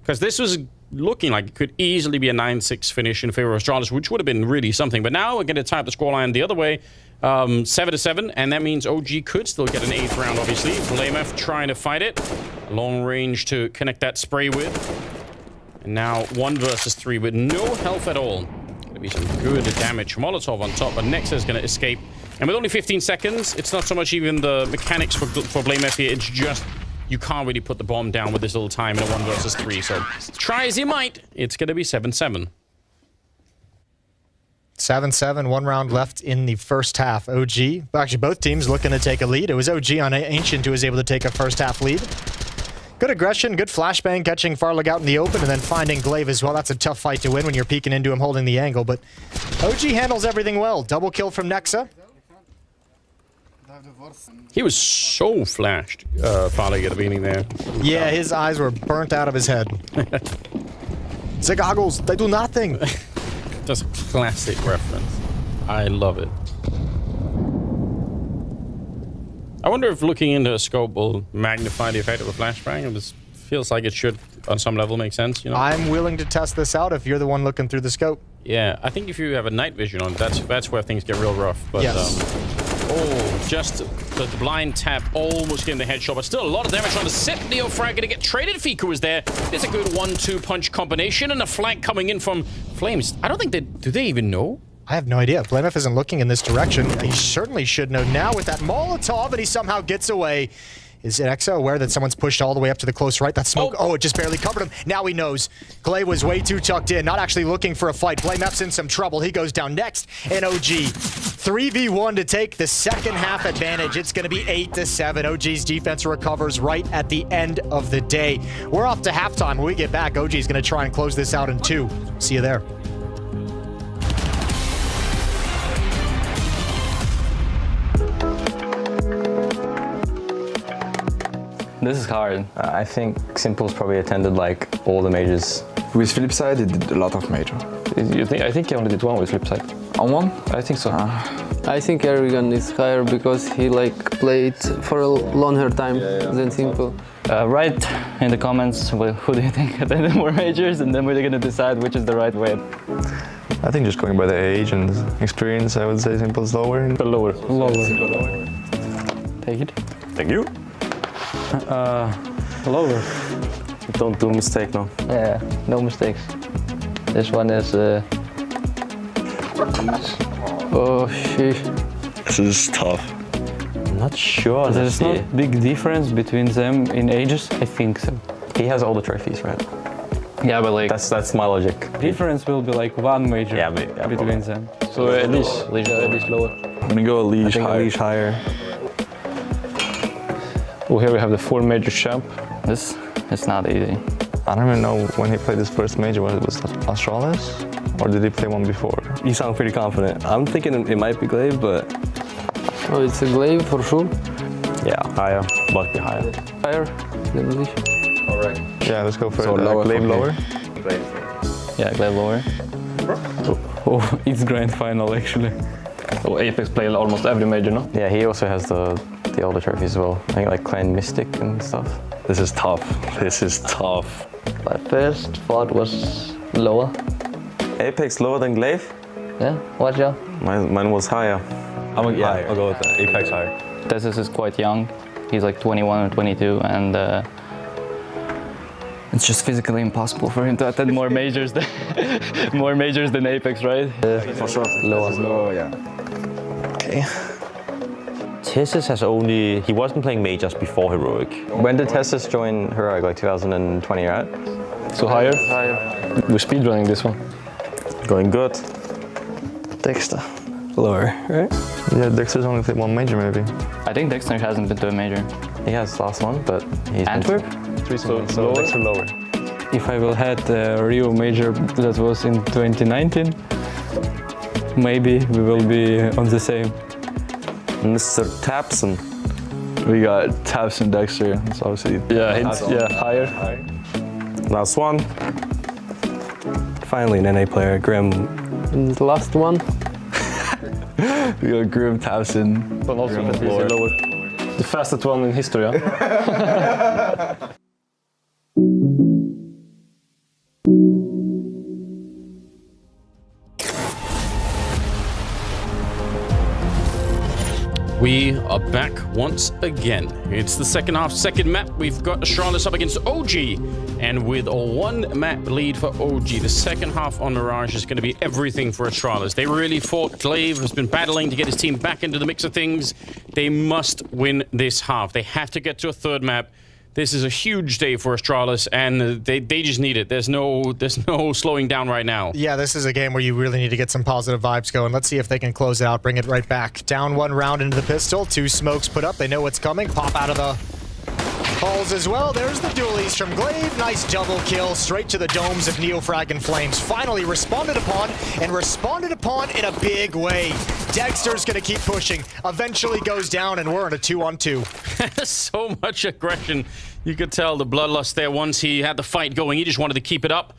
Because this was looking like it could easily be a 9-6 finish in favor of Astralis, which would have been really something. But now we're going to type the scoreline the other way, 7-7, and that means OG could still get an 8th round, obviously. Blamef trying to fight it. Long range to connect that spray with. And now 1 versus 3 with no health at all. Going to be some good damage. Molotov on top, but Nexa is going to escape. And with only 15 seconds, it's not so much even the mechanics for Blamef here. It's just you can't really put the bomb down with this little time in a 1 versus 3. So try as you might, it's going to be 7-7. 7-7, 1 round left in the first half. OG, actually both teams looking to take a lead. It was OG on Ancient who was able to take a first half lead. Good aggression, good flashbang, catching Farlig out in the open and then finding Glaive as well. That's a tough fight to win when you're peeking into him holding the angle, but OG handles everything well. Double kill from Nexa. He was so flashed, Farley, at the beginning there. Yeah, his eyes were burnt out of his head. The goggles, they do nothing. Just a classic reference. I love it. I wonder if looking into a scope will magnify the effect of a flashbang. It feels like it should, on some level, make sense, you know? I'm willing to test this out if you're the one looking through the scope. Yeah, I think if you have a night vision on, that's where things get real rough. But, yes. Oh, just the blind tap, almost getting the headshot, but still a lot of damage on the set. Neo Frag gonna get traded. Fiku was there. There's a good 1-2 punch combination and a flank coming in from Flames. I don't think do they even know? I have no idea. Blamef isn't looking in this direction. He certainly should know now with that Molotov, and he somehow gets away. Is Exo aware that someone's pushed all the way up to the close right? That smoke, oh, it just barely covered him. Now he knows. Glaive was way too tucked in, not actually looking for a fight. Blamef's in some trouble. He goes down next, and OG. 3v1 to take the second half advantage. It's going to be 8-7. OG's defense recovers right at the end of the day. We're off to halftime. When we get back, OG's going to try and close this out in 2. See you there. This is hard. I think Simple's probably attended like all the majors. With Flipside, he did a lot of major. I think he only did one with Flipside. On one? I think so. I think Aragon is higher because he like played for a longer time than Simple. Write in the comments who do you think attended more majors, and then we're gonna decide which is the right way. I think just going by the age and experience, I would say Simple's lower. Lower. Lower. Take it. Thank you. Lower. Don't do a mistake now. Yeah, no mistakes. This one is oh shit. This is tough. I'm not sure. There's not big difference between them in ages. I think so. He has all the trophies, right? Yeah, but like that's my logic. difference will be like one major between them. So at least lower. I'm gonna go a leash higher. A leash higher. Oh, here we have the 4 major champ. This is not easy. I don't even know when he played his first major. Was it Astralis? Or did he play one before? You sound pretty confident. I'm thinking it might be Glaive, but... Oh, it's a Glaive for sure? Yeah, higher. Must be higher. Higher? Alright. Yeah, let's go for so Glaive lower. Yeah, Glaive lower. Oh, it's grand final actually. Oh, Apex played almost every major, no? Yeah, he also has the older trophies as well. I think like Clan Mystic and stuff. This is tough. This is tough. My first thought was lower. Apex lower than Glaive? Yeah, what, yeah? Mine was higher. I'll go with that. Apex higher. Tessus is quite young. He's like 21 or 22, and it's just physically impossible for him to attend more majors than Apex, right? For sure. Lower, yeah. Okay. Tessus has he wasn't playing majors before Heroic. When did Tessus join Heroic? Like 2020, right? So higher? We're speedrunning this one. Going good. Dexter. Lower, right? Yeah, Dexter's only played one major, maybe. I think Dexter hasn't been to a major. He has last one, but he's Antwerp? So Dexter lower. If I will had a Rio major that was in 2019, maybe we will be on the same. Mr. Tapson. We got Tapson, Dexter. That's obviously higher. Last one. Finally, an NA player, Grim. And the last one. We got Grim, Tapson. But also lower. The fastest one in history, huh? We are back once again. It's the second half, second map. We've got Astralis up against OG. And with a 1 map lead for OG, the second half on Mirage is going to be everything for Astralis. They really fought. Glaive has been battling to get his team back into the mix of things. They must win this half. They have to get to a third map. This is a huge day for Astralis, and they just need it. There's no slowing down right now. Yeah, this is a game where you really need to get some positive vibes going. Let's see if they can close it out, bring it right back. Down 1 round into the pistol, 2 smokes put up. They know what's coming. Pop out of the Falls as well. There's the dualies from Glaive. Nice double kill straight to the domes of Neofrag and Flames. Finally responded upon, and responded upon in a big way. Dexter's gonna keep pushing. Eventually goes down, and we're in a 2-on-2. So much aggression. You could tell the bloodlust there once he had the fight going. He just wanted to keep it up.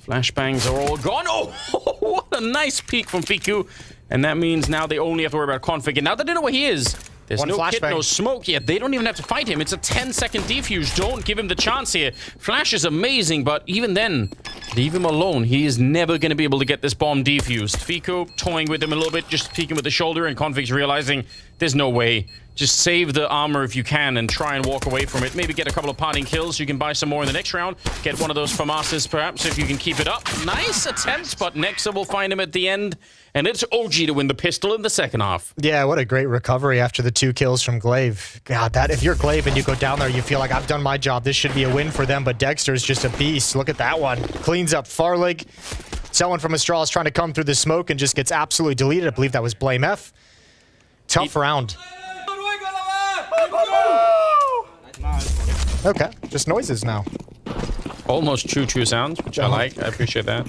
Flashbangs are all gone. Oh, what a nice peek from Fiku. And that means now they only have to worry about Config. And now they don't know where he is. There's One no flashbang. kit, no smoke yet. They don't even have to fight him. It's a 10-second defuse. Don't give him the chance here. Flash is amazing, but even then, leave him alone. He is never going to be able to get this bomb defused. Fiku toying with him a little bit, just peeking with the shoulder, and Config's realizing there's no way. Just save the armor if you can and try and walk away from it. Maybe get a couple of parting kills. You can buy some more in the next round. Get one of those FAMASas, perhaps, if you can keep it up. Nice attempt, but Nexa will find him at the end. And it's OG to win the pistol in the second half. Yeah, what a great recovery after the 2 kills from Glaive. God, that if you're Glaive and you go down there, you feel like I've done my job. This should be a win for them, but Dexter's just a beast. Look at that one. Cleans up Farlig. Someone from Astralis trying to come through the smoke and just gets absolutely deleted. I believe that was Blame F. Tough round. Okay, just noises now. Almost choo-choo sounds, which I like. I appreciate that.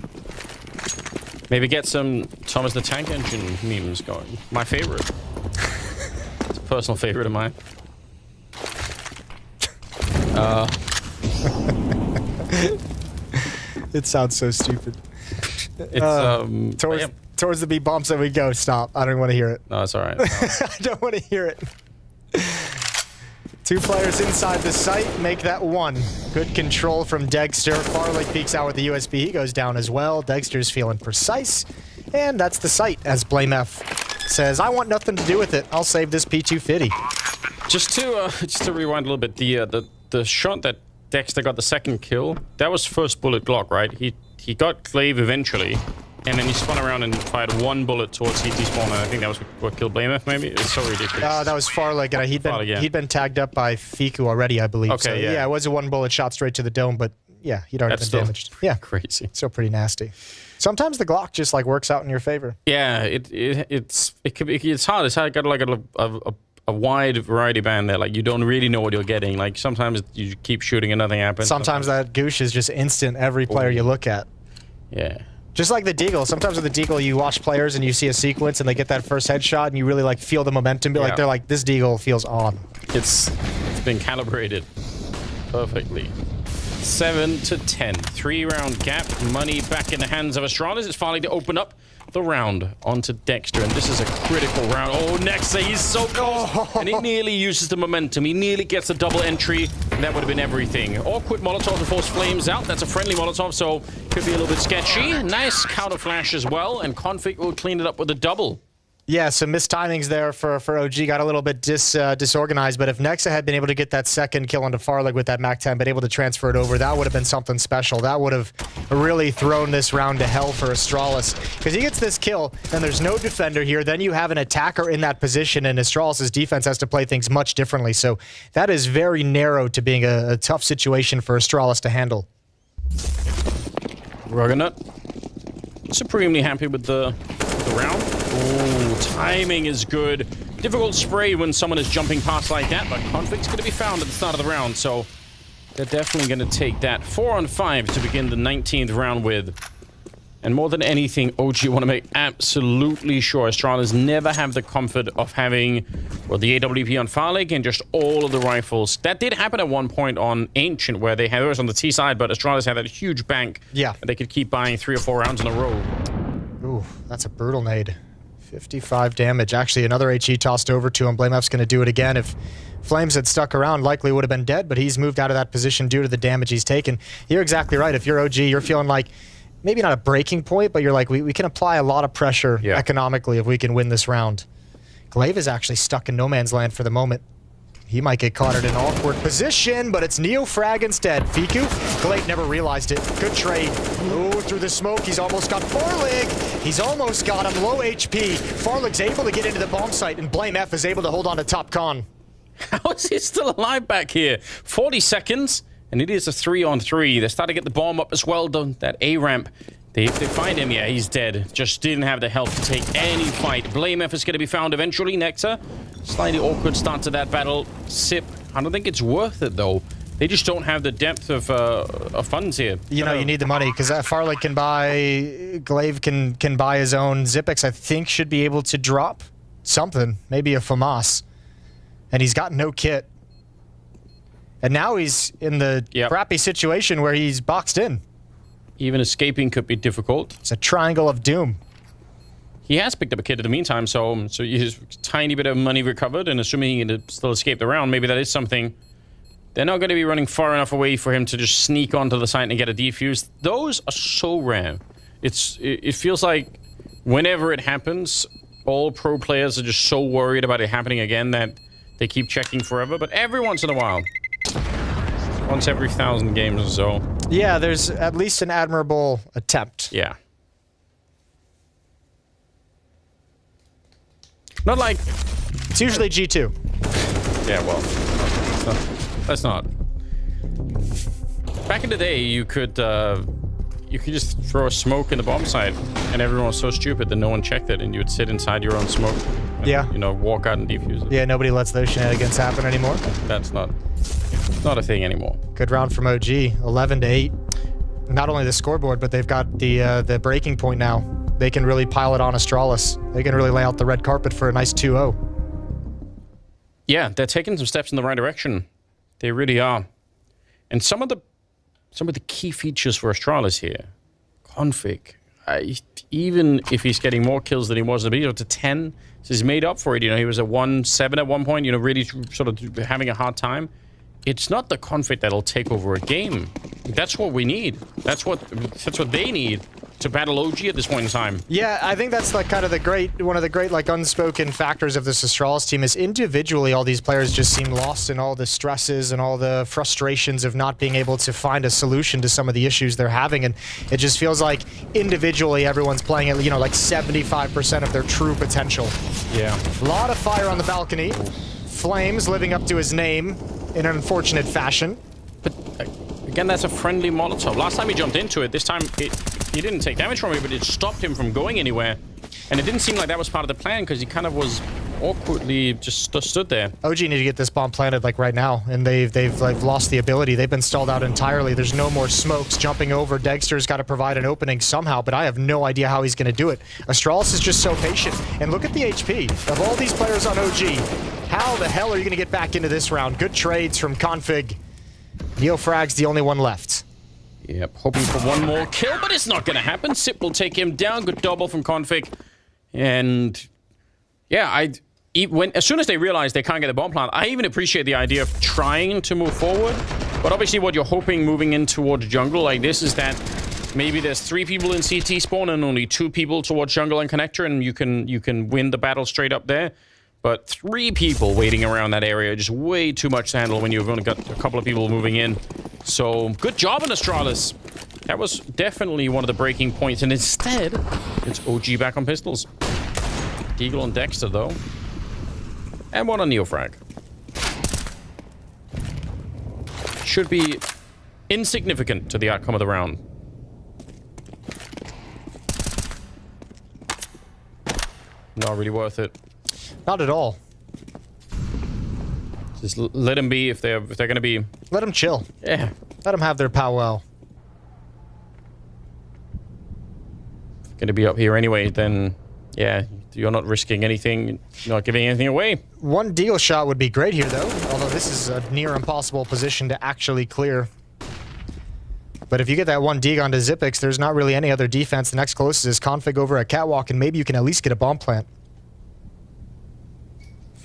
Maybe get some Thomas the Tank Engine memes going. My favorite. It's a personal favorite of mine. It sounds so stupid. It's towards the B bombs that we go. Stop. I don't want to hear it. No, it's all right. I don't want to hear it. 2 players inside the site make that 1. Good control from Dexter. Farlig peeks out with the USB. He goes down as well. Dexter's feeling precise. And that's the site, as Blame F says, I want nothing to do with it. I'll save this P250. Just to rewind a little bit, the shot that Dexter got the second kill, that was first bullet Glock, right? He got Glaive eventually. And then he spun around and fired 1 bullet towards CT spawn, and I think that was what killed Blame F, maybe? It's so ridiculous. That was Farlig, and he'd been tagged up by Fiku already, I believe. Okay, so, yeah. It was a 1 bullet shot straight to the dome, but yeah, he'd already been damaged. Yeah, crazy. Still pretty nasty. Sometimes the Glock just like works out in your favor. Yeah, it's hard. It's got like a wide variety band there. Like you don't really know what you're getting. Like sometimes you keep shooting and nothing happens. Sometimes that goosh is just instant every player you look at. Yeah. Just like the Deagle. Sometimes with the Deagle, you watch players and you see a sequence and they get that first headshot and you really like feel the momentum. Like they're like, this Deagle feels on. It's been calibrated perfectly. 7-10. 3-round gap. Money back in the hands of Astralis. It's finally to open up the round onto Dexter, and this is a critical round. Oh, Nexa, he's so close, and he nearly uses the momentum. He nearly gets a double entry, and that would have been everything. Awkward Molotov to force Flames out. That's a friendly Molotov, so could be a little bit sketchy. Nice counter flash as well, and Config will clean it up with a double. Yeah, some missed timings there for OG. Got a little bit disorganized, but if Nexa had been able to get that second kill onto Farlig with that MAC-10, been able to transfer it over, that would have been something special. That would have really thrown this round to hell for Astralis. Because he gets this kill, then there's no defender here, then you have an attacker in that position, and Astralis' defense has to play things much differently. So that is very narrow to being a tough situation for Astralis to handle. Ruggernet, supremely happy with the round. Oh, timing is good. Difficult spray when someone is jumping past like that, but Conflict's going to be found at the start of the round, so they're definitely going to take that. 4-on-5 to begin the 19th round with. And more than anything, OG want to make absolutely sure Astralis never have the comfort of having, well, the AWP on Farlig and just all of the rifles. That did happen at one point on Ancient, where they had those on the T side, but Astralis had that huge bank. Yeah. They could keep buying 3 or 4 rounds in a row. Ooh, that's a brutal nade. 55 damage. Actually, another HE tossed over to him. Blame F's going to do it again. If Flames had stuck around, likely would have been dead, but he's moved out of that position due to the damage he's taken. You're exactly right. If you're OG, you're feeling like, maybe not a breaking point, but you're like, we can apply a lot of pressure economically if we can win this round. Glaive is actually stuck in no man's land for the moment. He might get caught at an awkward position, but it's Neofrag instead. Fiku, Glaive never realized it. Good trade. Ooh, through the smoke, he's almost got Farlig. He's almost got him, low HP. Farlig's able to get into the bomb site, and Blame F is able to hold on to top con. How is he still alive back here? 40 seconds, and it is a 3-on-3. They're starting to get the bomb up as well, though. That A-ramp. They find him, yeah, he's dead. Just didn't have the health to take any fight. Blame F is going to be found eventually. Nexa, slightly awkward start to that battle. Sip I don't think it's worth it, though. They just don't have the depth of funds here. You know, you need the money, because Farlick can buy... Glaive can buy his own. Zipex, I think, should be able to drop something. Maybe a FAMAS. And he's got no kit. And now he's in the crappy situation where he's boxed in. Even escaping could be difficult. It's a triangle of doom. He has picked up a kit in the meantime, so he's a tiny bit of money recovered, and assuming he can still escape the round, maybe that is something. They're not going to be running far enough away for him to just sneak onto the site and get a defuse. Those are so rare. It feels like whenever it happens, all pro players are just so worried about it happening again that they keep checking forever, but every once in a while. Once every 1,000 games or so. Yeah, there's at least an admirable attempt. Yeah. Not like... It's usually G2. Yeah, well, that's not. Back in the day, you could just throw a smoke in the bomb site, and everyone was so stupid that no one checked it, and you would sit inside your own smoke. And, you know, walk out and defuse it. Yeah, nobody lets those shenanigans happen anymore. That's not a thing anymore. Good round from OG, 11-8. Not only the scoreboard, but they've got the breaking point now. They can really pile it on Astralis. They can really lay out the red carpet for a nice 2-0. Yeah, they're taking some steps in the right direction. They really are. And some of the key features for Astralis here, config. Even if he's getting more kills than he was at the beginning, to 10, so he's made up for it. You know, he was at 1-7 at one point. You know, really sort of having a hard time. It's not the config that'll take over a game. That's what we need. That's what they need to battle OG at this point in time. Yeah, I think that's like kind of one of the great like unspoken factors of this Astralis team is individually all these players just seem lost in all the stresses and all the frustrations of not being able to find a solution to some of the issues they're having, and it just feels like individually everyone's playing at, you know, like 75% of their true potential. Yeah. A lot of fire on the balcony. Flames living up to his name in an unfortunate fashion. But again, that's a friendly Molotov. Last time he jumped into it, this time he didn't take damage from it, but it stopped him from going anywhere. And it didn't seem like that was part of the plan, because he kind of was awkwardly just stood there. OG need to get this bomb planted like right now, and they've like lost the ability. They've been stalled out entirely. There's no more smokes jumping over. Dexter's got to provide an opening somehow, but I have no idea how he's going to do it. Astralis is just so patient, and look at the HP of all these players on OG. How the hell are you going to get back into this round? Good trades from Config. Neofrag's the only one left. Yep, hoping for one more kill, but it's not going to happen. Sip will take him down. Good double from Config. And yeah, as soon as they realize they can't get the bomb plant, I even appreciate the idea of trying to move forward. But obviously what you're hoping moving in towards jungle like this is that maybe there's 3 people in CT spawn and only 2 people towards jungle and connector, and you can win the battle straight up there. But 3 people waiting around that area, just way too much to handle when you've only got a couple of people moving in. So, good job on Astralis. That was definitely one of the breaking points, and instead, it's OG back on pistols. Deagle and Dexter, though. And one on Neofrag. Should be insignificant to the outcome of the round. Not really worth it. Not at all. Just let them be if they're going to be... Let them chill. Yeah. Let them have their powwow. Going to be up here anyway, then yeah, you're not risking anything, you're not giving anything away. One deal shot would be great here, though. Although this is a near impossible position to actually clear. But if you get that one dig onto Zipix, there's not really any other defense. The next closest is Config over a catwalk, and maybe you can at least get a bomb plant.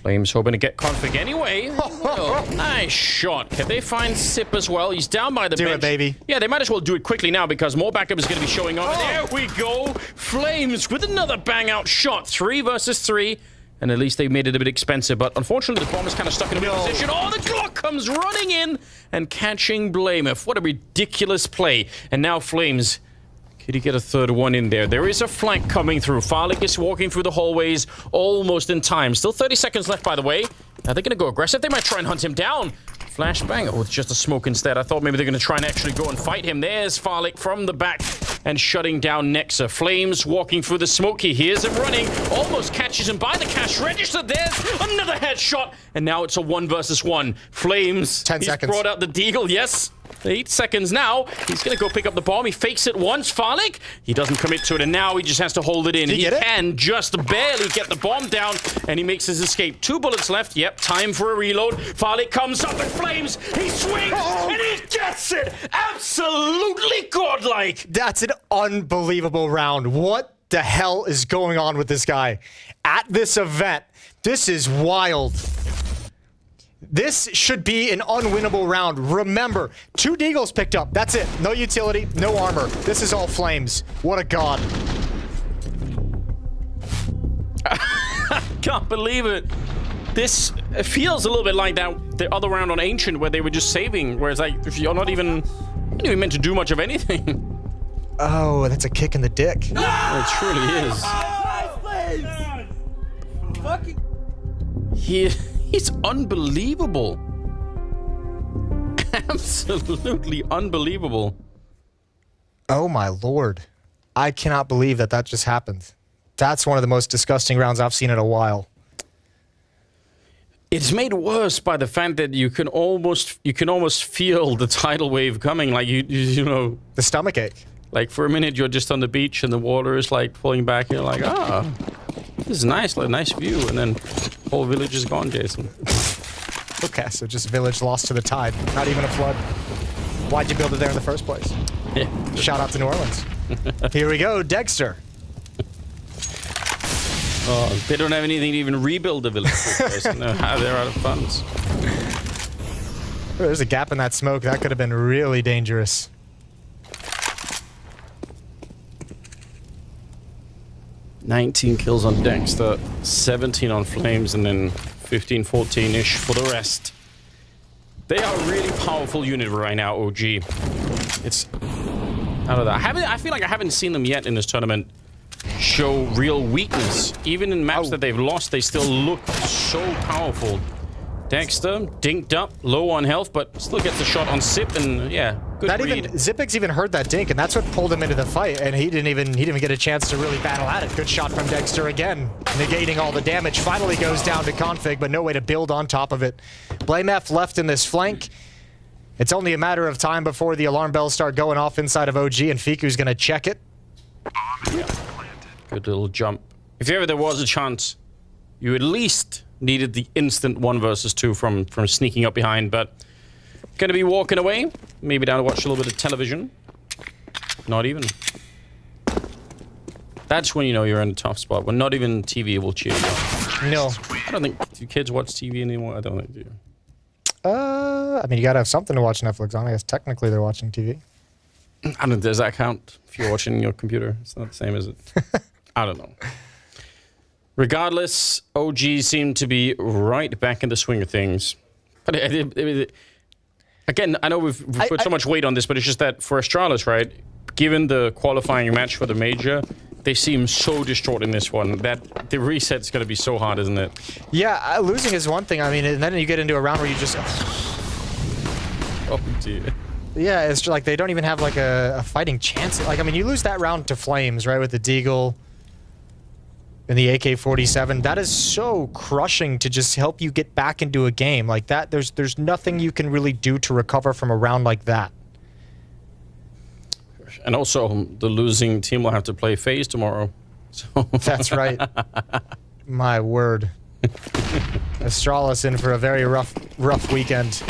Flames hoping to get Config anyway. Oh, nice shot. Can they find Sip as well? He's down by the bench. Do it, baby. Yeah, they might as well do it quickly now because more backup is going to be showing up. Oh. There we go. Flames with another bang out shot. 3 versus 3. And at least they made it a bit expensive. But unfortunately, the bomb is kind of stuck in a weak position. Oh, the Glock comes running in and catching Blameff. What a ridiculous play. And now Flames... Could he get a third one in there? There is a flank coming through. Farlick is walking through the hallways almost in time. Still 30 seconds left, by the way. Are they going to go aggressive? They might try and hunt him down. Flashbang. Oh, it's just a smoke instead. I thought maybe they're going to try and actually go and fight him. There's Farlick from the back. and shutting down Nexa. Flames walking through the smoke. He hears him running, almost catches him by the cash register. There's another headshot, and now it's a 1 versus 1. Flames. 10 seconds. Brought out the deagle, yes. 8 seconds now. He's going to go pick up the bomb. He fakes it once. Farlik, he doesn't commit to it, and now he just has to hold it in. He can just barely get the bomb down, and he makes his escape. 2 bullets left. Yep, time for a reload. Farlik comes up with flames. He swings, and he gets it. Absolutely godlike. That's an unbelievable round. What the hell is going on with this guy? At this event, this is wild. This should be an unwinnable round. Remember, 2 deagles picked up. That's it. No utility, no armor. This is all flames. What a god. Can't believe it. This feels a little bit like that the other round on Ancient where they were just saving, whereas like if you're not even meant to do much of anything. Oh, that's a kick in the dick. It truly is. He's unbelievable. Absolutely unbelievable. Oh my lord. I cannot believe that that just happened. That's one of the most disgusting rounds I've seen in a while. It's made worse by the fact that you can almost feel the tidal wave coming, like you know, the stomach ache. Like for a minute you're just on the beach and the water is like pulling back and you're like, ah, this is nice, like nice view, and then the whole village is gone, Jason. Okay, so just village lost to the tide, not even a flood. Why'd you build it there in the first place? Yeah. Shout out to New Orleans. Here we go, Dexter. Oh, they don't have anything to even rebuild the village. They're out of funds. There's a gap in that smoke. That could have been really dangerous. $19 kills on Dexter, 17 on Flames, and then 15, 14-ish for the rest. They are a really powerful unit right now, OG. It's... I don't know. I feel like I haven't seen them yet in this tournament show real weakness. Even in maps that they've lost, they still look so powerful. Dexter, dinked up, low on health, but still gets a shot on Zip, and yeah, good read. Zipix even heard that dink, and that's what pulled him into the fight, and he didn't even get a chance to really battle at it. Good shot from Dexter again, negating all the damage. Finally goes down to Config, but no way to build on top of it. BlameF left in this flank. It's only a matter of time before the alarm bells start going off inside of OG, and Fiku's gonna check it. Yeah. Good little jump. If ever there was a chance, you at least needed the instant 1 versus 2 from sneaking up behind, but gonna be walking away. Maybe down to watch a little bit of television. Not even. That's when you know you're in a tough spot, when not even TV will cheer you up. No. I don't think, do kids watch TV anymore? I don't think they do. I mean, you gotta have something to watch Netflix on. I guess technically they're watching TV. I don't know, does that count if you're watching your computer? It's not the same, is it? I don't know. Regardless, OG seemed to be right back in the swing of things. But again, I know we've put so much weight on this, but it's just that for Astralis, right, given the qualifying match for the major, they seem so distraught in this one that the reset's going to be so hard, isn't it? Yeah, losing is one thing. I mean, and then you get into a round where you just... Oh, dear. Yeah, it's like they don't even have like a fighting chance. Like, I mean, you lose that round to Flames, right, with the Deagle and the AK-47. That is so crushing to just help you get back into a game like that. There's nothing you can really do to recover from a round like that. And also, the losing team will have to play FaZe tomorrow. So. That's right. My word. Astralis in for a very rough weekend.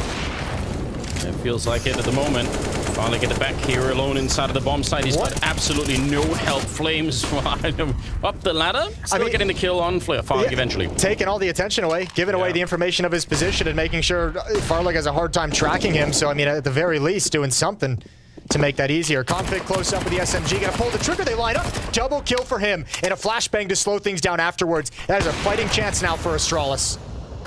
It feels like it at the moment. Finally get it back here alone inside of the bomb site. He's got absolutely no help. Flames up the ladder. Still getting the kill on Farlig eventually. Taking all the attention away, giving away the information of his position and making sure Farlig has a hard time tracking him. So, I mean, at the very least, doing something to make that easier. Config close up with the SMG. Gonna pull the trigger. They line up. Double kill for him. And a flashbang to slow things down afterwards. That is a fighting chance now for Astralis.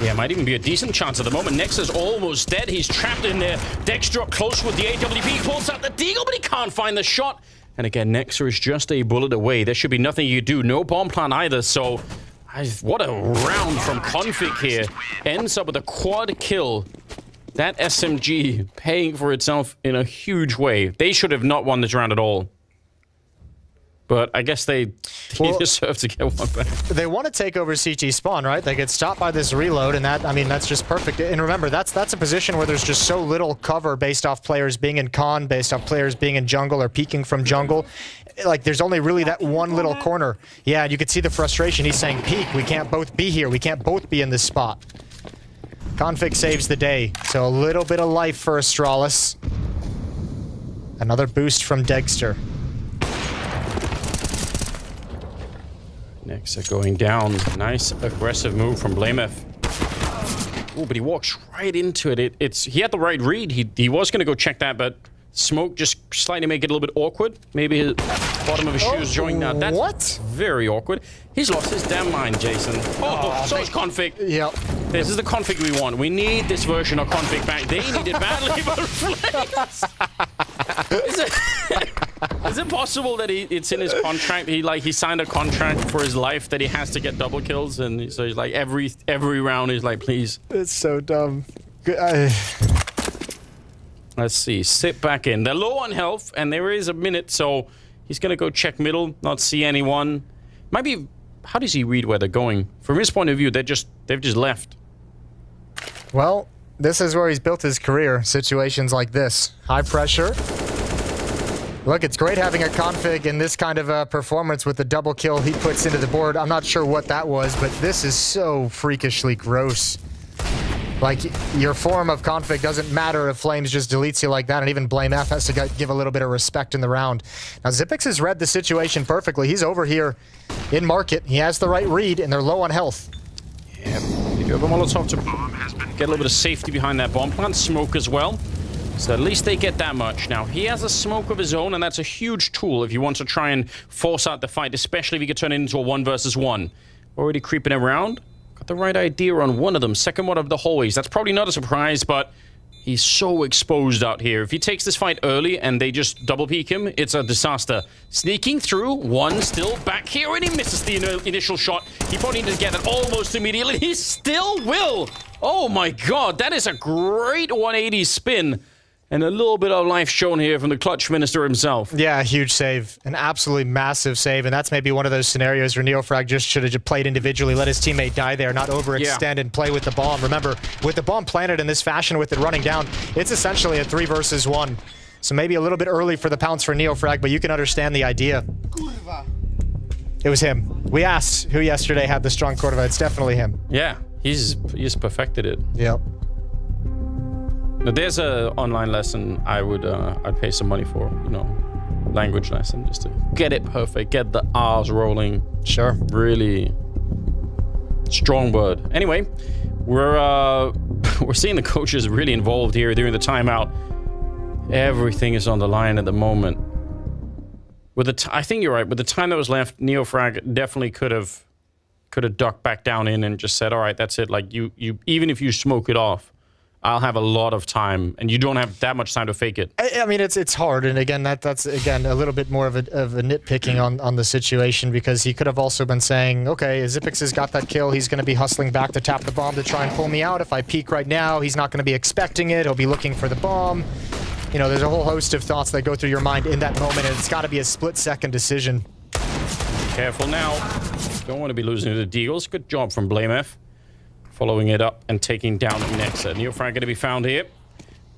Yeah, might even be a decent chance at the moment. Nexa's almost dead. He's trapped in there. Dexter up close with the AWP. Pulls out the Deagle, but he can't find the shot. And again, Nexa is just a bullet away. There should be nothing you do. No bomb plan either, so... what a round from Config here. Ends up with a quad kill. That SMG paying for itself in a huge way. They should have not won this round at all. But I guess they deserve to get one back. They want to take over CT spawn, right? They get stopped by this reload, and that's just perfect. And remember, that's a position where there's just so little cover based off players being in con, based off players being in jungle or peeking from jungle. Like, there's only really that one little corner. Yeah, and you can see the frustration. He's saying, peek, we can't both be here. We can't both be in this spot. Config saves the day. So a little bit of life for Astralis. Another boost from Dexter. Nexa going down. Nice aggressive move from BlameF. Oh, but he walks right into it. He had the right read. He was going to go check that, but smoke just slightly make it a little bit awkward. Maybe his bottom of his shoes showing that. That's very awkward. He's lost his damn mind, Jason. Oh, so is Config. Yep. This is the Config we want. We need this version of Config back. They need it badly, but Flames. Is it possible that it's in his contract? He signed a contract for his life that he has to get double kills, and so he's like every round he's like, please. It's so dumb. Let's see. Sit back in. They're low on health, and there is a minute, so he's gonna go check middle, not see anyone. Might be. How does he read where they're going? From his point of view, they've just left. Well, this is where he's built his career. Situations like this, high pressure. Look, it's great having a Config in this kind of performance with the double kill he puts into the board. I'm not sure what that was, but this is so freakishly gross. Like, your form of Config doesn't matter if Flames just deletes you like that, and even BlameF has to give a little bit of respect in the round. Now, Xyp9x has read the situation perfectly. He's over here in market. He has the right read, and they're low on health. Yeah, if you have a Molotov to get a little bit of safety behind that bomb plant, smoke as well. So at least they get that much. Now, he has a smoke of his own, and that's a huge tool if you want to try and force out the fight, especially if you could turn it into a 1 versus 1. Already creeping around. Got the right idea on one of them. Second one of the hallways. That's probably not a surprise, but he's so exposed out here. If he takes this fight early and they just double peek him, it's a disaster. Sneaking through, one still back here, and he misses the initial shot. He probably needs to get it almost immediately. He still will. Oh my god, that is a great 180 spin. And a little bit of life shown here from the clutch minister himself. Yeah, huge save. An absolutely massive save. And that's maybe one of those scenarios where Neofrag just should have played individually, let his teammate die there, not overextend and play with the bomb. Remember, with the bomb planted in this fashion with it running down, it's essentially a 3 versus 1. So maybe a little bit early for the pounce for Neofrag, but you can understand the idea. It was him. We asked who yesterday had the strong Corva. It's definitely him. Yeah, he's perfected it. Yep. Now, there's a online lesson I'd pay some money for, you know, language lesson, just to get it perfect, get the R's rolling. Sure. Really strong word. Anyway, we're seeing the coaches really involved here during the timeout. Everything is on the line at the moment. With I think you're right. With the time that was left, Neofrag definitely could have ducked back down in and just said, "All right, that's it. Like you even if you smoke it off, I'll have a lot of time," and you don't have that much time to fake it. I mean, it's hard, and again, that's again a little bit more of a nitpicking on the situation, because he could have also been saying, okay, Xyp9x has got that kill, he's going to be hustling back to tap the bomb to try and pull me out. If I peek right now, he's not going to be expecting it. He'll be looking for the bomb. You know, there's a whole host of thoughts that go through your mind in that moment, and it's got to be a split-second decision. Careful now. Don't want to be losing to the Deagles. Good job from BlameF. Following it up and taking down Nexa. Neofrag going to be found here.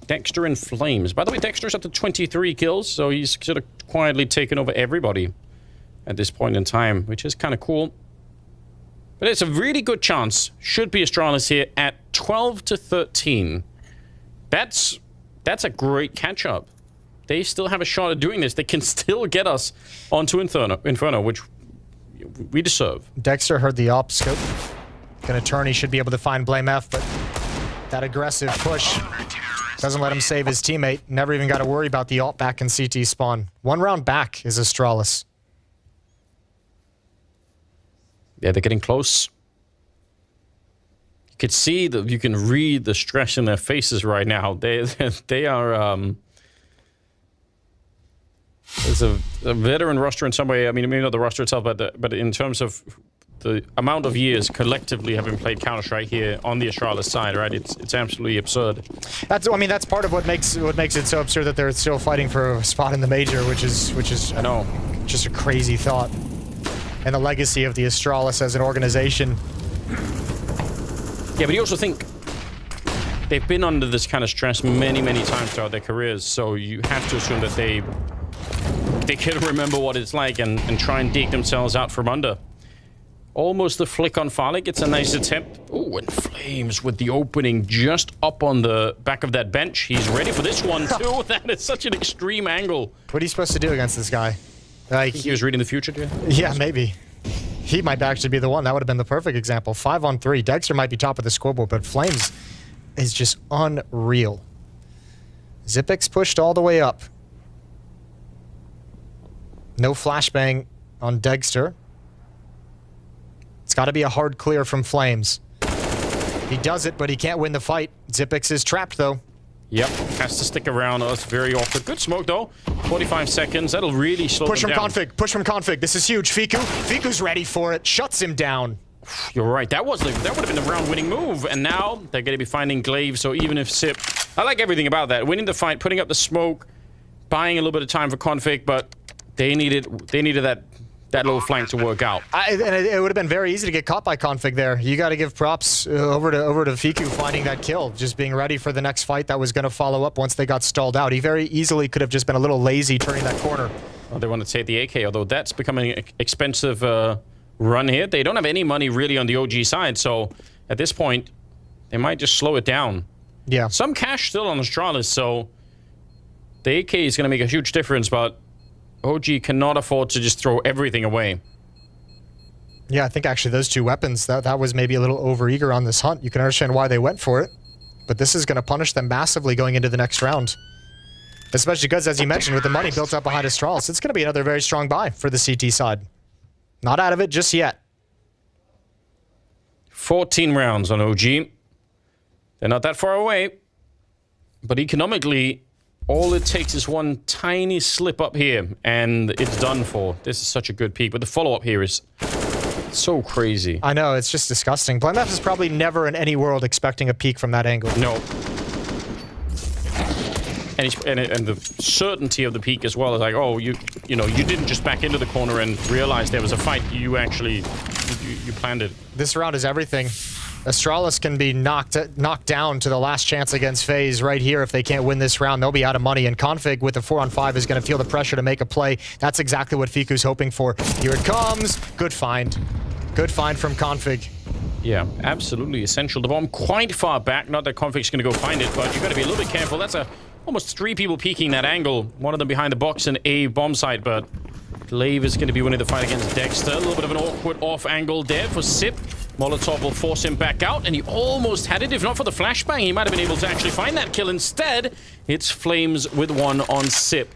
Dexter in flames. By the way, Dexter's up to 23 kills, so he's sort of quietly taken over everybody at this point in time, which is kind of cool. But it's a really good chance. Should be Astralis here at 12 to 13. That's a great catch-up. They still have a shot at doing this. They can still get us onto Inferno, which we deserve. Dexter heard the op scope. Gonna turn, he should be able to find BlameF, but that aggressive push doesn't let him save his teammate. Never even got to worry about the ult back in CT spawn. 1 round back is Astralis. Yeah, they're getting close. You could see that, you can read the stress in their faces right now. They are there's a veteran roster in some way. I mean, maybe not the roster itself, but in terms of the amount of years collectively have been played Counter-Strike here on the Astralis side, right? It's absolutely absurd. That's part of what makes it so absurd that they're still fighting for a spot in the major, which is I know, just a crazy thought. And the legacy of the Astralis as an organization. Yeah, but you also think they've been under this kind of stress many times throughout their careers, so you have to assume that they can remember what it's like and try and dig themselves out from under. Almost the flick on Farlick. It's a nice attempt. Oh, and Flames with the opening just up on the back of that bench. He's ready for this one too. That is such an extreme angle. What are you supposed to do against this guy? Like, he was reading the future, dude. Yeah, maybe. He might actually be the one. That would have been the perfect example. 5-on-3. Dexter might be top of the scoreboard, but Flames is just unreal. Zipix pushed all the way up. No flashbang on Dexter. It's got to be a hard clear from Flames. He does it, but he can't win the fight. Zipix is trapped, though. Yep, has to stick around. Oh, that's very awkward. Good smoke, though. 45 seconds. That'll really slow them down. Push from config. This is huge. Fiku's ready for it. Shuts him down. You're right. That would have been the round-winning move. And now they're going to be finding Glaive. So even if Sip, I like everything about that. Winning the fight, putting up the smoke, buying a little bit of time for config, but they needed that little flank to work out. And it would have been very easy to get caught by config there. You got to give props over to Fiku finding that kill, just being ready for the next fight that was going to follow up once they got stalled out. He very easily could have just been a little lazy turning that corner. Well, they want to take the AK, although that's becoming an expensive run here. They don't have any money really on the OG side, so at this point, they might just slow it down. Yeah. Some cash still on Astralis, so the AK is going to make a huge difference, but OG cannot afford to just throw everything away. Yeah, I think actually those two weapons, that was maybe a little overeager on this hunt. You can understand why they went for it, but this is going to punish them massively going into the next round. Especially because, as you mentioned, with the money built up behind Astralis, it's going to be another very strong buy for the CT side. Not out of it just yet. 14 rounds on OG. They're not that far away, but economically, all it takes is one tiny slip up here, and it's done for. This is such a good peak, but the follow-up here is so crazy. I know, it's just disgusting. BlameF is probably never in any world expecting a peak from that angle. No. And the certainty of the peak as well is like, oh, you know, you didn't just back into the corner and realize there was a fight. You actually, you planned it. This round is everything. Astralis can be knocked down to the last chance against FaZe right here. If they can't win this round, they'll be out of money. And Config with the 4-on-5 is going to feel the pressure to make a play. That's exactly what Fiku's hoping for. Here it comes. Good find. Good find from Config. Yeah, absolutely essential. The bomb quite far back. Not that Config's going to go find it, but you've got to be a little bit careful. That's almost 3 people peeking that angle. One of them behind the box and a bomb site, but Glaive is going to be winning the fight against Dexter. A little bit of an awkward off angle there for Sip. Molotov will force him back out, and he almost had it. If not for the flashbang, he might have been able to actually find that kill. Instead, it's Flames with one on Sip.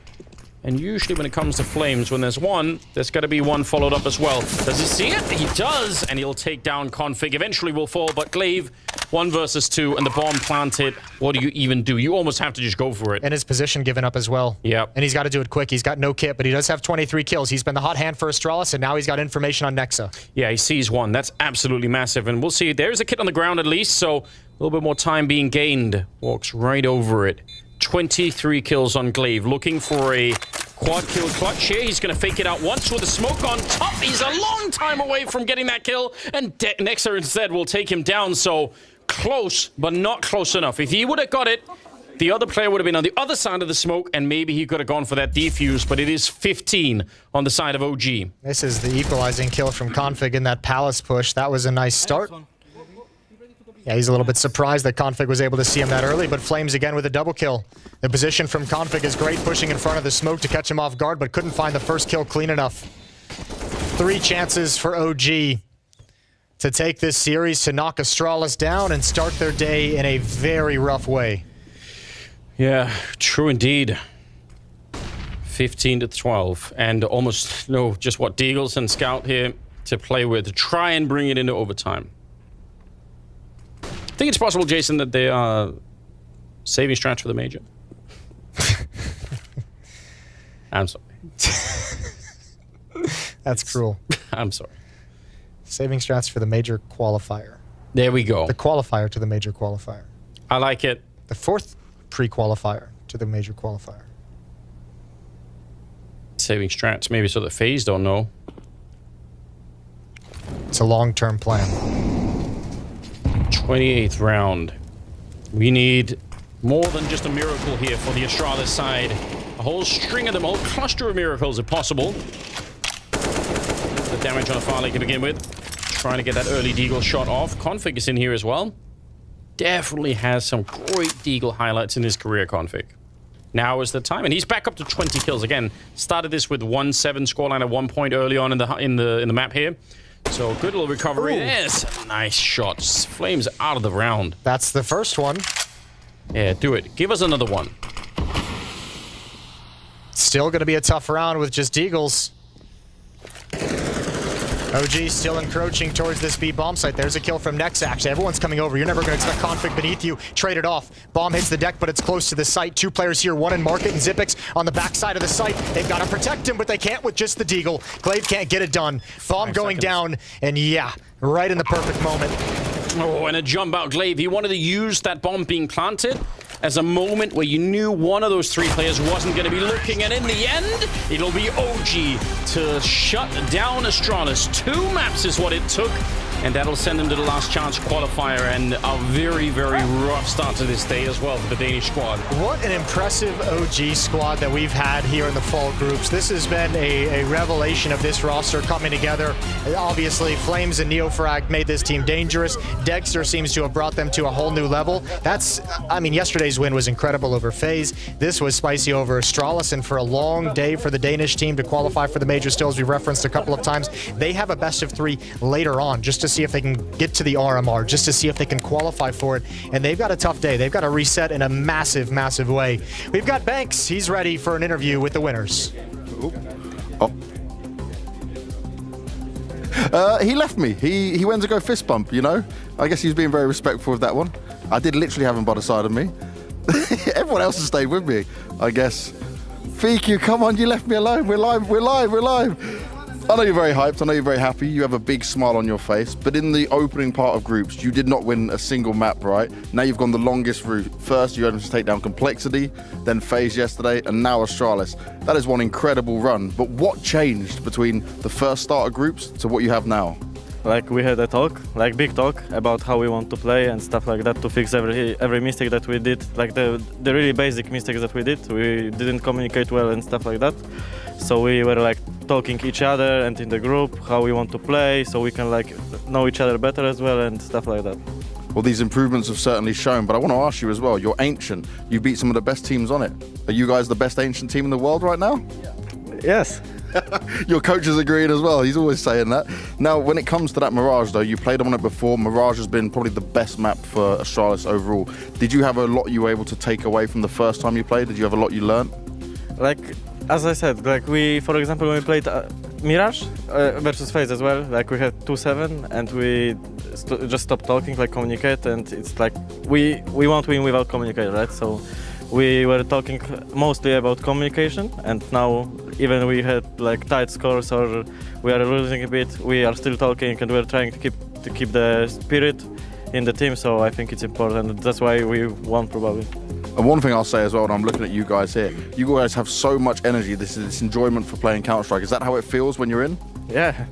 And usually when it comes to Flames, when there's one, there's got to be one followed up as well. Does he see it? He does, and he'll take down Config. Eventually will fall, but Glaive, 1 versus 2, and the bomb planted. What do you even do? You almost have to just go for it. And his position given up as well. Yep. And he's got to do it quick. He's got no kit, but he does have 23 kills. He's been the hot hand for Astralis, and now he's got information on Nexa. Yeah, he sees one. That's absolutely massive, and we'll see. There's a kit on the ground at least, so a little bit more time being gained. Walks right over it. 23 kills on Glaive, looking for a quad kill clutch here. He's going to fake it out once with the smoke on top. He's a long time away from getting that kill, and Nexa instead will take him down. So close, but not close enough. If he would have got it, the other player would have been on the other side of the smoke, and maybe he could have gone for that defuse, but it is 15 on the side of OG. This is the equalizing kill from Config in that Palace push. That was a nice start. Yeah, he's a little bit surprised that Config was able to see him that early, but Flames again with a double kill. The position from Config is great, pushing in front of the smoke to catch him off guard, but couldn't find the first kill clean enough. 3 chances for OG to take this series, to knock Astralis down and start their day in a very rough way. Yeah, true indeed. 15-12, and almost just what, Deagles and Scout here to play with, to try and bring it into overtime. I think it's possible, Jason, that they are saving strats for the major. I'm sorry. That's cruel. I'm sorry. Saving strats for the major qualifier. There we go. The qualifier to the major qualifier. I like it. The fourth pre-qualifier to the major qualifier. Saving strats, maybe so that FaZe don't know. It's a long-term plan. 28th round. We need more than just a miracle here for the Astralis side. A whole string of them, a whole cluster of miracles if possible. The damage on a Farley to begin with. Trying to get that early Deagle shot off. Config is in here as well. Definitely has some great Deagle highlights in his career, Config. Now is the time, and he's back up to 20 kills again. Started this with 1-7 scoreline at 1 point early on in the map here. So good little recovery. Ooh. There's a nice shot. Flames out of the round. That's the first one. Yeah, do it. Give us another one. Still going to be a tough round with just Deagles. OG still encroaching towards this B bomb site. There's a kill from Nex, actually. Everyone's coming over. You're never going to expect Config beneath you. Trade it off. Bomb hits the deck, but it's close to the site. Two players here, one in Market and Zipix on the backside of the site. They've got to protect him, but they can't with just the Deagle. Glaive can't get it done. Bomb going down, and yeah, right in the perfect moment. Oh, and a jump out Glaive. He wanted to use that bomb being planted as a moment where you knew one of those three players wasn't going to be looking, and in the end, it'll be OG to shut down Astralis. 2 maps is what it took, and that'll send them to the last chance qualifier, and a very, very rough start to this day as well for the Danish squad. What an impressive OG squad that we've had here in the fall groups. This has been a revelation of this roster coming together. Obviously, Flames and Neofrag made this team dangerous. Dexter seems to have brought them to a whole new level. I mean, yesterday's win was incredible over FaZe. This was spicy over Astralis, and for a long day for the Danish team to qualify for the major stills, we referenced a couple of times. They have a best of 3 later on, just to see if they can get to the RMR, just to see if they can qualify for it. And they've got a tough day. They've got to reset in a massive, massive way. We've got Banks. He's ready for an interview with the winners. He left me. He went to go fist bump, you know? I guess he's being very respectful of that one. I did literally have him by the side of me. Everyone else has stayed with me, I guess. Fiku, come on, you left me alone. We're live, we're live, we're live. I know you're very hyped, I know you're very happy, you have a big smile on your face, but in the opening part of groups, you did not win a single map, right? Now you've gone the longest route. First, you had to take down Complexity, then FaZe yesterday, and now Astralis. That is one incredible run, but what changed between the first start of groups to what you have now? Like, we had a talk, like big talk, about how we want to play and stuff like that to fix every mistake that we did, like the really basic mistakes that we did. We didn't communicate well and stuff like that. So we were like talking each other and in the group how we want to play, so we can like know each other better as well and stuff like that. Well, these improvements have certainly shown, but I want to ask you as well, you're Ancient, you beat some of the best teams on it. Are you guys the best Ancient team in the world right now? Yes. Your coach is agreeing as well, he's always saying that. Now, when it comes to that Mirage though, you played on it before. Mirage has been probably the best map for Astralis overall. Did you have a lot you were able to take away from the first time you played? Did you have a lot you learned? Like, as I said, like for example, when we played Mirage versus FaZe as well, like we had 2-7 and we just stopped talking, like communicate, and it's like we won't win without communication, right? So we were talking mostly about communication, and now even we had like tight scores or we are losing a bit, we are still talking and we're trying to keep the spirit in the team. So I think it's important. That's why we won probably. And one thing I'll say as well, and I'm looking at you guys here, you guys have so much energy. This is this enjoyment for playing Counter-Strike. Is that how it feels when you're in? Yeah.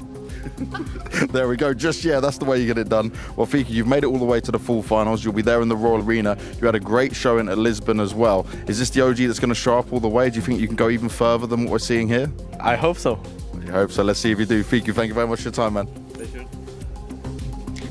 There we go. That's the way you get it done. Well, Fiku, you've made it all the way to the full finals. You'll be there in the Royal Arena. You had a great showing at Lisbon as well. Is this the OG that's going to show up all the way? Do you think you can go even further than what we're seeing here? I hope so. I hope so. Let's see if you do. Fiku, thank you very much for your time, man.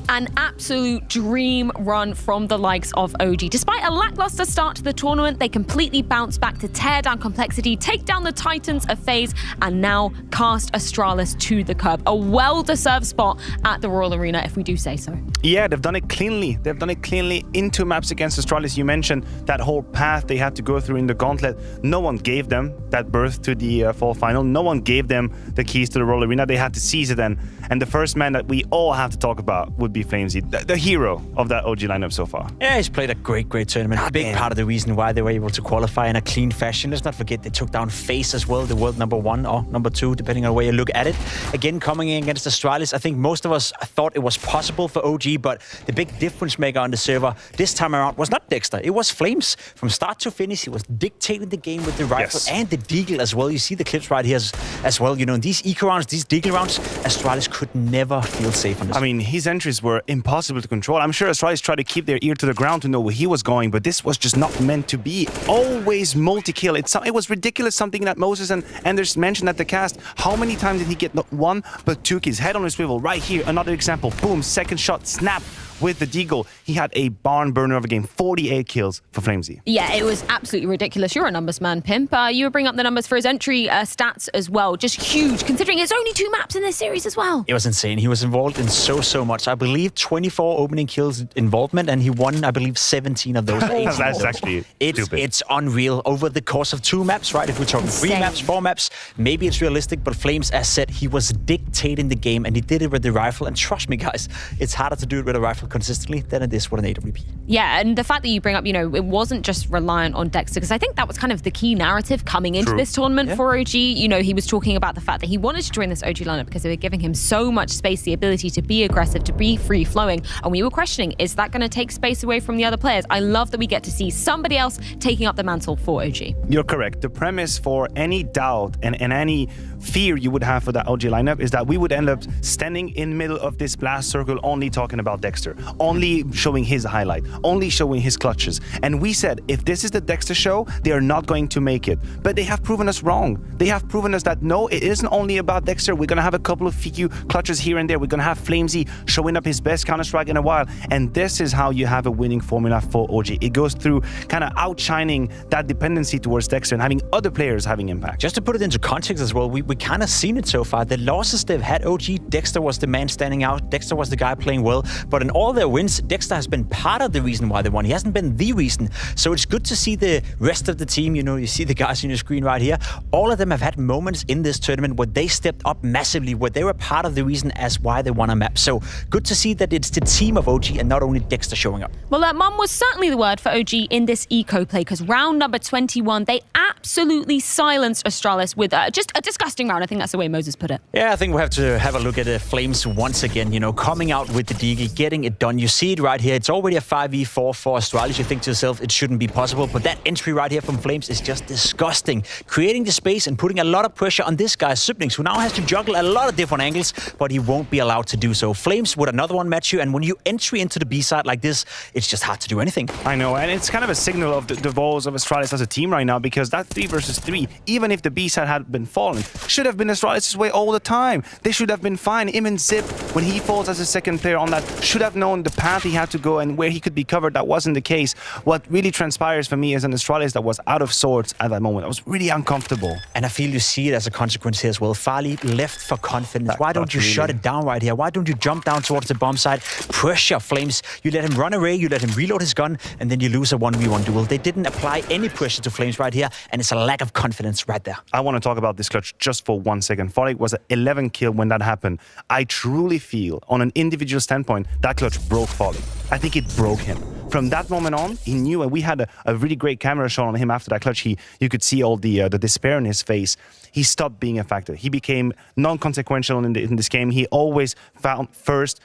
An absolute dream run from the likes of OG. Despite a lackluster start to the tournament, they completely bounced back to tear down Complexity, take down the Titans of FaZe, and now cast Astralis to the curb. A well-deserved spot at the Royal Arena, if we do say so. Yeah, they've done it cleanly. They've done it cleanly in 2 maps against Astralis. You mentioned that whole path they had to go through in the Gauntlet. No one gave them that berth to the fall final. No one gave them the keys to the Royal Arena. They had to seize it then. And the first man that we all have to talk about would be Flamesy, the hero of that OG lineup so far. Yeah, he's played a great tournament. A big part of the reason why they were able to qualify in a clean fashion. Let's not forget they took down FaZe as well, the world #1 or #2, depending on where you look at it. Again, coming in against Astralis, I think most of us thought it was possible for OG, but the big difference maker on the server this time around was not Dexter, it was Flames. From start to finish, he was dictating the game with the rifle and the deagle as well. You see the clips right here as well. You know, these eco rounds, these deagle rounds, Astralis could never feel safe on this. I mean, his entries were impossible to control. I'm sure Astralis tried to keep their ear to the ground to know where he was going, but this was just not meant to be. Always multi-kill. It was ridiculous, something that Moses and Anders mentioned at the cast. How many times did he get not one, but two kills? Head on his swivel, right here, another example. Boom, second shot, snap. With the deagle, he had a barn burner of a game. 48 kills for Flamesy. Yeah, it was absolutely ridiculous. You're a numbers man, Pimp. You were bringing up the numbers for his entry stats as well. Just huge, considering it's only 2 maps in this series as well. It was insane. He was involved in so much. I believe 24 opening kills involvement, and he won, I believe, 17 of those. That's actually stupid. It's unreal. Over the course of 2 maps, right? If we're talking 3 maps, 4 maps, maybe it's realistic, but Flames, as said, he was dictating the game, and he did it with the rifle. And trust me, guys, it's harder to do it with a rifle consistently than it is with an AWP. Yeah, and the fact that you bring up, you know, it wasn't just reliant on Dexter, because I think that was kind of the key narrative coming into this tournament for OG. You know, he was talking about the fact that he wanted to join this OG lineup because they were giving him so much space, the ability to be aggressive, to be free-flowing, and we were questioning, is that going to take space away from the other players? I love that we get to see somebody else taking up the mantle for OG. You're correct. The premise for any doubt and any fear you would have for that OG lineup is that we would end up standing in the middle of this blast circle only talking about Dexter, only showing his highlight, only showing his clutches. And we said, if this is the Dexter show, they are not going to make it. But they have proven us wrong. They have proven us that no, it isn't only about Dexter. We're going to have a couple of few clutches here and there. We're going to have Flamesy showing up his best Counter-Strike in a while. And this is how you have a winning formula for OG. It goes through kind of outshining that dependency towards Dexter and having other players having impact. Just to put it into context as well, we kind of seen it so far. The losses they've had, OG, Dexter was the man standing out. Dexter was the guy playing well. But in all their wins, Dexter has been part of the reason why they won. He hasn't been the reason. So it's good to see the rest of the team. You know, you see the guys on your screen right here. All of them have had moments in this tournament where they stepped up massively, where they were part of the reason as why they won a map. So good to see that it's the team of OG and not only Dexter showing up. Well, mum was certainly the word for OG in this eco play, because round number 21, they absolutely silenced Astralis with just a disgusting round. I think that's the way Moses put it. Yeah, I think we have to have a look at the Flames once again, you know, coming out with the deagle, getting it done. You see it right here. It's already a 5v4 for Astralis. You think to yourself, it shouldn't be possible. But that entry right here from Flames is just disgusting. Creating the space and putting a lot of pressure on this guy's siblings, who now has to juggle a lot of different angles, but he won't be allowed to do so. Flames would another one match you, and when you entry into the B side like this, it's just hard to do anything. I know, and it's kind of a signal of the woes of Astralis as a team right now, because that 3 versus 3, even if the B side had been fallen, should have been Astralis' way all the time. They should have been fine. Even Zip, when he falls as a second player on that, should have known the path he had to go and where he could be covered. That wasn't the case. What really transpires for me is an Astralis that was out of sorts at that moment. I was really uncomfortable. And I feel you see it as a consequence here as well. Farley left for confidence. Why don't you shut it down right here? Why don't you jump down towards the bomb side? Pressure Flames. You let him run away, you let him reload his gun, and then you lose a 1v1 duel. They didn't apply any pressure to Flames right here, and it's a lack of confidence right there. I want to talk about this clutch just for 1 second. Farley was at 11 kill when that happened. I truly feel, on an individual standpoint, that clutch broke Farley. I think it broke him. From that moment on, he knew, and we had a really great camera shot on him after that clutch. You could see all the despair in his face. He stopped being a factor. He became non-consequential in this game. He always found first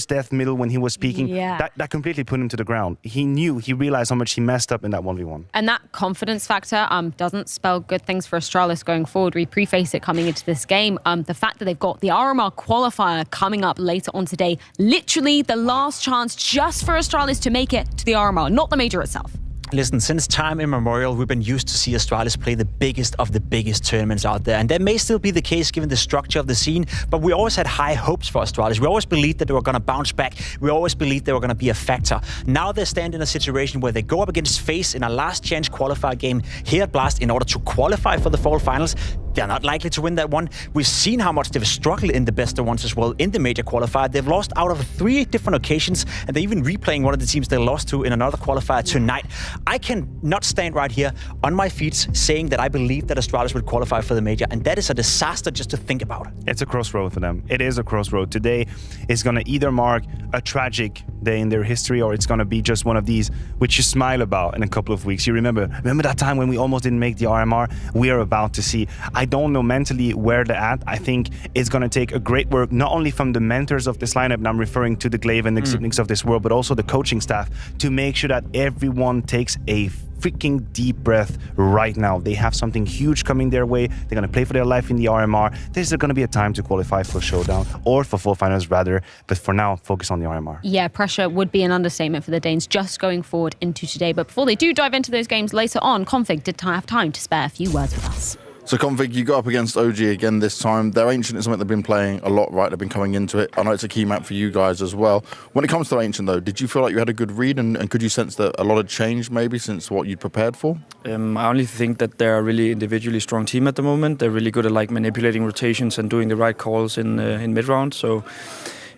death, middle when he was speaking. Yeah. That completely put him to the ground. He realized how much he messed up in that 1v1. And that confidence factor doesn't spell good things for Astralis going forward. We preface it coming into this game. The fact that they've got the RMR qualifier coming up later on today, literally the last chance just for Astralis to make it to the RMR, not the major itself. Listen, since time immemorial, we've been used to see Astralis play the biggest of the biggest tournaments out there. And that may still be the case given the structure of the scene, but we always had high hopes for Astralis. We always believed that they were going to bounce back. We always believed they were going to be a factor. Now they stand in a situation where they go up against FaZe in a last chance qualifier game here at Blast in order to qualify for the fall finals. they're not likely to win that one. We've seen how much they've struggled in the best of ones as well in the major qualifier. They've lost out of 3 different occasions, and they're even replaying one of the teams they lost to in another qualifier tonight. I can not stand right here on my feet saying that I believe that Astralis would qualify for the major, and that is a disaster just to think about. It's a crossroad for them. It is a crossroad. Today is going to either mark a tragic day in their history, or it's going to be just one of these which you smile about in a couple of weeks. You remember that time when we almost didn't make the RMR? We are about to see. I don't know mentally where they're at. I think it's going to take a great work, not only from the mentors of this lineup, and I'm referring to the Glaive and the Xipniks of this world, but also the coaching staff, to make sure that everyone takes a freaking deep breath right now. They have something huge coming their way. They're going to play for their life in the RMR. There's going to be a time to qualify for Showdown, or for full finals rather, but for now, focus on the RMR. Yeah, pressure would be an understatement for the Danes just going forward into today. But before they do dive into those games later on, Config did have time to spare a few words with us. So Config, you got up against OG again this time. Their Ancient is something they've been playing a lot, right? They've been coming into it. I know it's a key map for you guys as well. When it comes to Ancient though, did you feel like you had a good read, and could you sense that a lot of change maybe since what you'd prepared for? I only think that they're a really individually strong team at the moment. They're really good at like manipulating rotations and doing the right calls in mid-round. So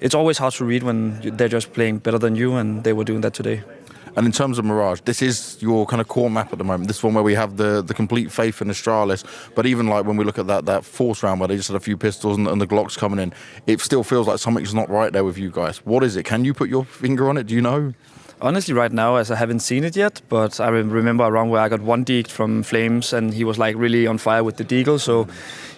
it's always hard to read when they're just playing better than you, and they were doing that today. And in terms of Mirage, this is your kind of core map at the moment. This one where we have the complete faith in Astralis. But even like when we look at that fourth round where they just had a few pistols and the Glocks coming in, it still feels like something's not right there with you guys. What is it? Can you put your finger on it? Do you know? Honestly, right now, as I haven't seen it yet, but I remember a round where I got one deked from Flames, and he was like really on fire with the deagle, so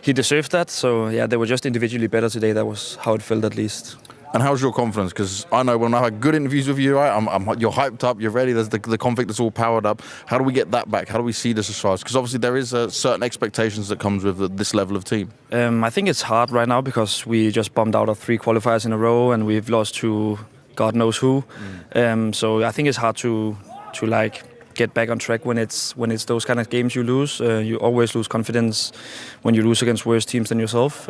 he deserved that. So yeah, they were just individually better today. That was how it felt, at least. And how's your confidence? Because I know when I've had good interviews with you, right, you're hyped up, you're ready, there's the Config that's all powered up. How do we get that back? How do we see this as far as? Because obviously there is certain expectations that comes with this level of team. I think it's hard right now because we just bombed out of 3 qualifiers in a row, and we've lost to God knows who. So I think it's hard to like get back on track when it's those kind of games you lose. You always lose confidence when you lose against worse teams than yourself.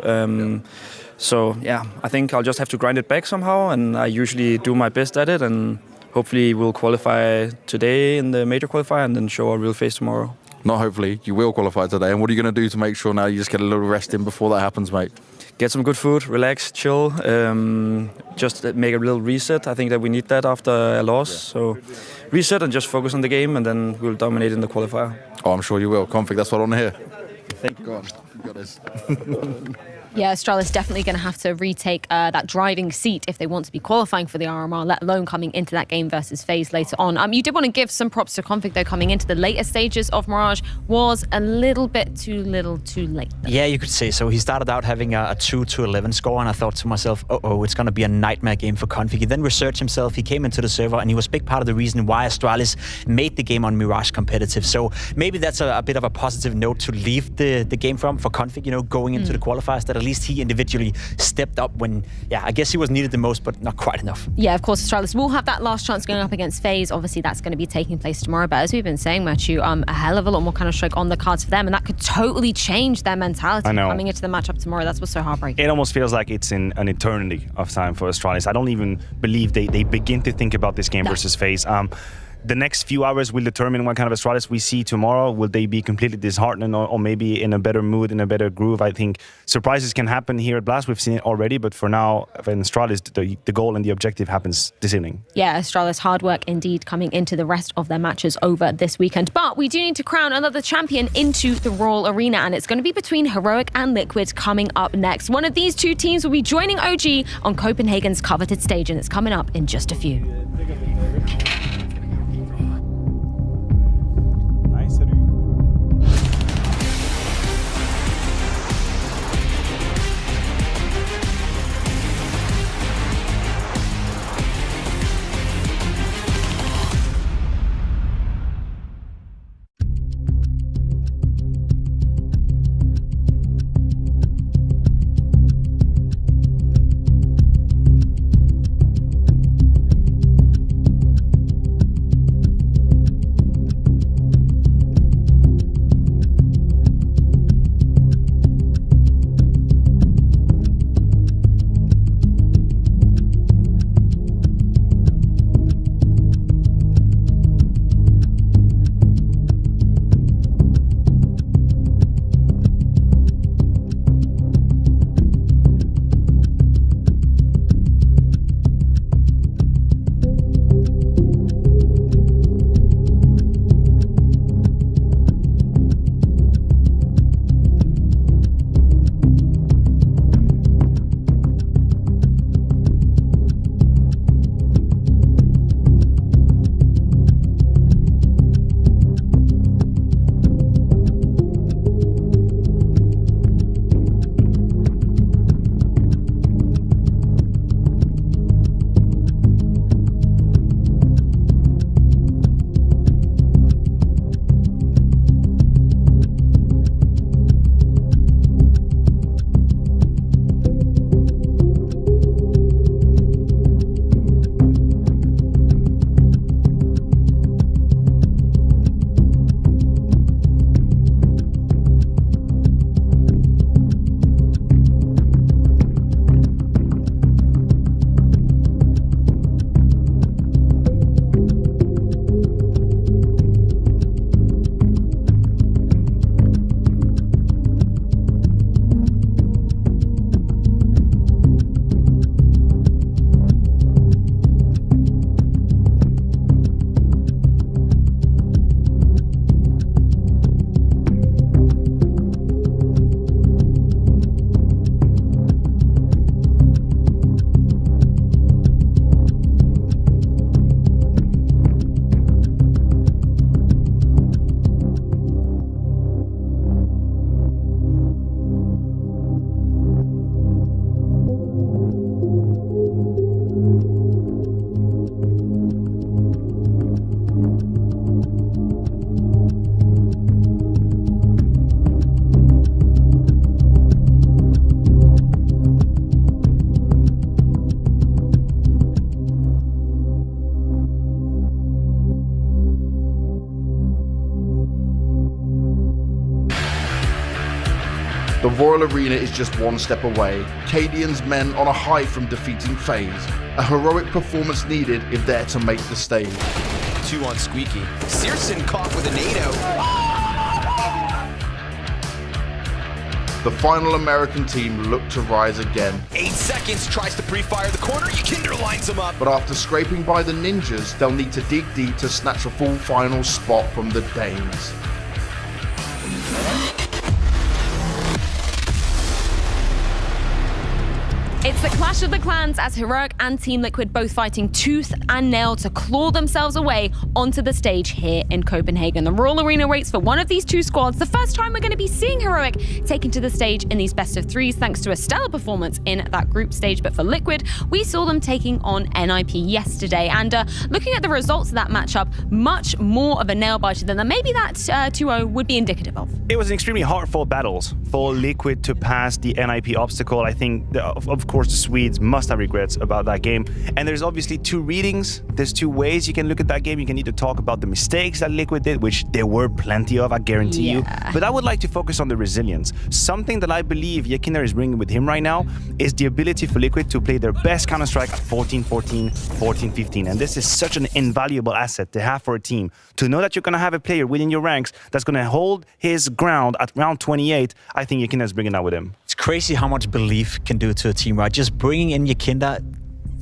So yeah, I think I'll just have to grind it back somehow, and I usually do my best at it, and hopefully we'll qualify today in the major qualifier and then show our real face tomorrow. Not hopefully, you will qualify today. And what are you going to do to make sure now you just get a little rest in before that happens, mate? Get some good food, relax, chill, just make a little reset. I think that we need that after a loss. So reset and just focus on the game, and then we'll dominate in the qualifier. Oh, I'm sure you will. Config, that's what I want to hear. Thank you. Go on, you got this. Yeah, Astralis definitely going to have to retake that driving seat if they want to be qualifying for the RMR, let alone coming into that game versus FaZe later on. You did want to give some props to Config, though, coming into the later stages of Mirage was a little bit too little too late. Though. Yeah, you could say so. He started out having a 2-11 score, and I thought to myself, uh-oh, it's going to be a nightmare game for Config. He then researched himself, he came into the server, and he was a big part of the reason why Astralis made the game on Mirage competitive. So maybe that's a bit of a positive note to leave the game from for Config, you know, going into the qualifiers, that at least he individually stepped up when, yeah, I guess he was needed the most, but not quite enough. Yeah, of course, Astralis will have that last chance going up against FaZe. Obviously, that's going to be taking place tomorrow. But as we've been saying, Matthew, a hell of a lot more Counter-Strike on the cards for them, and that could totally change their mentality coming into the matchup tomorrow. That's what's so heartbreaking. It almost feels like it's in an eternity of time for Astralis. I don't even believe they begin to think about this game versus FaZe. The next few hours will determine what kind of Astralis we see tomorrow. Will they be completely disheartened or maybe in a better mood, in a better groove? I think surprises can happen here at Blast. We've seen it already, but for now, in Astralis, the goal and the objective happens this evening. Yeah, Astralis hard work indeed coming into the rest of their matches over this weekend. But we do need to crown another champion into the Royal Arena, and it's going to be between Heroic and Liquid coming up next. One of these two teams will be joining OG on Copenhagen's coveted stage, and it's coming up in just a few. The Royal Arena is just one step away. Cadian's men on a high from defeating FaZe. A heroic performance needed if they're to make the stage. 2 on Squeaky. Searson caught with a NATO. The final American team looked to rise again. 8 seconds, tries to pre-fire the corner. Yakinder lines him up. But after scraping by the Ninjas, they'll need to dig deep to snatch a full final spot from the Danes. It's the clash of the clans as Heroic and Team Liquid both fighting tooth and nail to claw themselves away onto the stage here in Copenhagen. The Royal Arena waits for one of these two squads. The first time we're going to be seeing Heroic taken to the stage in these best of threes thanks to a stellar performance in that group stage. But for Liquid, we saw them taking on NIP yesterday. And looking at the results of that matchup, much more of a nail-biter than maybe that 2-0 would be indicative of. It was an extremely hard-fought battles for Liquid to pass the NIP obstacle. I think, of course, the Swedes must have regrets about that game. And there's obviously two readings. There's two ways you can look at that game. You can either talk about the mistakes that Liquid did, which there were plenty of, I guarantee you. But I would like to focus on the resilience. Something that I believe Yakinder is bringing with him right now is the ability for Liquid to play their best Counter-Strike at 14-14, 14-15. And this is such an invaluable asset to have for a team. To know that you're going to have a player within your ranks that's going to hold his ground at round 28, I think Yakinder is bringing that with him. It's crazy how much belief can do to a team, right? Just bringing in Yakinder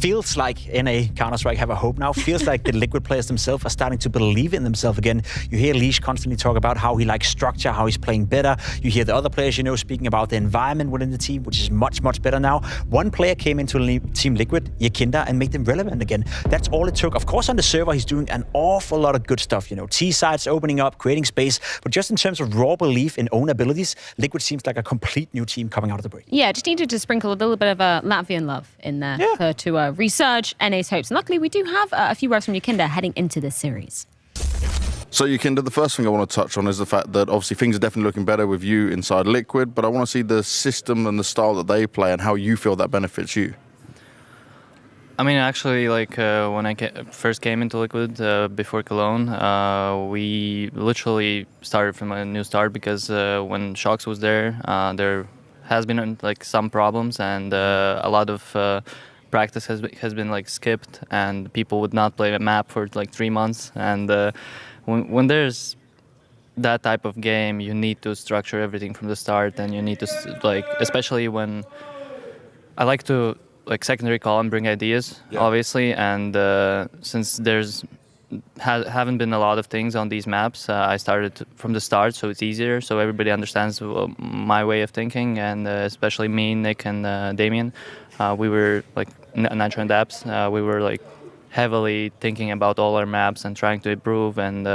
feels like NA Counter-Strike have a hope now. Feels like the Liquid players themselves are starting to believe in themselves again. You hear Leash constantly talk about how he likes structure, how he's playing better. You hear the other players, speaking about the environment within the team, which is much, much better now. One player came into Team Liquid, Yakinder, and made them relevant again. That's all it took. Of course, on the server, he's doing an awful lot of good stuff. T-sides opening up, creating space. But just in terms of raw belief in own abilities, Liquid seems like a complete new team coming out of the break. Yeah, just needed to sprinkle a little bit of Latvian love in there to resurge NA's hopes. And luckily, we do have a few words from Yakinder heading into this series. So, Yakinder, the first thing I want to touch on is the fact that obviously things are definitely looking better with you inside Liquid, but I want to see the system and the style that they play and how you feel that benefits you. I mean, actually, when I first came into Liquid before Cologne, we literally started from a new start because when Shox was there has been some problems and a lot of practice has been skipped and people would not play a map for 3 months. And when there's that type of game, you need to structure everything from the start, and you need to especially when I like to secondary call and bring ideas, obviously, and since haven't been a lot of things on these maps, I started from the start, so it's easier, so everybody understands my way of thinking, and especially me, Nick, and Damien. We were Nitro and Daps. We were heavily thinking about all our maps and trying to improve and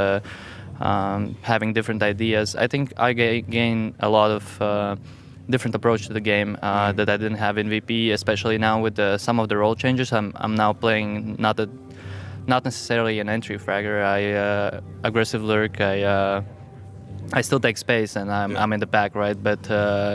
having different ideas. I think I gained a lot of different approach to the game that I didn't have in VP, especially now with some of the role changes. I'm now playing not necessarily an entry fragger. I aggressive lurk. I still take space and I'm in the back, right? But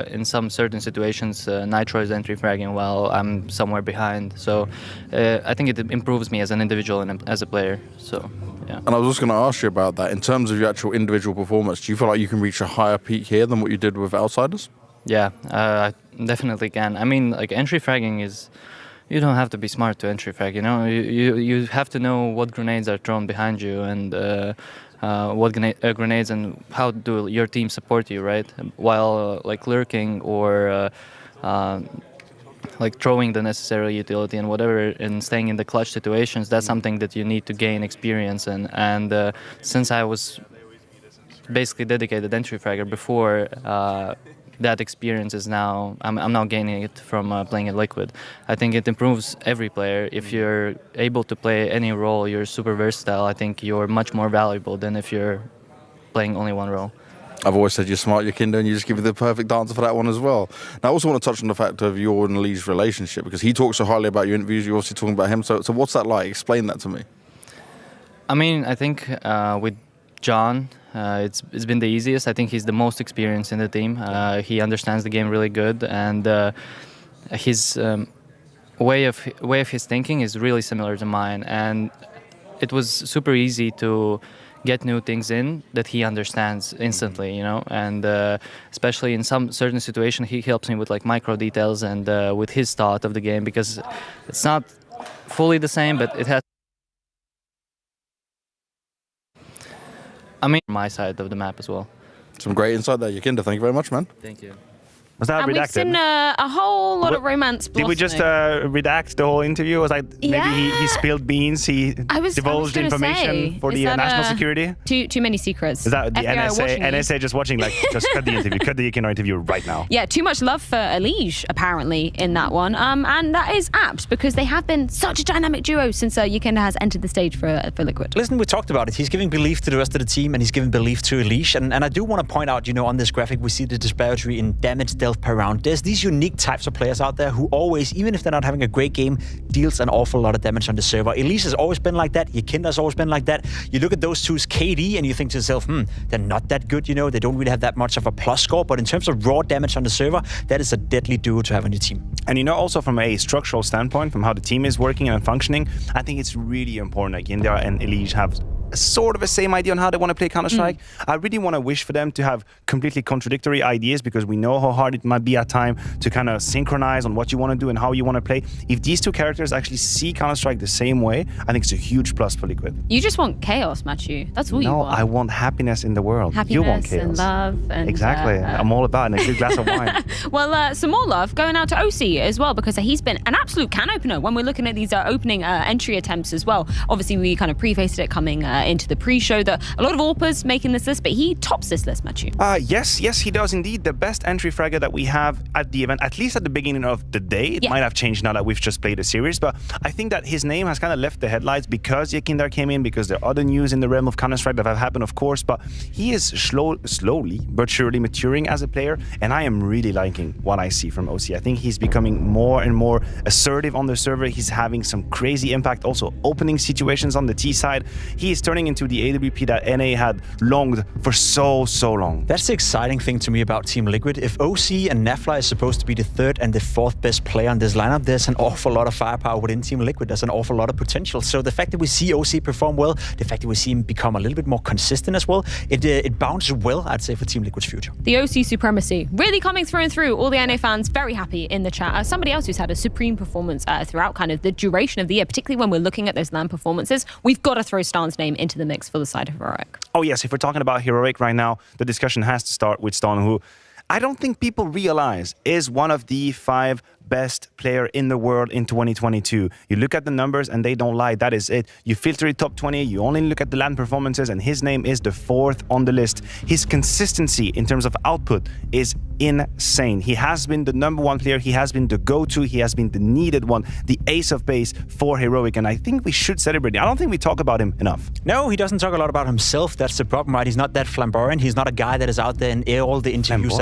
in some certain situations, Nitro is entry fragging while I'm somewhere behind. So I think it improves me as an individual and as a player. So yeah. And I was just going to ask you about that. In terms of your actual individual performance, do you feel like you can reach a higher peak here than what you did with Outsiders? Yeah, I definitely can. I mean, entry fragging is, you don't have to be smart to entry frag, you have to know what grenades are thrown behind you and what grenades and how do your team support you, right? While lurking or throwing the necessary utility and whatever and staying in the clutch situations, that's something that you need to gain experience in. And since I was basically dedicated entry fragger before, that experience is now, I'm now gaining it from playing in Liquid. I think it improves every player. If you're able to play any role, you're super versatile, I think you're much more valuable than if you're playing only one role. I've always said you're smart, Yakinder, and you just give me the perfect answer for that one as well. Now, I also want to touch on the fact of your and Lee's relationship, because he talks so highly about your interviews, you're also talking about him. So what's that like? Explain that to me. I mean, I think with John, it's been the easiest. I think he's the most experienced in the team. He understands the game really good, and his way of his thinking is really similar to mine. And it was super easy to get new things in that he understands instantly, you know, and especially in some certain situation, he helps me with like micro details and with his thought of the game, because it's not fully the same, but it has. I mean, my side of the map as well. Some great insight there, Yakinda. Thank you very much, man. Thank you. Was that And redacted? we've seen a whole lot of romance Did we just blossoming. redact the whole interview? It was like maybe he spilled beans, he divulged gonna information say, for is the that, national security? Too many secrets. Is that the FBI watching you. NSA just watching, like, just cut the interview, cut the Yakinda interview right now? Yeah, too much love for Elige, apparently, in that one. And that is apt, because they have been such a dynamic duo since Yakinda has entered the stage for Liquid. Listen, we talked about it. He's giving belief to the rest of the team, and he's giving belief to Elige. And I do want to point out, on this graphic, we see the disparity in damage dealt per round. There's these unique types of players out there who always, even if they're not having a great game, deals an awful lot of damage on the server. Elige has always been like that. Yakinda's always been like that. You look at those two's KD and you think to yourself, they're not that good, They don't really have that much of a plus score. But in terms of raw damage on the server, that is a deadly duo to have on your team. And also from a structural standpoint, from how the team is working and functioning, I think it's really important Yakinda and Elige have sort of the same idea on how they want to play Counter-Strike. I really want to wish for them to have completely contradictory ideas, because we know how hard it might be at time to kind of synchronize on what you want to do and how you want to play. If these two characters actually see Counter-Strike the same way, I think it's a huge plus for Liquid. You just want chaos, Matthew. That's all you want. No, I want happiness in the world. Happiness you want chaos. and love. And, exactly. I'm all about it. And a good glass of wine. Well, some more love going out to OC as well, because he's been an absolute can opener when we're looking at these opening entry attempts as well. Obviously, we kind of prefaced it coming into the pre-show that a lot of AWPers making this list, but he tops this list, Matthew. Yes, he does indeed. The best entry fragger that we have at the event, at least at the beginning of the day. It might have changed now that we've just played a series, but I think that his name has kind of left the headlights because Yakinda came in, because there are other news in the realm of Counter-Strike that have happened, of course, but he is slowly but surely maturing as a player, and I am really liking what I see from OC. I think he's becoming more and more assertive on the server. He's having some crazy impact, also opening situations on the T side. He is turning into the AWP that NA had longed for so long. That's the exciting thing to me about Team Liquid. If OC and NAVI is supposed to be the third and the fourth best player in this lineup, there's an awful lot of firepower within Team Liquid. There's an awful lot of potential. So the fact that we see OC perform well, the fact that we see him become a little bit more consistent as well, it bounces well, I'd say, for Team Liquid's future. The OC supremacy really coming through and through. All the NA fans very happy in the chat. Somebody else who's had a supreme performance throughout kind of the duration of the year, particularly when we're looking at those LAN performances, we've got to throw Stan's name into the mix for the side of Heroic. Oh yes, if we're talking about Heroic right now, the discussion has to start with Stan, who I don't think people realize is one of the 5 best player in the world in 2022. You look at the numbers and they don't lie. That is it. You filter it top 20, you only look at the LAN performances, and his name is the 4th on the list. His consistency in terms of output is insane. He has been the #1 player. He has been the go-to. He has been the needed one, the ace of base for Heroic, and I think we should celebrate it. I don't think we talk about him enough. No, he doesn't talk a lot about himself. That's the problem, right? He's not that flamboyant. He's not a guy that is out there in all the interviews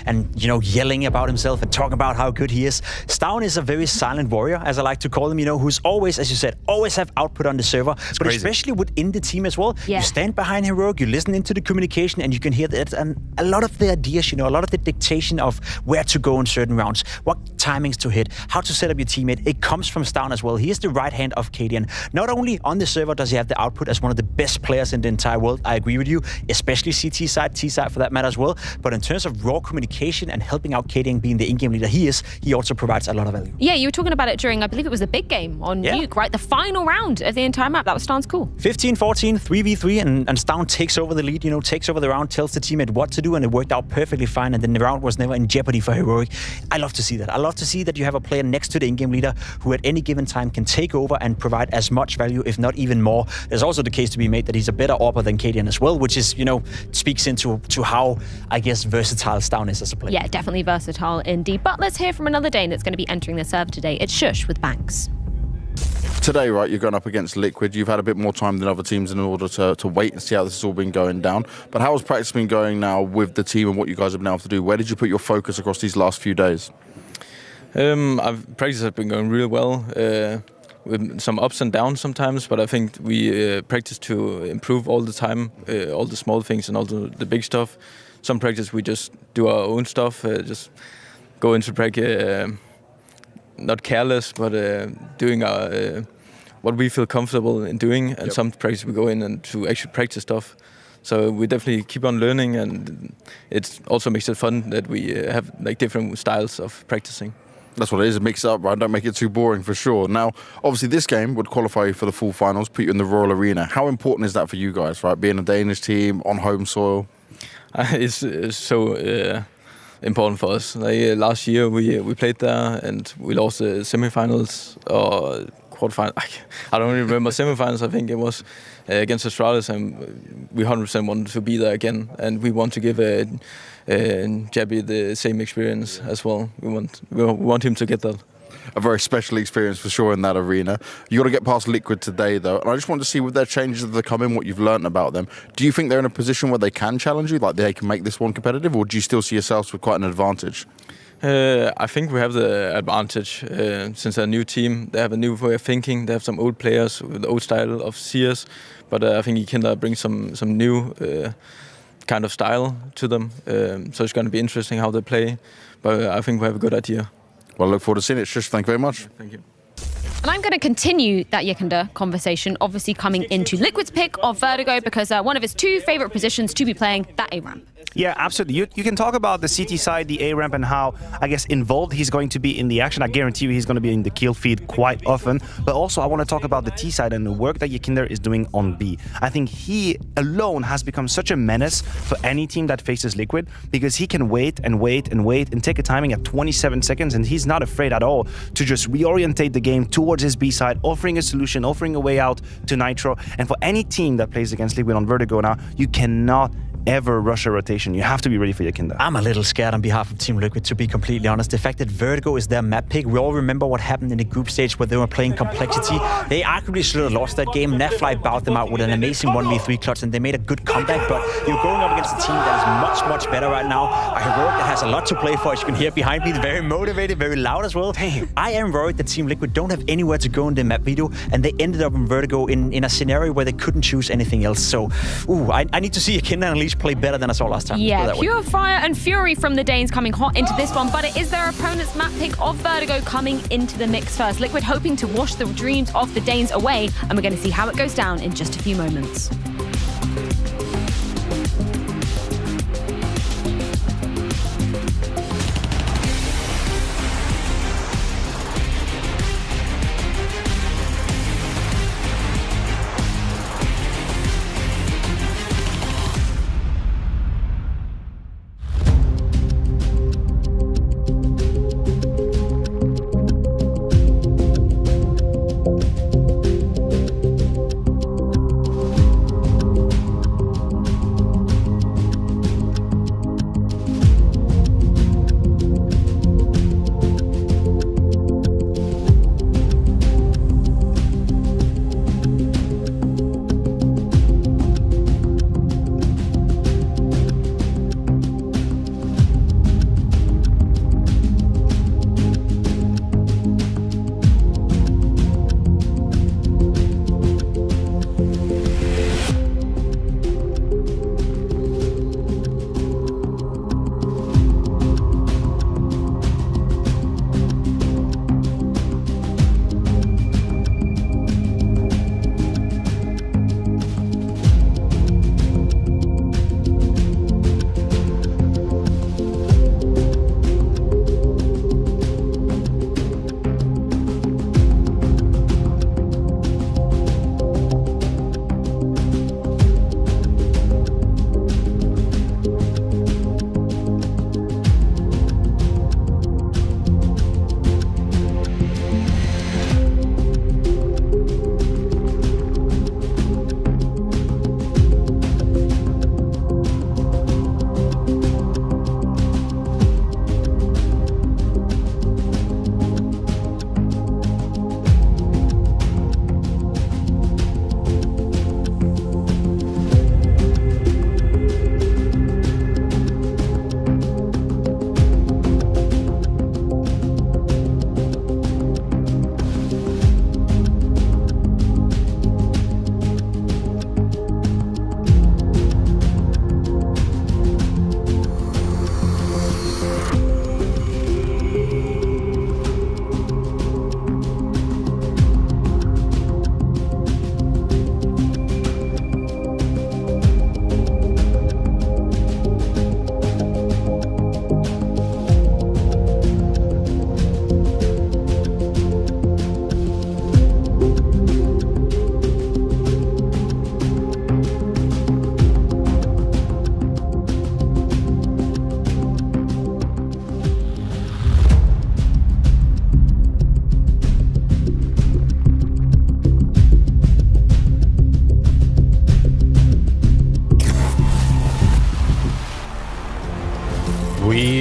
and yelling about himself and talking about how good he is. Stavn is a very silent warrior, as I like to call him, who's always, as you said, always have output on the server, but crazy. Especially within the team as well. Yeah. You stand behind Heroic, you listen into the communication, and you can hear that, and a lot of the ideas, a lot of the dictation of where to go in certain rounds, what timings to hit, how to set up your teammate, it comes from Stavn as well. He is the right hand of KDN. Not only on the server does he have the output as one of the best players in the entire world, I agree with you, especially CT side, T side for that matter as well, but in terms of raw communication and helping out KDN being the in-game leader he is, he also provides a lot of value. Yeah, you were talking about it during, I believe it was the big game on Nuke, right? The final round of the entire map. That was Stan's cool. 15-14, 3v3, and Stavn takes over the lead, takes over the round, tells the teammate what to do, and it worked out perfectly fine, and then the round was never in jeopardy for Heroic. I love to see that. I love to see that you have a player next to the in-game leader who at any given time can take over and provide as much value, if not even more. There's also the case to be made that he's a better AWPer than KDN as well, which is, speaks into how, I guess, versatile Stavn is as a player. Yeah, definitely versatile indeed. But let's hear from another Dane that's going to be entering the server today. It's Shush with Banks. Today, right, you're going up against Liquid. You've had a bit more time than other teams in order to wait and see how this has all been going down. But how has practice been going now with the team and what you guys have been able to do? Where did you put your focus across these last few days? Practice has been going really well, with some ups and downs sometimes, but I think we practice to improve all the time, all the small things and all the big stuff. Some practice we just do our own stuff, just go into practice, not careless, but doing our what we feel comfortable in doing, and some practice we go in and to actually practice stuff. So we definitely keep on learning, and it also makes it fun that we have like different styles of practicing. That's what it is, mix it up, right? Don't make it too boring, for sure. Now, obviously, this game would qualify you for the full finals, put you in the Royal Arena. How important is that for you guys, right? Being a Danish team on home soil. It's so important for us. Like last year, we played there and we lost the semifinals or quarterfinals. I don't even remember semifinals. I think it was against Astralis, and we 100% wanted to be there again. And we want to give Jabby the same experience as well. We want him to get that. A very special experience for sure in that arena. You got to get past Liquid today, though. And I just want to see with their changes that come in, what you've learned about them. Do you think they're in a position where they can challenge you, like they can make this one competitive, or do you still see yourselves with quite an advantage? I think we have the advantage since they're a new team. They have a new way of thinking. They have some old players with the old style of CS, but I think Kinder brings some new kind of style to them. So it's going to be interesting how they play, but I think we have a good idea. Well, I look forward to seeing it. Shush, thank you very much. Thank you. And I'm going to continue that Yekunda conversation, obviously coming into Liquid's pick of Vertigo, because one of his two favorite positions to be playing, that A-ramp. Yeah, absolutely. You can talk about the CT side, the A-ramp, and how, I guess, involved he's going to be in the action. I guarantee you he's going to be in the kill feed quite often. But also, I want to talk about the T side and the work that Yekinder is doing on B. I think he alone has become such a menace for any team that faces Liquid, because he can wait and wait and wait and take a timing at 27 seconds, and he's not afraid at all to just reorientate the game towards his B side, offering a solution, offering a way out to Nitro. And for any team that plays against Liquid on Vertigo now, you cannot ever rush a rotation. You have to be ready for your Kinder. I'm a little scared on behalf of Team Liquid, to be completely honest. The fact that Vertigo is their map pick, we all remember what happened in the group stage where they were playing Complexity. They arguably should have lost that game. NAVI bowed them out with an amazing 1v3 clutch, and they made a good comeback, but you're going up against a team that is much, much better right now. A Heroic that has a lot to play for, as you can hear behind me. Very motivated, very loud as well. Damn. I am worried that Team Liquid don't have anywhere to go in the map video, and they ended up in Vertigo in a scenario where they couldn't choose anything else. So, I need to see Kinder and Unleashed play better than I saw last time. Yeah, pure fire and fury from the Danes coming hot into this one, but it is their opponent's map pick of Vertigo coming into the mix first. Liquid hoping to wash the dreams of the Danes away, and we're going to see how it goes down in just a few moments.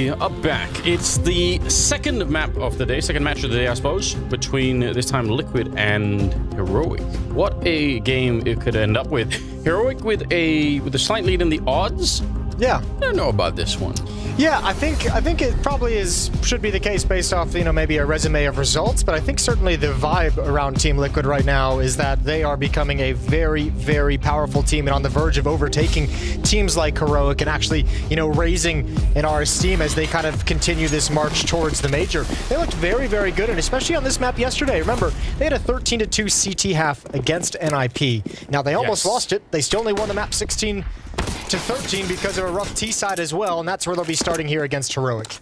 we are back. It's the second map of the day, second match of the day, I suppose, between this time Liquid and Heroic. What a game it could end up with. Heroic with a slight lead in the odds. Yeah. I don't know about this one. Yeah, I think it probably should be the case based off, maybe a resume of results, but I think certainly the vibe around Team Liquid right now is that they are becoming a very, very powerful team and on the verge of overtaking teams like Heroic and actually, raising in our esteem as they kind of continue this march towards the major. They looked very, very good, and especially on this map yesterday. Remember, they had a 13-2 CT half against NIP. Now, they almost lost it. They still only won the map 16-13 because of a rough T side as well, and that's where they'll be starting here against Heroic.